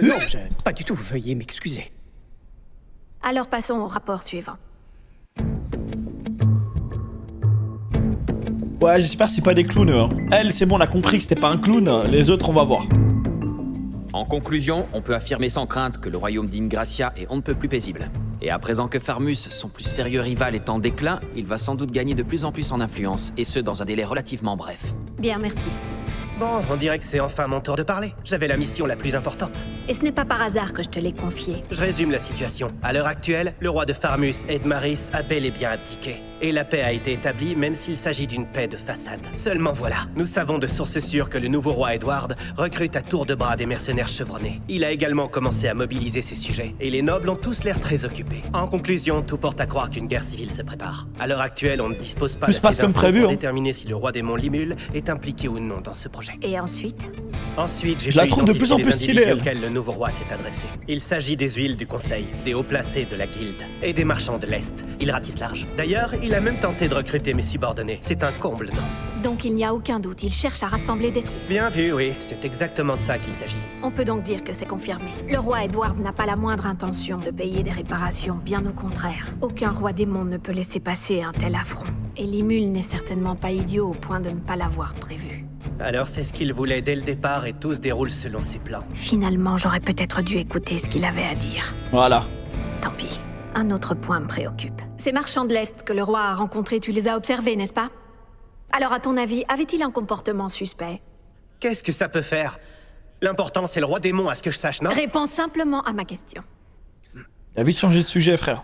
Non, pas du tout, veuillez m'excuser. Alors passons au rapport suivant. Ouais, j'espère que c'est pas des clowns, hein. Elle, c'est bon, on a compris que c'était pas un clown. Les autres, on va voir. En conclusion, on peut affirmer sans crainte que le royaume d'Ingracia est on ne peut plus paisible. Et à présent que Farmus, son plus sérieux rival, est en déclin, il va sans doute gagner de plus en plus en influence, et ce dans un délai relativement bref. Bien, merci. Bon, on dirait que c'est enfin mon tour de parler. J'avais la mission la plus importante. Et ce n'est pas par hasard que je te l'ai confiée. Je résume la situation. À l'heure actuelle, le roi de Farmus, Edmaris, a bel et bien abdiqué. Et la paix a été établie, même s'il s'agit d'une paix de façade. Seulement voilà, nous savons de sources sûres que le nouveau roi Edward recrute à tour de bras des mercenaires chevronnés. Il a également commencé à mobiliser ses sujets, et les nobles ont tous l'air très occupés. En conclusion, tout porte à croire qu'une guerre civile se prépare. À l'heure actuelle, on ne dispose pas d'assez d'infos pour déterminer si le roi démon Limul est impliqué ou non dans ce projet. Et ensuite? Ensuite, j'ai je la trouve de plus en plus stylée. Auxquels le nouveau roi s'est adressé. Il s'agit des huiles du conseil, des hauts placés de la guilde et des marchands de l'Est. Il ratisse large. D'ailleurs, il a même tenté de recruter mes subordonnés. C'est un comble, non? Donc il n'y a aucun doute, il cherche à rassembler des troupes. Bien vu, oui. C'est exactement de ça qu'il s'agit. On peut donc dire que c'est confirmé. Le roi Edward n'a pas la moindre intention de payer des réparations, bien au contraire. Aucun roi démon ne peut laisser passer un tel affront. Et Limul n'est certainement pas idiot au point de ne pas l'avoir prévu. Alors c'est ce qu'il voulait dès le départ et tout se déroule selon ses plans. Finalement, j'aurais peut-être dû écouter ce qu'il avait à dire. Voilà. Tant pis. Un autre point me préoccupe. Ces marchands de l'Est que le roi a rencontrés, tu les as observés, n'est-ce pas? Alors à ton avis, avait-il un comportement suspect? Qu'est-ce que ça peut faire? L'important c'est le roi démon à ce que je sache, non? Réponds simplement à ma question. Il a vite changé de sujet, frère.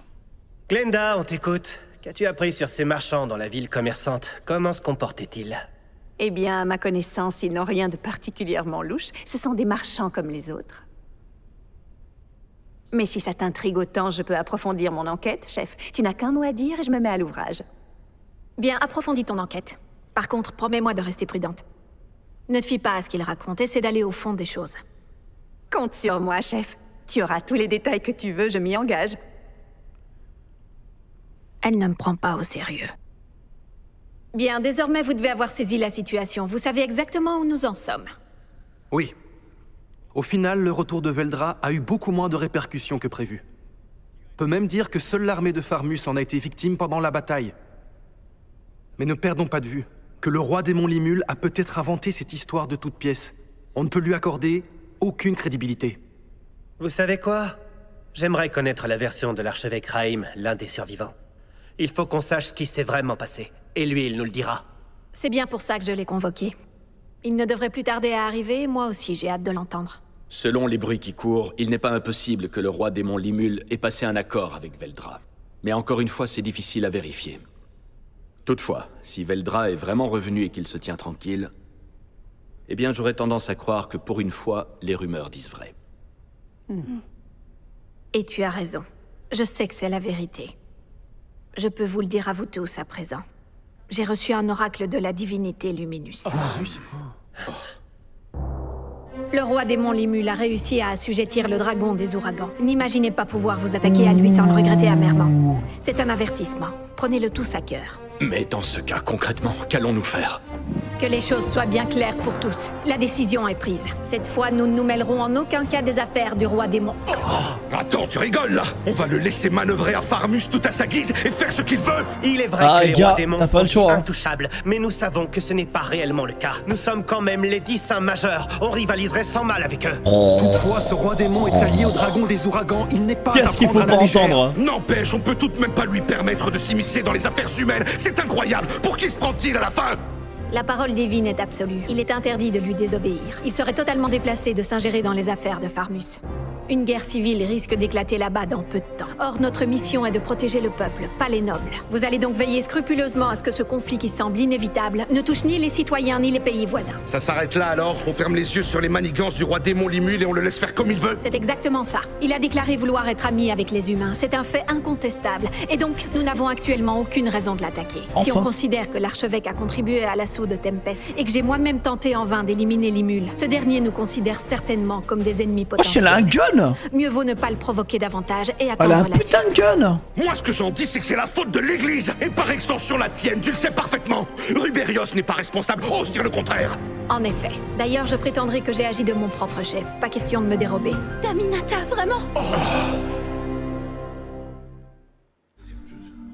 Glenda, on t'écoute. Qu'as-tu appris sur ces marchands dans la ville commerçante? Comment se comportaient-ils? Eh bien, à ma connaissance, ils n'ont rien de particulièrement louche. Ce sont des marchands comme les autres. Mais si ça t'intrigue autant, je peux approfondir mon enquête, chef. Tu n'as qu'un mot à dire et je me mets à l'ouvrage. Bien, approfondis ton enquête. Par contre, promets-moi de rester prudente. Ne te fie pas à ce qu'il raconte, essaie d'aller au fond des choses. Compte sur moi, chef. Tu auras tous les détails que tu veux, je m'y engage. Elle ne me prend pas au sérieux. Bien, désormais vous devez avoir saisi la situation. Vous savez exactement où nous en sommes. Oui. Au final, le retour de Veldra a eu beaucoup moins de répercussions que prévu. On peut même dire que seule l'armée de Farmus en a été victime pendant la bataille. Mais ne perdons pas de vue que le roi démon Limul a peut-être inventé cette histoire de toute pièce. On ne peut lui accorder aucune crédibilité. Vous savez quoi? J'aimerais connaître la version de l'archevêque Raïm, l'un des survivants. Il faut qu'on sache ce qui s'est vraiment passé. Et lui, il nous le dira. C'est bien pour ça que je l'ai convoqué. Il ne devrait plus tarder à arriver, moi aussi j'ai hâte de l'entendre. Selon les bruits qui courent, il n'est pas impossible que le roi démon Limul ait passé un accord avec Veldra. Mais encore une fois, c'est difficile à vérifier. Toutefois, si Veldra est vraiment revenu et qu'il se tient tranquille, eh bien j'aurais tendance à croire que pour une fois, les rumeurs disent vrai. Et tu as raison. Je sais que c'est la vérité. Je peux vous le dire à vous tous à présent. J'ai reçu un oracle de la divinité Luminus. Le roi démon Limul a réussi à assujettir le dragon des ouragans. N'imaginez pas pouvoir vous attaquer à lui sans le regretter amèrement. C'est un avertissement. Prenez-le tous à cœur. Mais dans ce cas, concrètement, qu'allons-nous faire? Que les choses soient bien claires pour tous. La décision est prise. Cette fois, nous ne nous mêlerons en aucun cas des affaires du roi démon. Attends, tu rigoles là? On va le laisser manœuvrer à Farmus tout à sa guise et faire ce qu'il veut? Il est vrai que les rois démons sont intouchables, mais nous savons que ce n'est pas réellement le cas. Nous sommes quand même les 10 saints majeurs. On rivaliserait sans mal avec eux. Toutefois, ce roi démon est allié au dragon des ouragans. Il n'est pas à prendre à la légère. N'empêche, on peut tout de même pas lui permettre de s'immiscer dans les affaires humaines. C'est incroyable. Pour qui se prend-il à la fin? La parole divine est absolue. Il est interdit de lui désobéir. Il serait totalement déplacé de s'ingérer dans les affaires de Farmus. Une guerre civile risque d'éclater là-bas dans peu de temps. Or, notre mission est de protéger le peuple, pas les nobles. Vous allez donc veiller scrupuleusement à ce que ce conflit qui semble inévitable ne touche ni les citoyens ni les pays voisins. Ça s'arrête là alors? On ferme les yeux sur les manigances du roi démon Limul et on le laisse faire comme il veut? C'est exactement ça. Il a déclaré vouloir être ami avec les humains. C'est un fait incontestable. Et donc, nous n'avons actuellement aucune raison de l'attaquer. Enfin. Si on considère que l'archevêque a contribué à l'assaut de Tempest et que j'ai moi-même tenté en vain d'éliminer Limul, ce dernier nous considère certainement comme des ennemis potentiels. Oh, elle a un gun! Mieux vaut ne pas le provoquer davantage et Elle a attendre un la putain suite. de gun! Moi, ce que j'en dis, c'est que c'est la faute de l'église et par extension la tienne, tu le sais parfaitement. Rubérios n'est pas responsable, ose dire le contraire. En effet. D'ailleurs, je prétendrai que j'ai agi de mon propre chef. Pas question de me dérober. Daminata, vraiment?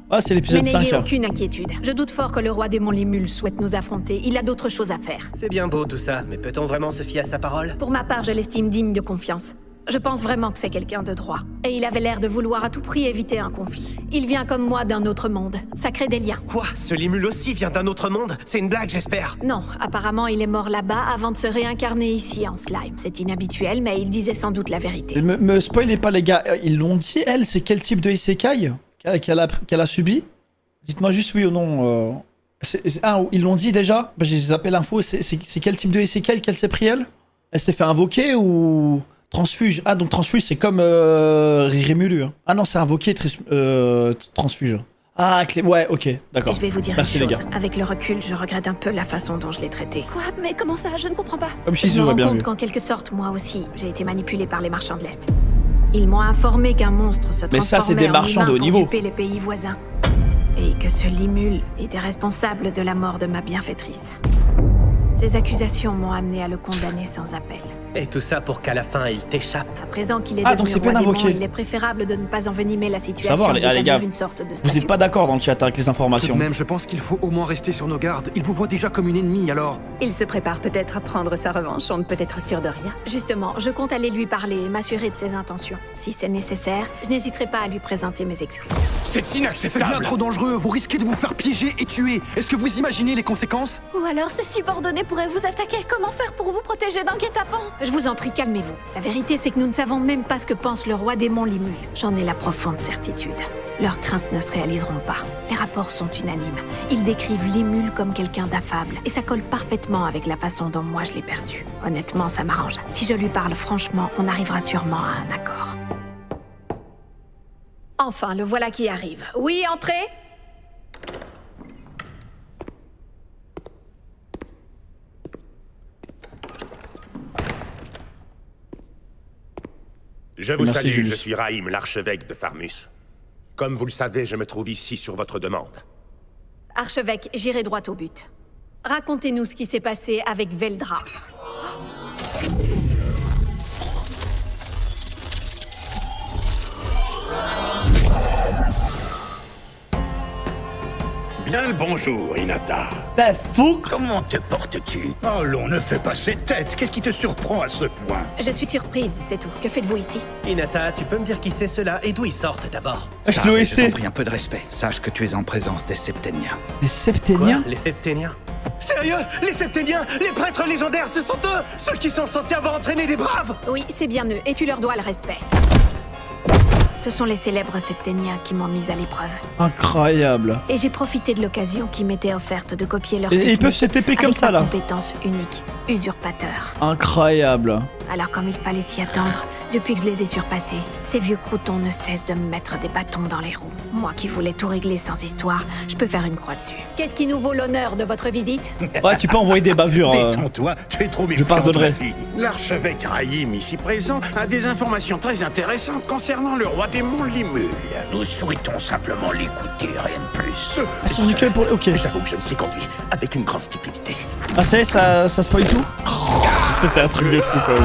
Ah, c'est Mais l'épisode 5. n'ayez aucune inquiétude. Je doute fort que le roi démon Limul souhaite nous affronter. Il a d'autres choses à faire. C'est bien beau tout ça, mais peut-on vraiment se fier à sa parole? Pour ma part, je l'estime digne de confiance. Je pense vraiment que c'est quelqu'un de droit. Et il avait l'air de vouloir à tout prix éviter un conflit. Il vient comme moi d'un autre monde. Ça crée des liens. Quoi? Ce Limul aussi vient d'un autre monde? C'est une blague, j'espère. Non, apparemment il est mort là-bas avant de se réincarner ici en slime. C'est inhabituel, mais il disait sans doute la vérité. Me spoilez pas les gars, ils l'ont dit, elle, c'est quel type de isekai qu'elle a subi? Dites-moi juste oui ou non. Ils l'ont dit déjà? Bah, j'ai zappé l'info, c'est quel type de isekai qu'elle s'est pris elle? Elle s'est fait invoquer ou... Transfuge. Ah, donc transfuge, c'est comme Rimulu. Hein. Ah non, c'est invoqué transfuge. Ah, ouais, ok, d'accord. Je vais vous dire Merci, une les chose. gars. Avec le recul, je regrette un peu la façon dont je l'ai traité. Quoi? Mais comment ça? Je ne comprends pas. Comme Je me Shizu, rends bien compte vu. qu'en quelque sorte, moi aussi, j'ai été manipulée par les marchands de l'Est. Ils m'ont informé qu'un monstre se Mais ça, c'est transformait des marchands en de haut humain niveau. pour duper les pays voisins. Et que ce Limul était responsable de la mort de ma bienfaitrice. Ces accusations m'ont amené à le condamner sans appel. Et tout ça pour qu'à la fin, il t'échappe. À présent qu'il est Ah, donc devenu c'est roi bien démon, invoqué. il est préférable de ne pas envenimer la situation Savoir, les d'établir gars, une sorte de vous statut. êtes pas d'accord dans le chat avec les Tout informations. de même, je pense qu'il faut au moins rester sur nos gardes. Il vous voit déjà comme une ennemie, alors... Il se prépare peut-être à prendre sa revanche, on ne peut être sûr de rien. Justement, je compte aller lui parler et m'assurer de ses intentions. Si c'est nécessaire, je n'hésiterai pas à lui présenter mes excuses. C'est C'est inacceptable. bien trop dangereux, vous risquez de vous faire piéger et tuer. Est-ce que vous imaginez les conséquences? Ou alors ces subordonnés pourraient vous attaquer. Comment faire pour vous protéger d'un guet-apens? Je vous en prie, calmez-vous. La vérité, c'est que nous ne savons même pas ce que pense le roi démon Limul. J'en ai la profonde certitude. Leurs craintes ne se réaliseront pas. Les rapports sont unanimes. Ils décrivent Limul comme quelqu'un d'affable. Et ça colle parfaitement avec la façon dont moi je l'ai perçu. Honnêtement, ça m'arrange. Si je lui parle franchement, on arrivera sûrement à un accord. Enfin, le voilà qui arrive. Oui, entrez! Je vous Merci, salue, Julius. je suis Raïm, l'archevêque de Farmus. Comme vous le savez, je me trouve ici sur votre demande. Archevêque, j'irai droit au but. Racontez-nous ce qui s'est passé avec Veldra. Bien le bonjour, Hinata. Bah, fou! Comment te portes-tu? Oh, l'on ne fait pas ses têtes. Qu'est-ce qui te surprend à ce point? Je suis surprise, c'est tout. Que faites-vous ici? Hinata, tu peux me dire qui c'est ceux-là et d'où ils sortent d'abord? Ça, je t'en prie un peu de respect. Sache que tu es en présence des Septéniens. Des Septéniens? Les Septéniens? Sérieux? Les Septéniens? Les prêtres légendaires, ce sont eux? Ceux qui sont censés avoir entraîné des braves? Oui, c'est bien eux, et tu leur dois le respect. Ce sont les célèbres Septéniens qui m'ont mise à l'épreuve. Incroyable. Et j'ai profité de l'occasion qui m'était offerte de copier leur Et ils technique peuvent se TP comme avec ça, ma là. compétence unique, usurpateur. Incroyable. Alors comme il fallait s'y attendre, depuis que je les ai surpassés, ces vieux croutons ne cessent de me mettre des bâtons dans les roues. Moi qui voulais tout régler sans histoire, je peux faire une croix dessus. Qu'est-ce qui nous vaut l'honneur de votre visite? Ouais, tu peux envoyer des bavures. Détends-toi, tu es trop Je méfiante, pardonnerai. ma fille. L'archevêque Raïm, ici présent, a des informations très intéressantes concernant le roi démon Limul. Nous souhaitons simplement l'écouter, rien de plus. Ah, son nickel pour... Ok. J'avoue que je me suis conduit avec une grande stupidité. Ah ça y est, ça spoil tout. C'était un truc de fou quand même.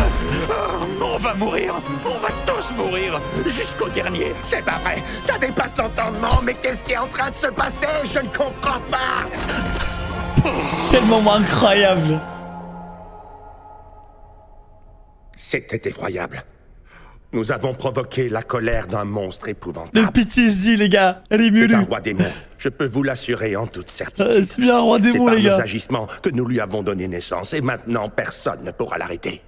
On va mourir, on va tous mourir, jusqu'au dernier. C'est pas vrai, ça dépasse l'entendement, mais qu'est-ce qui est en train de se passer? Je ne comprends pas. Quel moment incroyable. C'était effroyable. Nous avons provoqué la colère d'un monstre épouvantable. Le PTSD, les gars. Elle est C'est mieux. un roi démon, je peux vous l'assurer en toute certitude. C'est bien un roi démon, C'est les par gars. nos agissements que nous lui avons donné naissance, et maintenant personne ne pourra l'arrêter.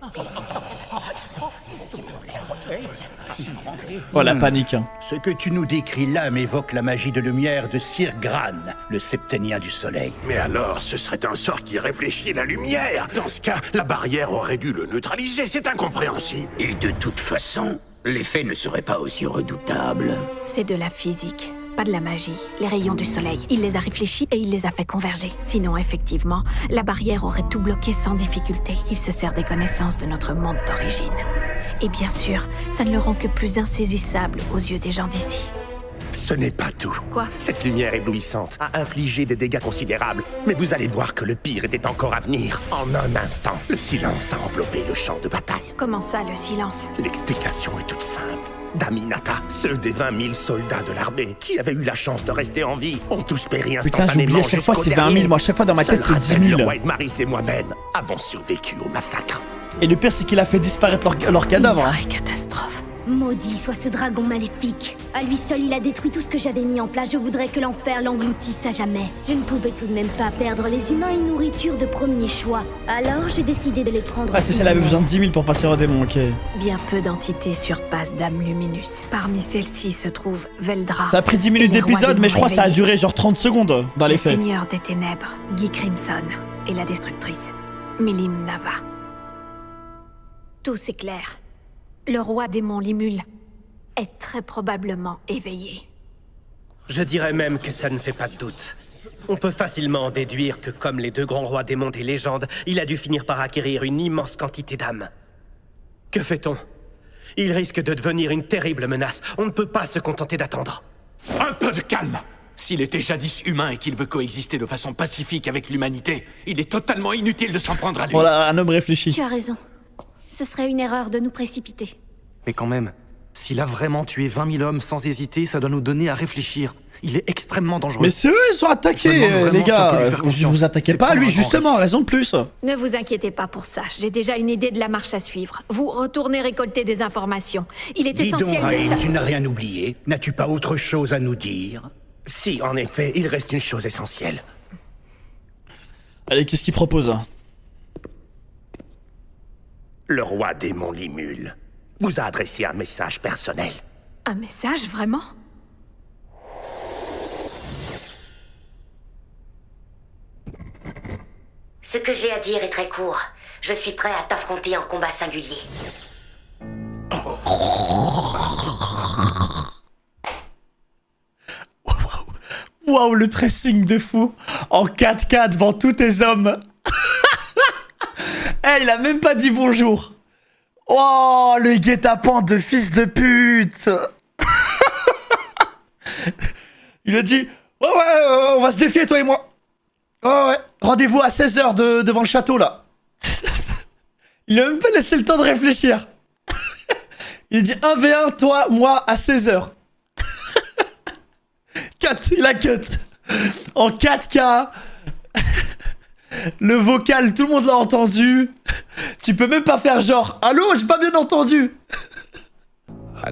Oh la panique. Hein. Ce que tu nous décris là m'évoque la magie de lumière de Sir Gran, le septénien du soleil. Mais alors, ce serait un sort qui réfléchit la lumière. Dans ce cas, la barrière aurait dû le neutraliser, c'est incompréhensible. Et de toute façon, l'effet ne serait pas aussi redoutable. C'est de la physique, pas de la magie. Les rayons du soleil, il les a réfléchis et il les a fait converger. Sinon, effectivement, la barrière aurait tout bloqué sans difficulté. Il se sert des connaissances de notre monde d'origine. Et bien sûr, ça ne le rend que plus insaisissable aux yeux des gens d'ici. Ce n'est pas tout. Quoi? Cette lumière éblouissante a infligé des dégâts considérables. Mais vous allez voir que le pire était encore à venir. En un instant, le silence a enveloppé le champ de bataille. Comment ça, le silence? L'explication est toute simple. Daminata, ceux des 20 000 soldats de l'armée qui avaient eu la chance de rester en vie ont tous péri Putain, instantanément. j'oublie à chaque fois jusqu'au c'est 20 000. dernier. Moi, à chaque fois dans ma tête, Seul c'est Razen, 10 000. le roi Edmaris et moi-même avons survécu au massacre. Et le pire, c'est qu'il a fait disparaître leur cadavre. Une Hein. vraie catastrophe. Maudit soit ce dragon maléfique. À lui seul, il a détruit tout ce que j'avais mis en place. Je voudrais que l'enfer l'engloutisse à jamais. Je ne pouvais tout de même pas perdre les humains une nourriture de premier choix. Alors, j'ai décidé de les prendre. Ah, c'est ça, elle avait besoin de 10 000 pour passer au démon, ok. Bien peu d'entités surpassent Dame Luminus. Parmi celles-ci se trouve Veldra. Ça a pris 10 et minutes les rois d'épisode, mais démons je crois que ça a réveillés. duré genre 30 secondes dans les Le faits. Seigneur des Ténèbres, Guy Crimson, et la Destructrice, Milim Nava. Tout s'éclaire. Le roi démon Limul est très probablement éveillé. Je dirais même que ça ne fait pas de doute. On peut facilement en déduire que, comme les deux grands rois démons des légendes, il a dû finir par acquérir une immense quantité d'âmes. Que fait-on? Il risque de devenir une terrible menace. On ne peut pas se contenter d'attendre. Un peu de calme. S'il était jadis humain et qu'il veut coexister de façon pacifique avec l'humanité, il est totalement inutile de s'en prendre à lui. Voilà, un homme réfléchi. Tu as raison. Ce serait une erreur de nous précipiter. Mais quand même, s'il a vraiment tué 20 000 hommes sans hésiter, ça doit nous donner à réfléchir. Il est extrêmement dangereux. Mais c'est eux, ils sont Je me attaqués, demande vraiment les si on peut gars. lui faire Vous confiance. vous attaquez C'est pas à prendre lui, un grand justement, risque. raison de plus. Ne vous inquiétez pas pour ça, j'ai déjà une idée de la marche à suivre. Vous retournez récolter des informations. Il est Dis donc, essentiel de Raïm, ça. tu n'as rien oublié? N'as-tu pas autre chose à nous dire? Si, en effet, il reste une chose essentielle. Allez, qu'est-ce qu'il propose? Le roi démon Limul vous a adressé un message personnel. Un message, vraiment? Ce que j'ai à dire est très court. Je suis prêt à t'affronter en combat singulier. Waouh, le pressing de fou. En 4K devant tous tes hommes. Eh, il a même pas dit bonjour. Oh, le guet-apens de fils de pute. Il a dit, ouais, on va se défier, toi et moi. Ouais, rendez-vous à 16h devant le château, là. Il a même pas laissé le temps de réfléchir. Il a dit 1v1, toi, moi, à 16h. Cut, il a cut. En 4K. Le vocal, tout le monde l'a entendu. Tu peux même pas faire genre, allô, j'ai pas bien entendu.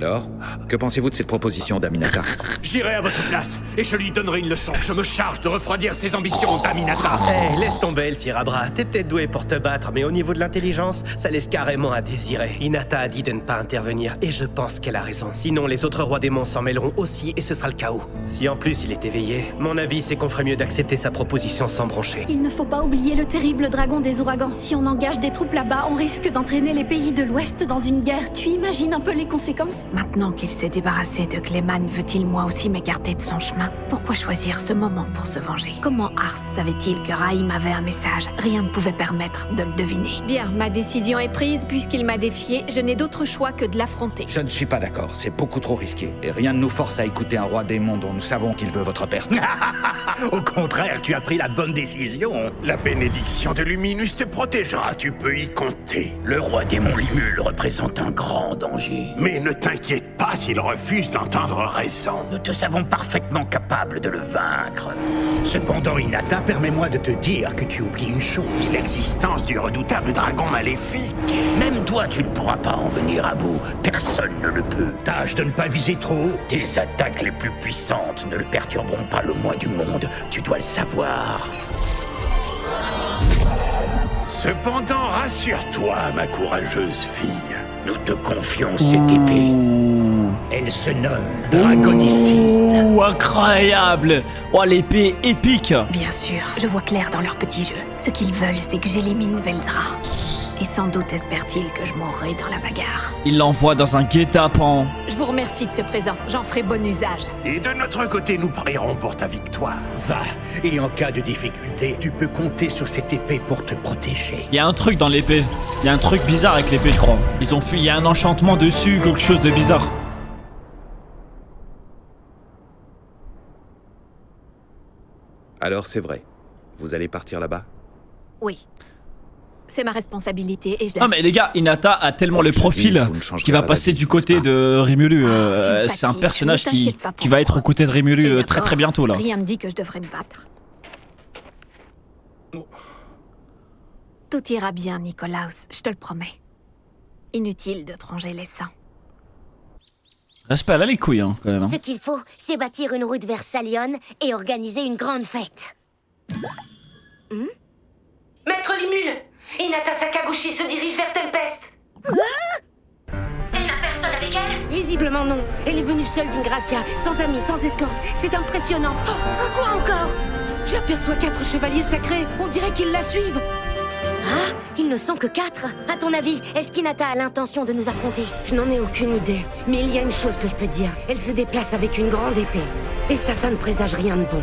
Alors, que pensez-vous de cette proposition d'Aminata? J'irai à votre place et je lui donnerai une leçon. Je me charge de refroidir ses ambitions d'Aminata. Hé, laisse tomber, Elphirabra. T'es peut-être doué pour te battre, mais au niveau de l'intelligence, ça laisse carrément à désirer. Hinata a dit de ne pas intervenir, et je pense qu'elle a raison. Sinon, les autres rois démons s'en mêleront aussi, et ce sera le chaos. Si en plus il est éveillé, mon avis, c'est qu'on ferait mieux d'accepter sa proposition sans broncher. Il ne faut pas oublier le terrible dragon des ouragans. Si on engage des troupes là-bas, on risque d'entraîner les pays de l'Ouest dans une guerre. Tu imagines un peu les conséquences? Maintenant qu'il s'est débarrassé de Clayman, veut-il moi aussi m'écarter de son chemin? Pourquoi choisir ce moment pour se venger? Comment Ars savait-il que Raïm avait un message? Rien ne pouvait permettre de le deviner. Bien, ma décision est prise. Puisqu'il m'a défié, je n'ai d'autre choix que de l'affronter. Je ne suis pas d'accord, c'est beaucoup trop risqué. Et rien ne nous force à écouter un roi démon dont nous savons qu'il veut votre perte. Au contraire, tu as pris la bonne décision. La bénédiction de Luminus te protégera, tu peux y compter. Le roi démon Limul représente un grand danger. Mais ne t'inquiète pas s'il refuse d'entendre raison. Nous te savons parfaitement capable de le vaincre. Cependant, Hinata, permets-moi de te dire que tu oublies une chose, l'existence du redoutable dragon maléfique. Même toi, tu ne pourras pas en venir à bout. Personne ne le peut. Tâche de ne pas viser trop haut. Tes attaques les plus puissantes ne le perturberont pas le moins du monde. Tu dois le savoir. Cependant, rassure-toi, ma courageuse fille. Nous te confions cette épée. Elle se nomme Dragonicide. Ouh, incroyable! Oh, l'épée épique! Bien sûr, je vois clair dans leur petit jeu. Ce qu'ils veulent, c'est que j'élimine Veldra. Et sans doute espèrent-ils que je mourrai dans la bagarre. Il l'envoie dans un guet-apens. Je vous remercie de ce présent, j'en ferai bon usage. Et de notre côté, nous prierons pour ta victoire. Va, et en cas de difficulté, tu peux compter sur cette épée pour te protéger. Il y a un truc dans l'épée. Il y a un truc bizarre avec l'épée, je crois. Ils ont fait... Il y a un enchantement dessus, quelque chose de bizarre. Alors c'est vrai. Vous allez partir là-bas? Oui. C'est ma responsabilité et je Non mais les gars, Hinata a tellement le profil qui va passer du côté de Rimuru. C'est un personnage qui va être aux côtés de Rimuru très très bientôt là. Rien ne dit que je devrais me battre. Tout ira bien, Nikolaos, je te le promets. Inutile de te ronger les seins. Respect, elle a les couilles hein, quand même. Ce qu'il faut, c'est bâtir une route vers Salion et organiser une grande fête. Maître Limul, Hinata Sakaguchi se dirige vers Tempest. Elle n'a personne avec elle? Visiblement non. Elle est venue seule d'Ingracia, sans amis, sans escorte. C'est impressionnant. Quoi encore? J'aperçois 4 chevaliers sacrés. On dirait qu'ils la suivent. Ah, ils ne sont que 4. À ton avis, est-ce qu'Hinata a l'intention de nous affronter? Je n'en ai aucune idée. Mais il y a une chose que je peux dire. Elle se déplace avec une grande épée. Et ça ne présage rien de bon.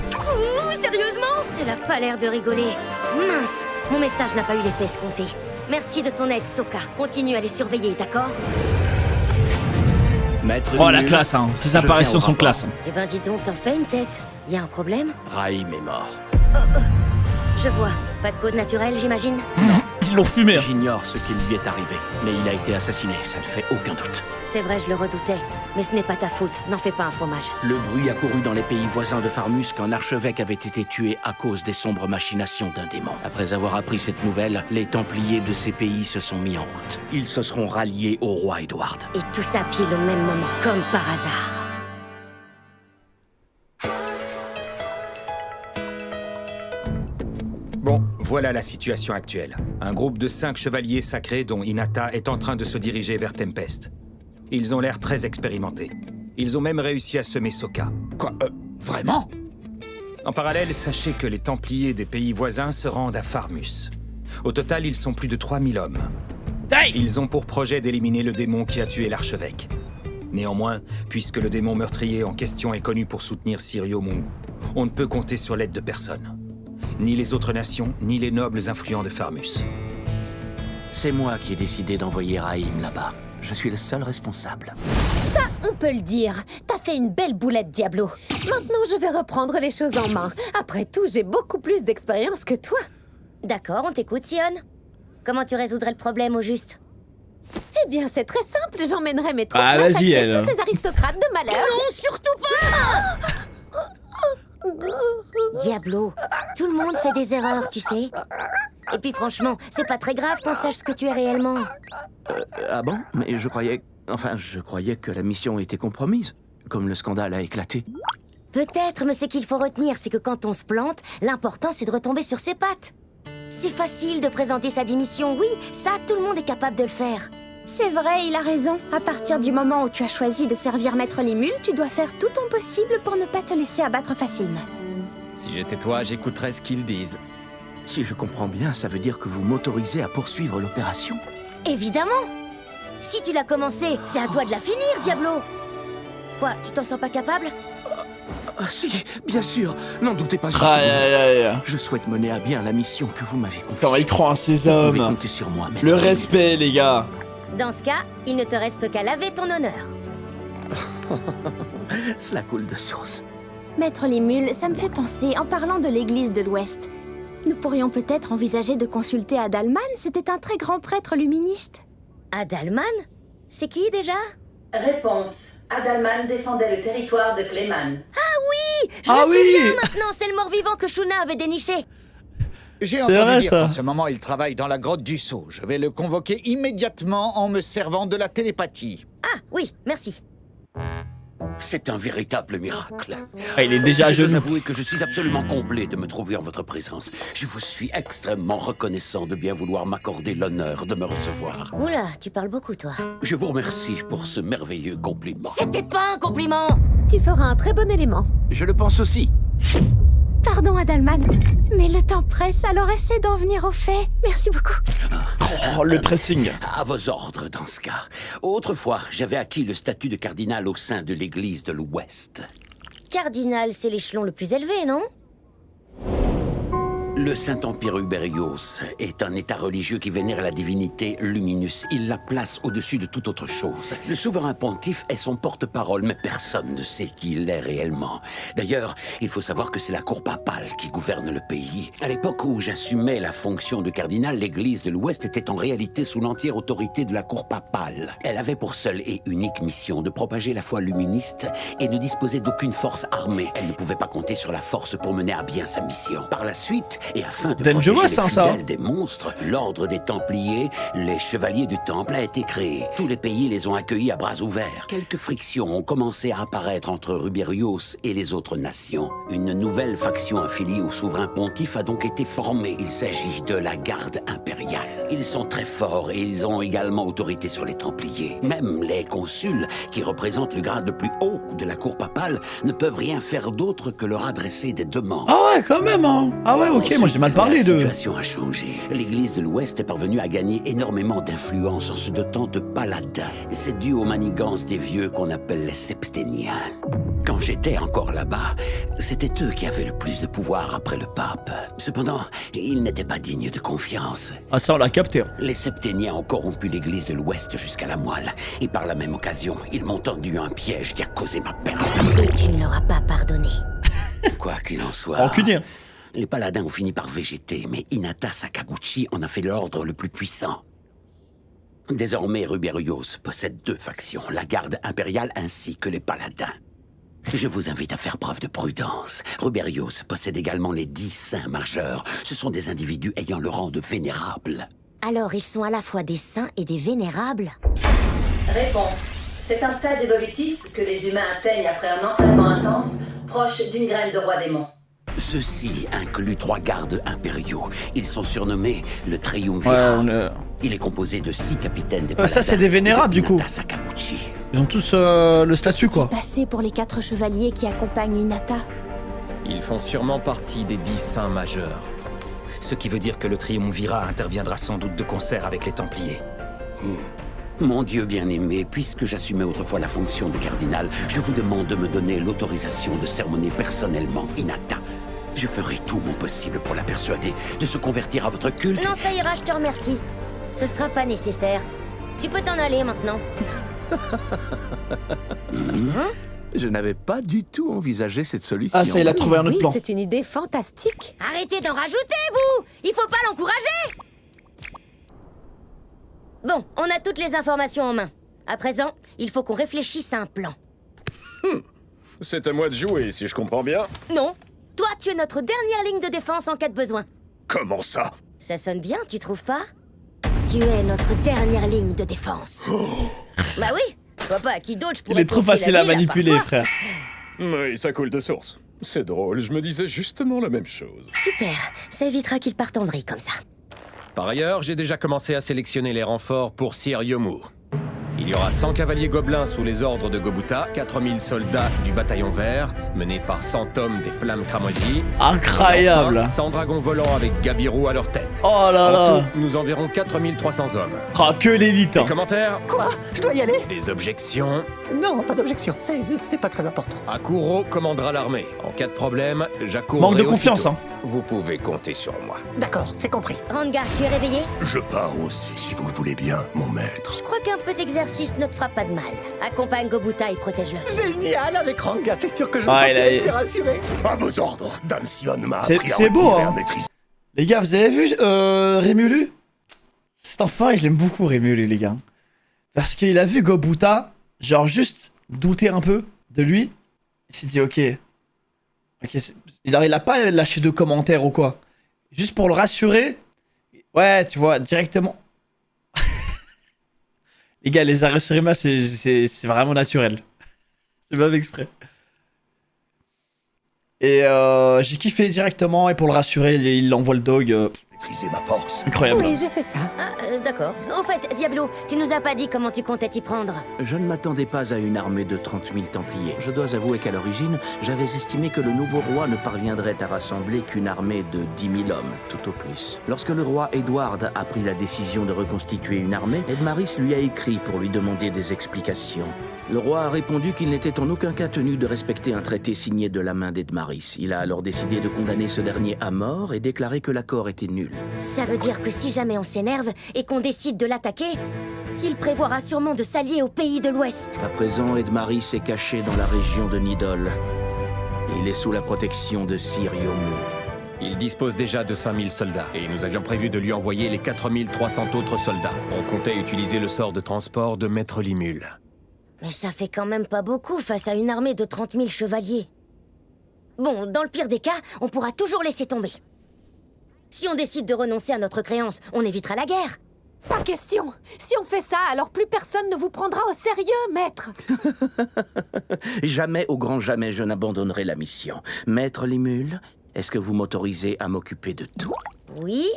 Sérieusement? Elle a pas l'air de rigoler. Mince, mon message n'a pas eu l'effet escompté. Merci de ton aide, Sokka. Continue à les surveiller, d'accord? Maître Oh la Limul, classe hein, ces je apparitions viens au sont rapport. classe. Eh ben dis donc, t'en fais une tête. Y a un problème? Raïm est mort. Je vois. Pas de cause naturelle, j'imagine? Ils l'ont fumé. J'ignore ce qui lui est arrivé, mais il a été assassiné, ça ne fait aucun doute. C'est vrai, je le redoutais. Mais ce n'est pas ta faute, n'en fais pas un fromage. Le bruit a couru dans les pays voisins de Farmus qu'un archevêque avait été tué à cause des sombres machinations d'un démon. Après avoir appris cette nouvelle, les Templiers de ces pays se sont mis en route. Ils se seront ralliés au roi Edward. Et tout ça pile au même moment, comme par hasard. Bon, voilà la situation actuelle. Un groupe de 5 chevaliers sacrés dont Hinata est en train de se diriger vers Tempest. Ils ont l'air très expérimentés. Ils ont même réussi à semer Sokka. Quoi vraiment? En parallèle, sachez que les Templiers des pays voisins se rendent à Farmus. Au total, ils sont plus de 3000 hommes. Ils ont pour projet d'éliminer le démon qui a tué l'archevêque. Néanmoins, puisque le démon meurtrier en question est connu pour soutenir Siriomu, on ne peut compter sur l'aide de personne. Ni les autres nations, ni les nobles influents de Farmus. C'est moi qui ai décidé d'envoyer Raïm là-bas. Je suis le seul responsable. Ça, on peut le dire. T'as fait une belle boulette, Diablo. Maintenant, je vais reprendre les choses en main. Après tout, j'ai beaucoup plus d'expérience que toi. D'accord, on t'écoute, Sion. Comment tu résoudrais le problème au juste? Eh bien, c'est très simple. J'emmènerai mes troupes Ah, massacrer vas-y, elle. tous ces aristocrates de malheur. Non, surtout pas! Diablo, tout le monde fait des erreurs, tu sais. Et puis franchement, c'est pas très grave qu'on sache ce que tu es réellement. Ah bon? Mais je croyais... Enfin, je croyais que la mission était compromise, comme le scandale a éclaté. Peut-être, mais ce qu'il faut retenir, c'est que quand on se plante, l'important c'est de retomber sur ses pattes. C'est facile de présenter sa démission, oui, ça tout le monde est capable de le faire. C'est vrai, il a raison. À partir du moment où tu as choisi de servir Maître Limule, tu dois faire tout ton possible pour ne pas te laisser abattre facilement. Si j'étais toi, j'écouterais ce qu'ils disent. Si je comprends bien, ça veut dire que vous m'autorisez à poursuivre l'opération? Évidemment. Si tu l'as commencé, c'est à toi de la finir, Diablo. Quoi, tu t'en sens pas capable? Ah si, bien sûr, n'en doutez pas. Je souhaite mener à bien la mission que vous m'avez confiée. Comment il croit en ces Vous pouvez hommes. compter sur moi, Maître Le Limule. respect, les gars. Dans ce cas, il ne te reste qu'à laver ton honneur. Cela coule de source. Maître Limule, ça me fait penser, en parlant de l'église de l'Ouest, nous pourrions peut-être envisager de consulter Adalman, c'était un très grand prêtre luministe. Adalman? C'est qui déjà? Réponse. Adalman défendait le territoire de Clayman. Ah oui! Je me souviens maintenant, c'est le mort-vivant que Shuna avait déniché. J'ai C'est entendu vrai, dire ça. qu'en ce moment, il travaille dans la grotte du Sceau. Je vais le convoquer immédiatement en me servant de la télépathie. Ah oui, merci. C'est un véritable miracle. Ah, il est déjà à Je dois genoux. avouer que je suis absolument comblé de me trouver en votre présence. Je vous suis extrêmement reconnaissant de bien vouloir m'accorder l'honneur de me recevoir. Oula, tu parles beaucoup, toi. Je vous remercie pour ce merveilleux compliment. C'était pas un compliment! Tu feras un très bon élément. Je le pense aussi. Pardon, Adalman, mais le temps presse, alors essaie d'en venir au fait. Merci beaucoup. Oh, le pressing. À vos ordres dans ce cas. Autrefois, j'avais acquis le statut de cardinal au sein de l'église de l'Ouest. Cardinal, c'est l'échelon le plus élevé, non? Le Saint-Empire Uberios est un état religieux qui vénère la divinité Luminus. Il la place au-dessus de toute autre chose. Le souverain pontife est son porte-parole, mais personne ne sait qui il est réellement. D'ailleurs, il faut savoir que c'est la cour papale qui gouverne le pays. À l'époque où j'assumais la fonction de cardinal, l'église de l'Ouest était en réalité sous l'entière autorité de la cour papale. Elle avait pour seule et unique mission de propager la foi luministe et ne disposait d'aucune force armée. Elle ne pouvait pas compter sur la force pour mener à bien sa mission. Par la suite, et afin de protéger les fidèles des monstres, l'ordre des Templiers, les Chevaliers du Temple, a été créé. Tous les pays les ont accueillis à bras ouverts. Quelques frictions ont commencé à apparaître entre Ruberios et les autres nations. Une nouvelle faction affiliée au souverain pontife a donc été formée. Il s'agit de la Garde impériale. Ils sont très forts et ils ont également autorité sur les Templiers. Même les consuls, qui représentent le grade le plus haut de la cour papale, ne peuvent rien faire d'autre que leur adresser des demandes. Ah ouais, quand même, hein. Ah ouais, ok, moi j'ai mal parlé de... La situation a changé. L'église de l'Ouest est parvenue à gagner énormément d'influence en se dotant de paladins. C'est dû aux manigances des vieux qu'on appelle les septéniens. Quand j'étais encore là-bas, c'était eux qui avaient le plus de pouvoir après le pape. Cependant, ils n'étaient pas dignes de confiance. Ah ça, on l'a capté. Les septéniens ont corrompu l'église de l'Ouest jusqu'à la moelle. Et par la même occasion, ils m'ont tendu un piège qui a causé ma perte. Et tu ne leur as pas pardonné. Quoi qu'il en soit... Rancunier. Les paladins ont fini par végéter, mais Hinata Sakaguchi en a fait l'ordre le plus puissant. Désormais, Ruberios possède deux factions, la garde impériale ainsi que les paladins. Je vous invite à faire preuve de prudence. Ruberios possède également les 10 saints majeurs. Ce sont des individus ayant le rang de vénérables. Alors ils sont à la fois des saints et des vénérables? Réponse. C'est un stade évolutif que les humains atteignent après un entraînement intense, proche d'une graine de roi démon. Ceci inclut 3 gardes impériaux. Ils sont surnommés le Triumvirat. Il est composé de 6 capitaines des paladins. Ça, c'est des vénérables, du coup. Sakaguchi. Ils ont tous le statut, quoi. Passé pour les 4 chevaliers qui accompagnent Hinata. Ils font sûrement partie des 10 saints majeurs. Ce qui veut dire que le Triumvirat interviendra sans doute de concert avec les Templiers. Mon Dieu bien-aimé, puisque j'assumais autrefois la fonction de cardinal, je vous demande de me donner l'autorisation de sermonner personnellement Hinata. Je ferai tout mon possible pour la persuader de se convertir à votre culte. Non, ça ira, je te remercie. Ce sera pas nécessaire. Tu peux t'en aller maintenant. Je n'avais pas du tout envisagé cette solution. Ah, ça, il a trouvé un autre plan. C'est une idée fantastique. Arrêtez d'en rajouter, vous! Il faut pas l'encourager! Bon, on a toutes les informations en main. À présent, il faut qu'on réfléchisse à un plan. C'est à moi de jouer, si je comprends bien. Non, toi, tu es notre dernière ligne de défense en cas de besoin. Comment ça? Ça sonne bien, tu trouves pas? Tu es notre dernière ligne de défense. Bah oui, je vois pas à qui d'autre je pourrais Il est trop confier facile la à ville, manipuler, part toi. frère. Oui, ça coule de source. C'est drôle, je me disais justement la même chose. Super, ça évitera qu'ils partent en vrille comme ça. Par ailleurs, j'ai déjà commencé à sélectionner les renforts pour Sir Yomu. Il y aura 100 cavaliers gobelins sous les ordres de Gobuta, 4000 soldats du bataillon vert, menés par 100 hommes des flammes Cramoisi. Incroyable. Et enfin, 100 dragons volants avec Gabiru à leur tête. Oh là là. En tout, nous enverrons 4300 hommes. Ah, que l'élite. Des commentaires? Quoi? Je dois y aller? Des objections? Non, pas d'objection. C'est pas très important. Akuro commandera l'armée. En cas de problème, j'accourrai Manque de aussitôt. confiance, hein. Vous pouvez compter sur moi. D'accord, c'est compris. Ranga, tu es réveillé? Je pars aussi, si vous le voulez bien, mon maître. Je crois qu'un peu d'exercice ne te fera pas de mal. Accompagne Gobuta et protège-le. Génial avec Ranga, c'est sûr que je me Ah, sentirai il a- plus rassuré. À vos ordres, Dame Sion m'a appris à C'est beau, retenir et à hein. maîtriser. Les gars, vous avez vu Rémulu? Cet enfant, je l'aime beaucoup, Rémulu, les gars. Parce qu'il a vu Gobuta, genre juste douter un peu de lui. Il s'est dit, ok. Il a pas lâché de commentaires ou quoi. Juste pour le rassurer. Ouais, tu vois, directement. Les gars, les arrêts Surima, c'est vraiment naturel. C'est pas fait exprès. Et j'ai kiffé directement, et pour le rassurer, il envoie le dog. Maîtriser ma force. Incroyable. Oui, j'ai fait ça. Ah, d'accord. Au fait, Diablo, tu nous as pas dit comment tu comptais t'y prendre. Je ne m'attendais pas à une armée de 30 000 Templiers. Je dois avouer qu'à l'origine, j'avais estimé que le nouveau roi ne parviendrait à rassembler qu'une armée de 10 000 hommes, tout au plus. Lorsque le roi Edward a pris la décision de reconstituer une armée, Edmaris lui a écrit pour lui demander des explications. Le roi a répondu qu'il n'était en aucun cas tenu de respecter un traité signé de la main d'Edmaris. Il a alors décidé de condamner ce dernier à mort et déclaré que l'accord était nul. Ça veut dire que si jamais on s'énerve et qu'on décide de l'attaquer, il prévoira sûrement de s'allier aux pays de l'Ouest. À présent, Edmaris est caché dans la région de Nidol. Il est sous la protection de Sir Yomu. Il dispose déjà de 5000 soldats, et nous avions prévu de lui envoyer les 4300 autres soldats. On comptait utiliser le sort de transport de Maître Limul. Mais ça fait quand même pas beaucoup face à une armée de 30 000 chevaliers. Bon, dans le pire des cas, on pourra toujours laisser tomber. Si on décide de renoncer à notre créance, on évitera la guerre. Pas question. Si on fait ça, alors plus personne ne vous prendra au sérieux, maître. Jamais, au grand jamais, je n'abandonnerai la mission. Maître Limul, est-ce que vous m'autorisez à m'occuper de tout? Oui.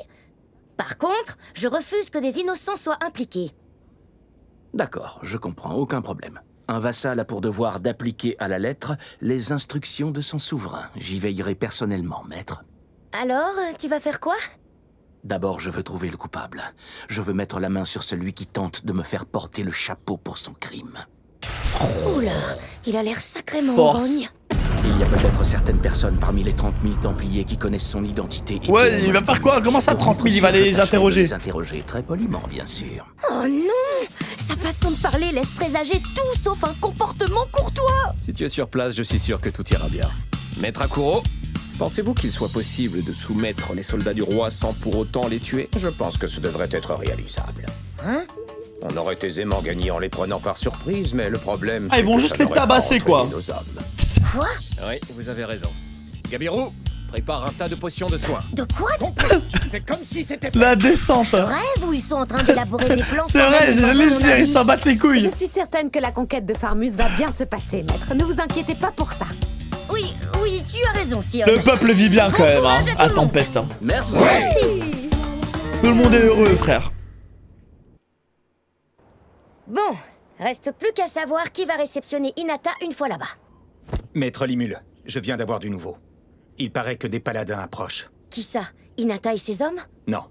Par contre, je refuse que des innocents soient impliqués. D'accord, je comprends, aucun problème. Un vassal a pour devoir d'appliquer à la lettre les instructions de son souverain. J'y veillerai personnellement, maître. Alors, tu vas faire quoi? D'abord, je veux trouver le coupable. Je veux mettre la main sur celui qui tente de me faire porter le chapeau pour son crime. Oula, il a l'air sacrément Force. rogne. Il y a peut-être certaines personnes parmi les 30 000 Templiers qui connaissent son identité. et Ouais, pourront il va me faire quoi? Comment ça, 30 000? Il va Je les tâcherai interroger. de les interroger très poliment, bien sûr. Oh non! Sa façon de parler laisse présager tout sauf un comportement courtois. Si tu es sur place, je suis sûr que tout ira bien. Maître Akuro, pensez-vous qu'il soit possible de soumettre les soldats du roi sans pour autant les tuer? Je pense que ce devrait être réalisable. Hein? On aurait aisément gagné en les prenant par surprise, mais le problème... Ah, ils c'est vont que juste ça les n'aurait pas tabasser, quoi. entraîné nos hommes. Quoi? Oui, vous avez raison. Gabiru, prépare un tas de potions de soins. De quoi? C'est comme si c'était... La descente. Rêve où ils sont en train d'élaborer des plans. C'est sans vrai, même j'allais demander le mon dire, ils avis. s'en battent les couilles. Je suis certaine que la conquête de Farmus va bien se passer, maître. Ne vous inquiétez pas pour ça. Oui, oui, tu as raison, Sion. Le peuple vit bien quand même, hein. À Tempest. Hein. Merci. Merci. Tout le monde est heureux, frère. Bon, reste plus qu'à savoir qui va réceptionner Hinata une fois là-bas. Maître Limul, je viens d'avoir du nouveau. Il paraît que des paladins approchent. Qui ça? Hinata et ses hommes? Non.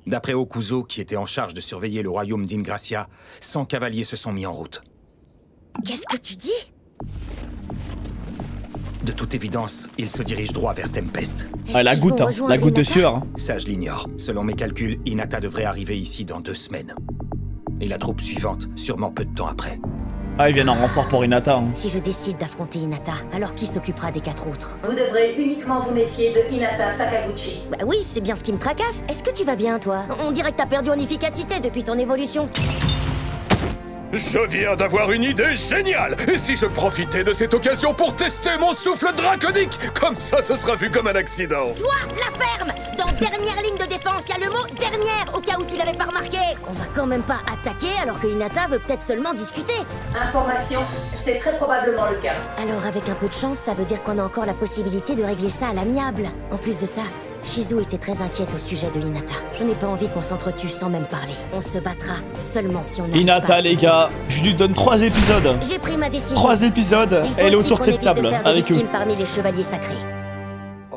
D'après Okuzo, qui était en charge de surveiller le royaume d'Ingracia, 100 cavaliers se sont mis en route. Qu'est-ce que tu dis? De toute évidence, ils se dirigent droit vers Tempest. Ah, la goutte, hein. La goutte de sueur. Hein. Ça, je l'ignore. Selon mes calculs, Hinata devrait arriver ici dans 2 semaines. Et la troupe suivante, sûrement peu de temps après. Ah, ils viennent en renfort pour Hinata. Hein. Si je décide d'affronter Hinata, alors qui s'occupera des 4 autres? Vous devrez uniquement vous méfier de Hinata Sakaguchi. Bah oui, c'est bien ce qui me tracasse. Est-ce que tu vas bien, toi? On dirait que t'as perdu en efficacité depuis ton évolution. Je viens d'avoir une idée géniale. Et si je profitais de cette occasion pour tester mon souffle draconique? Comme ça, ce sera vu comme un accident. Toi, la ferme! Dans dernière ligne de défense, il y a le mot dernière, au cas où tu l'avais pas remarqué. On va quand même pas attaquer alors que Hinata veut peut-être seulement discuter. Information, c'est très probablement le cas. Alors avec un peu de chance, ça veut dire qu'on a encore la possibilité de régler ça à l'amiable. En plus de ça, Shizu était très inquiète au sujet de Hinata. Je n'ai pas envie qu'on s'entretue sans même parler. On se battra seulement si on arrive Hinata, pas à les gars, je lui donne 3 épisodes. J'ai pris ma décision. 3 épisodes, Il faut elle est aussi autour de qu'on cette évite table, de faire des avec eux. victimes parmi les chevaliers sacrés.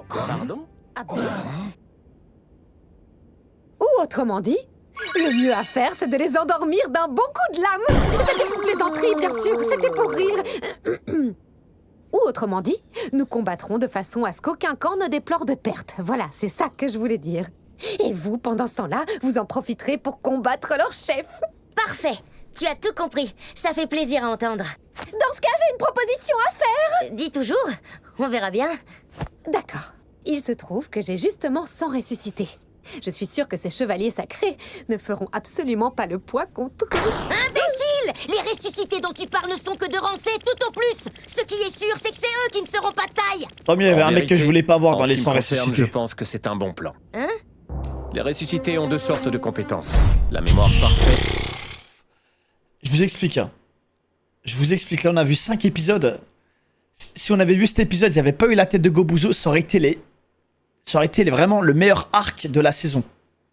Pardon? Ou autrement dit, le mieux à faire, c'est de les endormir d'un bon coup de lame. C'était une plaisanterie, bien sûr, c'était pour rire. Ou autrement dit, nous combattrons de façon à ce qu'aucun camp ne déplore de perte. Voilà, c'est ça que je voulais dire. Et vous, pendant ce temps-là, vous en profiterez pour combattre leur chef. Parfait. Tu as tout compris. Ça fait plaisir à entendre. Dans ce cas, j'ai une proposition à faire. Dis toujours. On verra bien. D'accord. Il se trouve que j'ai justement 100 ressuscités. Je suis sûre que ces chevaliers sacrés ne feront absolument pas le poids contre eux. Imbécile! Les ressuscités dont tu parles ne sont que de rancés, tout au plus. Ce qui est sûr, c'est que c'est eux qui ne seront pas de taille. Tant mieux, il y avait un mec que je voulais pas voir dans les 100 Je ressuscités. pense que c'est un bon plan. Hein? Les ressuscités ont 2 sortes de compétences. La mémoire parfaite. Je vous explique. Hein. Je vous explique, là on a vu 5 épisodes. Si on avait vu cet épisode, il n'y avait pas eu la tête de Gobuzo, ça aurait été vraiment le meilleur arc de la saison.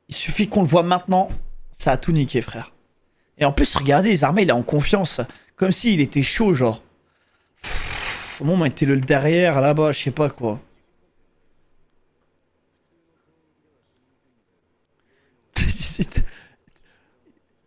Il suffit qu'on le voit maintenant, ça a tout niqué, frère. Et en plus, regardez, les armées, il est en confiance. Comme s'il était chaud, genre. Au moment où il était le derrière, là-bas, je sais pas quoi.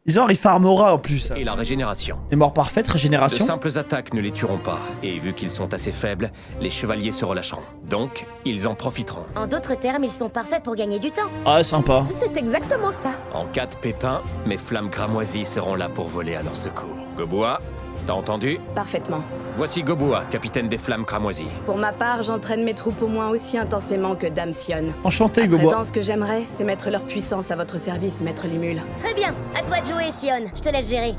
Genre, il farmera en plus. Et la régénération. Et mort parfaite, De régénération. simples attaques ne les tueront pas. Et vu qu'ils sont assez faibles, les chevaliers se relâcheront. Donc, ils en profiteront. En d'autres termes, ils sont parfaits pour gagner du temps. Ah, sympa. C'est exactement ça. En cas de pépin, mes flammes cramoisies seront là pour voler à leur secours. Gobua, t'as entendu? Parfaitement. Voici Gobua, capitaine des flammes cramoisies. Pour ma part, j'entraîne mes troupes au moins aussi intensément que Dame Sion. Enchanté, À Gobua. présent, ce que j'aimerais, c'est mettre leur puissance à votre service, maître Limul. Très bien. À toi de jouer, Sion. Je te laisse gérer.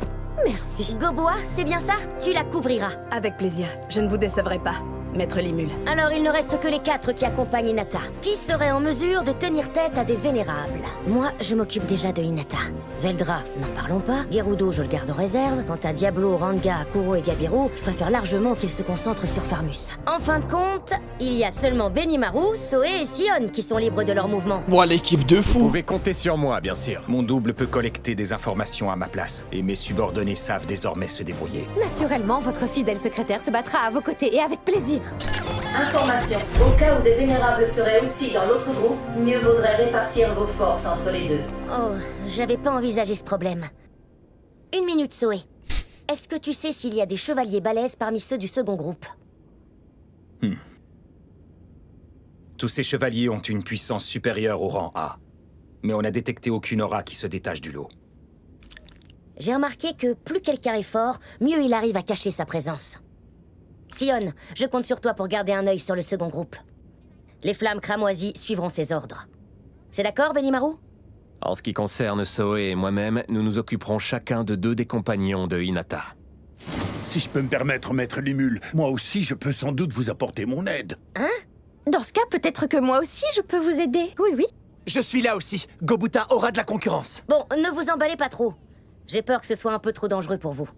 Merci. Goboa, c'est bien ça? Tu la couvriras. Avec plaisir. Je ne vous décevrai pas, maître Limul. Alors il ne reste que les 4 qui accompagnent Hinata. Qui serait en mesure de tenir tête à des vénérables? Moi, je m'occupe déjà de Hinata. Veldra, n'en parlons pas. Gerudo, je le garde en réserve. Quant à Diablo, Ranga, Kuro et Gabiru, je préfère largement qu'ils se concentrent sur Farmus. En fin de compte, il y a seulement Benimaru, Soe et Sion qui sont libres de leurs mouvements. Moi, l'équipe de fou. Vous pouvez compter sur moi, bien sûr. Mon double peut collecter des informations à ma place, et mes subordonnés savent désormais se débrouiller. Naturellement, votre fidèle secrétaire se battra à vos côtés et avec plaisir. Information. Au cas où des vénérables seraient aussi dans l'autre groupe, mieux vaudrait répartir vos forces entre les deux. Oh, j'avais pas envisagé ce problème. Une minute, Soe. Est-ce que tu sais s'il y a des chevaliers balèzes parmi ceux du second groupe? Tous ces chevaliers ont une puissance supérieure au rang A. Mais on n'a détecté aucune aura qui se détache du lot. J'ai remarqué que plus quelqu'un est fort, mieux il arrive à cacher sa présence. Sion, je compte sur toi pour garder un œil sur le second groupe. Les flammes cramoisies suivront ses ordres. C'est d'accord, Benimaru? En ce qui concerne Soe et moi-même, nous nous occuperons chacun de 2 des compagnons de Hinata. Si je peux me permettre, maître Limul, moi aussi je peux sans doute vous apporter mon aide. Hein? Dans ce cas, peut-être que moi aussi je peux vous aider. Oui, oui. Je suis là aussi. Gobuta aura de la concurrence. Bon, ne vous emballez pas trop. J'ai peur que ce soit un peu trop dangereux pour vous.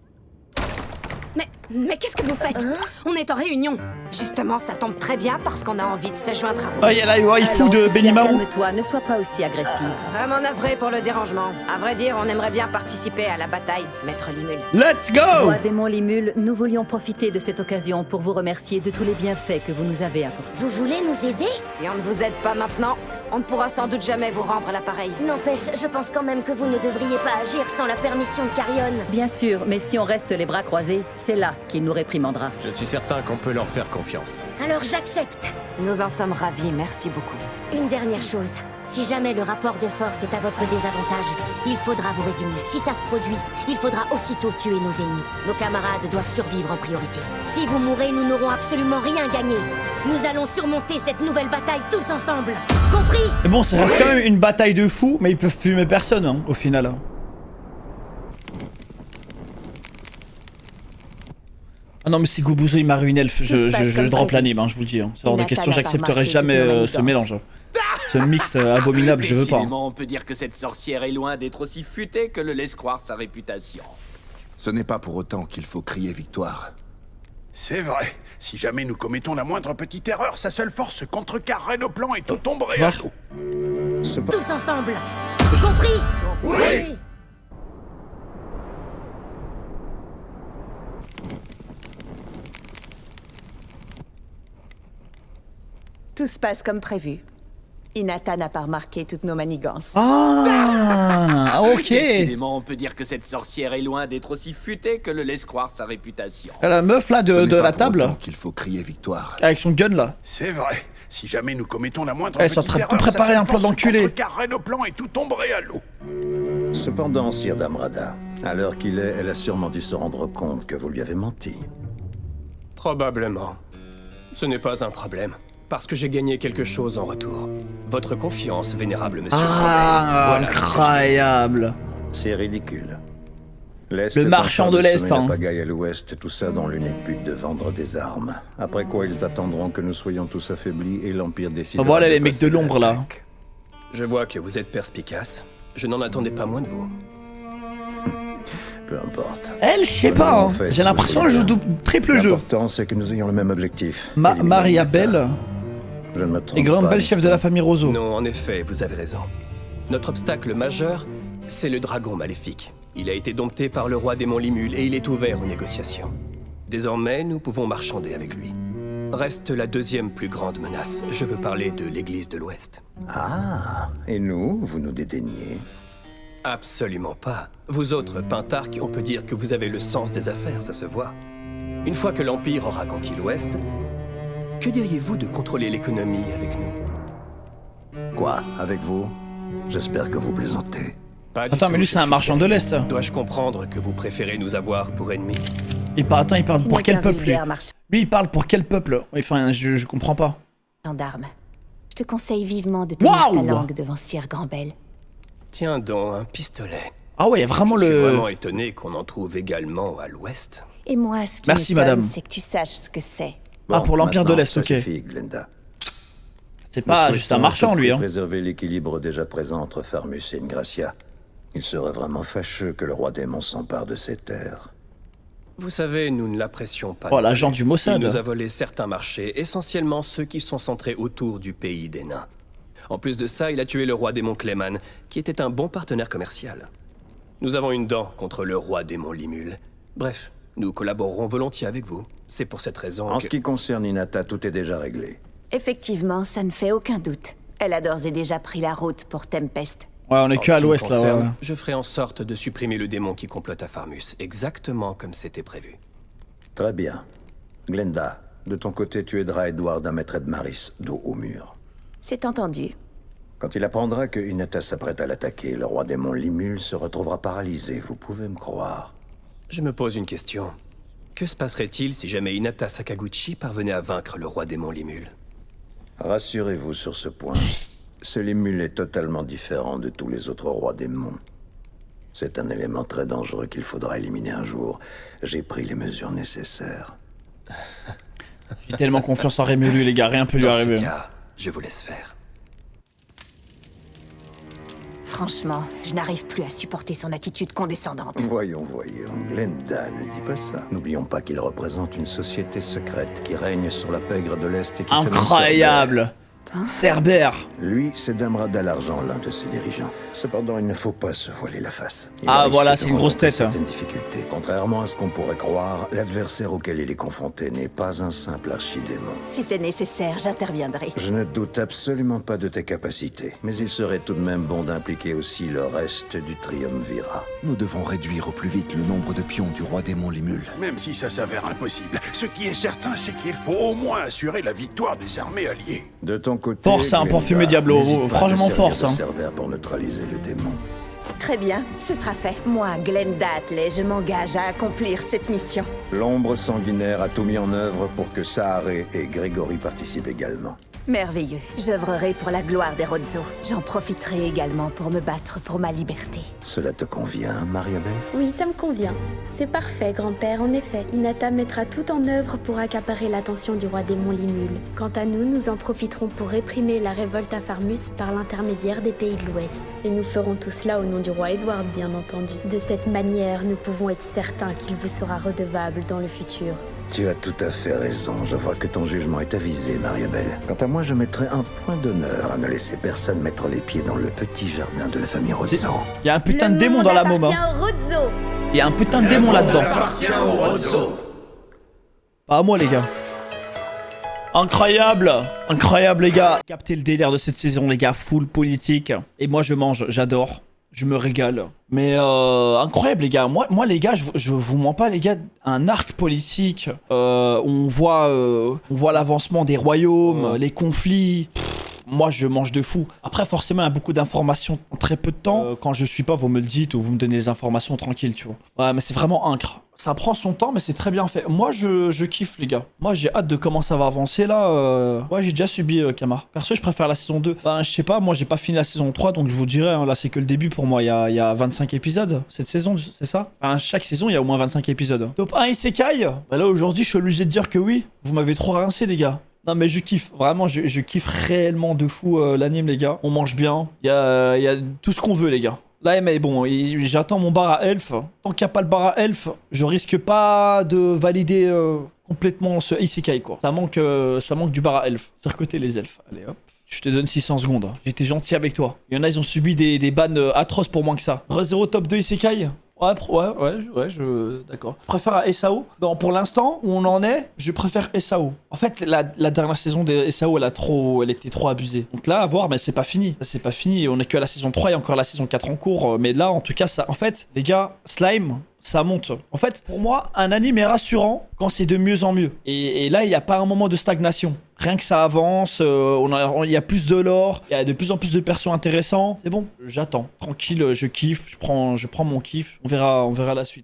Mais qu'est-ce que vous faites? On est en réunion. Justement, ça tombe très bien parce qu'on a envie de se joindre à vous. Ah, il y a la waifu de Sophia, Benimaru. calme-toi, ne sois pas aussi agressive. Vraiment navré pour le dérangement. À vrai dire, on aimerait bien participer à la bataille, maître Limul. Let's go! Roi démon Limul, nous voulions profiter de cette occasion pour vous remercier de tous les bienfaits que vous nous avez apportés. Vous voulez nous aider? Si on ne vous aide pas maintenant, on ne pourra sans doute jamais vous rendre l'appareil. N'empêche, je pense quand même que vous ne devriez pas agir sans la permission de Carrion. Bien sûr, mais si on reste les bras croisés, c'est là qu'il nous réprimandera. Je suis certain qu'on peut leur faire confiance. Alors j'accepte. Nous en sommes ravis, merci beaucoup. Une dernière chose. Si jamais le rapport de force est à votre désavantage, il faudra vous résigner. Si ça se produit, il faudra aussitôt tuer nos ennemis. Nos camarades doivent survivre en priorité. Si vous mourrez, nous n'aurons absolument rien gagné. Nous allons surmonter cette nouvelle bataille tous ensemble. Compris? Mais bon, ça reste quand même une bataille de fous, mais ils peuvent fumer personne, hein, au final. Hein. Ah non, mais si Gobuzo il m'a ruiné, je drop l'anime, hein, je vous le dis. Hein. C'est hors de question, j'accepterai jamais ce mélange. Ce mixte abominable, je veux pas. Décidément, on peut dire que cette sorcière est loin d'être aussi futée que le laisse croire sa réputation. Ce n'est pas pour autant qu'il faut crier victoire. C'est vrai. Si jamais nous commettons la moindre petite erreur, sa seule force contrecarrerait nos plans et tout tomberait à l'eau. Tous ensemble. Compris? Oui. Tout se passe comme prévu. Hinata n'a pas remarqué toutes nos manigances. Ah, ok. Décidément, on peut dire que cette sorcière est loin d'être aussi futée que le laisse croire sa réputation. La meuf là de la table. Qu'il faut crier victoire. Avec son gun là. C'est vrai. Si jamais nous commettons la moindre Elle est en train de tout préparer un plan d'enculé. Contrecarrerait nos plans et tout tomberait à l'eau. Cependant, Sire Damrada, à l'heure qu'il est, elle a sûrement dû se rendre compte que vous lui avez menti. Probablement. Ce n'est pas un problème. Parce que j'ai gagné quelque chose en retour. Votre confiance, vénérable monsieur. Ah, voilà, incroyable. C'est ridicule. Le marchand de l'Est. La pagaille à l'Ouest, tout ça dans l'unique but de vendre des armes. Après quoi, ils attendront que nous soyons tous affaiblis et l'Empire décide. Voilà les mecs de l'ombre là. Je vois que vous êtes perspicace. Je n'en attendais pas moins de vous. Peu importe. Elle, je sais pas. Hein. J'ai l'impression qu'elle joue triple jeu. L'important, c'est que nous ayons le même objectif. Maria Belle. Je ne me trompe et grande pas, belle chef de la famille Roseau. Non, en effet, vous avez raison. Notre obstacle majeur, c'est le dragon maléfique. Il a été dompté par le roi démon Limul et il est ouvert aux négociations. Désormais, nous pouvons marchander avec lui. Reste la deuxième plus grande menace. Je veux parler de l'église de l'Ouest. Ah, et nous, vous nous dédaignez? Absolument pas. Vous autres, Pentarques, on peut dire que vous avez le sens des affaires, ça se voit. Une fois que l'Empire aura conquis l'Ouest, que diriez-vous de contrôler l'économie avec nous? Quoi? Avec vous? J'espère que vous plaisantez. Attends, mais lui c'est un marchand de l'Est. Dois-je comprendre que vous préférez nous avoir pour ennemis? Il parle pour quel peuple lui? Lui il parle pour quel peuple? Enfin, je comprends pas. Gendarme, je te conseille vivement de tenir ta langue devant Sire Grandbelle. Tiens donc, un pistolet. Ah ouais, vraiment Je suis vraiment étonné qu'on en trouve également à l'Ouest. Et moi, ce qui Merci, madame. c'est que tu saches ce que c'est. Ah, pour l'Empire de l'Est, ok. C'est pas juste un marchand, lui. Hein. Préserver l'équilibre déjà présent entre Farmus et Ingracia. Il serait vraiment fâcheux que le roi démon s'empare de ces terres. Vous savez, nous ne l'apprécions pas. Oh, l'agent du Mossad. Il nous a volé certains marchés, essentiellement ceux qui sont centrés autour du pays des nains. En plus de ça, il a tué le roi démon Clayman, qui était un bon partenaire commercial. Nous avons une dent contre le roi démon Limul. Bref, nous collaborerons volontiers avec vous. C'est pour cette raison En ce qui concerne Hinata, tout est déjà réglé. Effectivement, ça ne fait aucun doute. Elle a d'ores et déjà pris la route pour Tempest. Ouais, on est que à l'ouest là. Ouais. Je ferai en sorte de supprimer le démon qui complote à Farmus, exactement comme c'était prévu. Très bien. Glenda, de ton côté, tu aideras Edward à mettre Edmaris dos au mur. C'est entendu. Quand il apprendra que Hinata s'apprête à l'attaquer, le roi démon Limul se retrouvera paralysé, vous pouvez me croire. Je me pose une question. Que se passerait-il si jamais Hinata Sakaguchi parvenait à vaincre le roi démon Limul? Rassurez-vous sur ce point. Ce Limul est totalement différent de tous les autres rois démons. C'est un élément très dangereux qu'il faudra éliminer un jour. J'ai pris les mesures nécessaires. J'ai tellement confiance en Rémulu, les gars, rien peut lui arriver. Dans ce cas, je vous laisse faire. Franchement, je n'arrive plus à supporter son attitude condescendante. Voyons. Glenda, ne dis pas ça. N'oublions pas qu'il représente une société secrète qui règne sur la pègre de l'Est et qui Incroyable. Cerbère. Lui, c'est Damrada l'Argent, l'un de ses dirigeants. Cependant, il ne faut pas se voiler la face. Ah voilà, c'est une grosse tête. Certaines difficultés. Contrairement à ce qu'on pourrait croire, l'adversaire auquel il est confronté n'est pas un simple archidémon. Si c'est nécessaire, j'interviendrai. Je ne doute absolument pas de tes capacités, mais il serait tout de même bon d'impliquer aussi le reste du triumvirat. Nous devons réduire au plus vite le nombre de pions du roi démon Limul. Même si ça s'avère impossible, ce qui est certain, c'est qu'il faut au moins assurer la victoire des armées alliées. De ton côté, force, hein, pour fumer Diablo. Franchement, force. Hein. Pour neutraliser le démon. Très bien, ce sera fait. Moi, Glenda Atlee, je m'engage à accomplir cette mission. L'ombre sanguinaire a tout mis en œuvre pour que Saharé et Grégory participent également. Merveilleux. J'œuvrerai pour la gloire des Rozzo. J'en profiterai également pour me battre pour ma liberté. Cela te convient, Mariabel? Oui, ça me convient. C'est parfait, grand-père, en effet. Hinata mettra tout en œuvre pour accaparer l'attention du roi démon Limul. Quant à nous, nous en profiterons pour réprimer la révolte à Farmus par l'intermédiaire des pays de l'Ouest. Et nous ferons tout cela au nom du roi Edward, bien entendu. De cette manière, nous pouvons être certains qu'il vous sera redevable dans le futur. Tu as tout à fait raison. Je vois que ton jugement est avisé, Mariabel. Quant à moi, je mettrai un point d'honneur à ne laisser personne mettre les pieds dans le petit jardin de la famille Rozzo. Il y a un putain de démon dans la môme. Il y a un putain de démon là-dedans. Pas à moi, les gars. Incroyable. Incroyable, les gars. Captez le délire de cette saison, les gars. Full politique. Et moi, je mange. J'adore. Je me régale. Mais incroyable, les gars. Moi les gars, je vous mens pas, les gars. Un arc politique. On voit l'avancement des royaumes, les conflits. Moi, je mange de fou. Après, forcément, il y a beaucoup d'informations en très peu de temps. Quand je suis pas, vous me le dites ou vous me donnez les informations tranquilles, tu vois. Ouais, mais c'est vraiment incre. Ça prend son temps, mais c'est très bien fait. Moi, je kiffe, les gars. Moi, j'ai hâte de comment ça va avancer, là. Ouais, j'ai déjà subi, Kama. Perso, je préfère la saison 2. Ben, je sais pas, moi, j'ai pas fini la saison 3, donc je vous dirais, hein, là, c'est que le début pour moi. Il y a 25 épisodes, cette saison, c'est ça? Enfin, chaque saison, il y a au moins 25 épisodes. Top 1 Isekai? Bah là, aujourd'hui, je suis obligé de dire que oui. Vous m'avez trop rincé, les gars. Non mais je kiffe, vraiment je kiffe réellement de fou l'anime, les gars. On mange bien, il y a tout ce qu'on veut, les gars. Là mais bon, j'attends mon bar à elfe. Tant qu'il n'y a pas le bar à elfe, je risque pas de valider complètement ce isekai, quoi. Ça manque du bar à elfe. Circoter les elfes, allez hop. Je te donne 600 secondes, j'étais gentil avec toi. Il y en a, ils ont subi des bans atroces pour moins que ça. Re:Zero top 2 isekai. Ouais, d'accord. Je préfère à SAO. Non, pour l'instant, où on en est, je préfère SAO. En fait, la dernière saison de SAO, elle était trop abusée. Donc là, à voir, mais c'est pas fini. C'est pas fini. On est que à la saison 3 et encore la saison 4 en cours. Mais là, en tout cas, ça, en fait, les gars, Slime, ça monte. En fait, pour moi, un anime est rassurant quand c'est de mieux en mieux. Et là, il n'y a pas un moment de stagnation. Rien que ça avance, il y a plus de lore, il y a de plus en plus de persos intéressants. C'est bon, j'attends. Tranquille, je kiffe, je prends mon kiff. On verra la suite.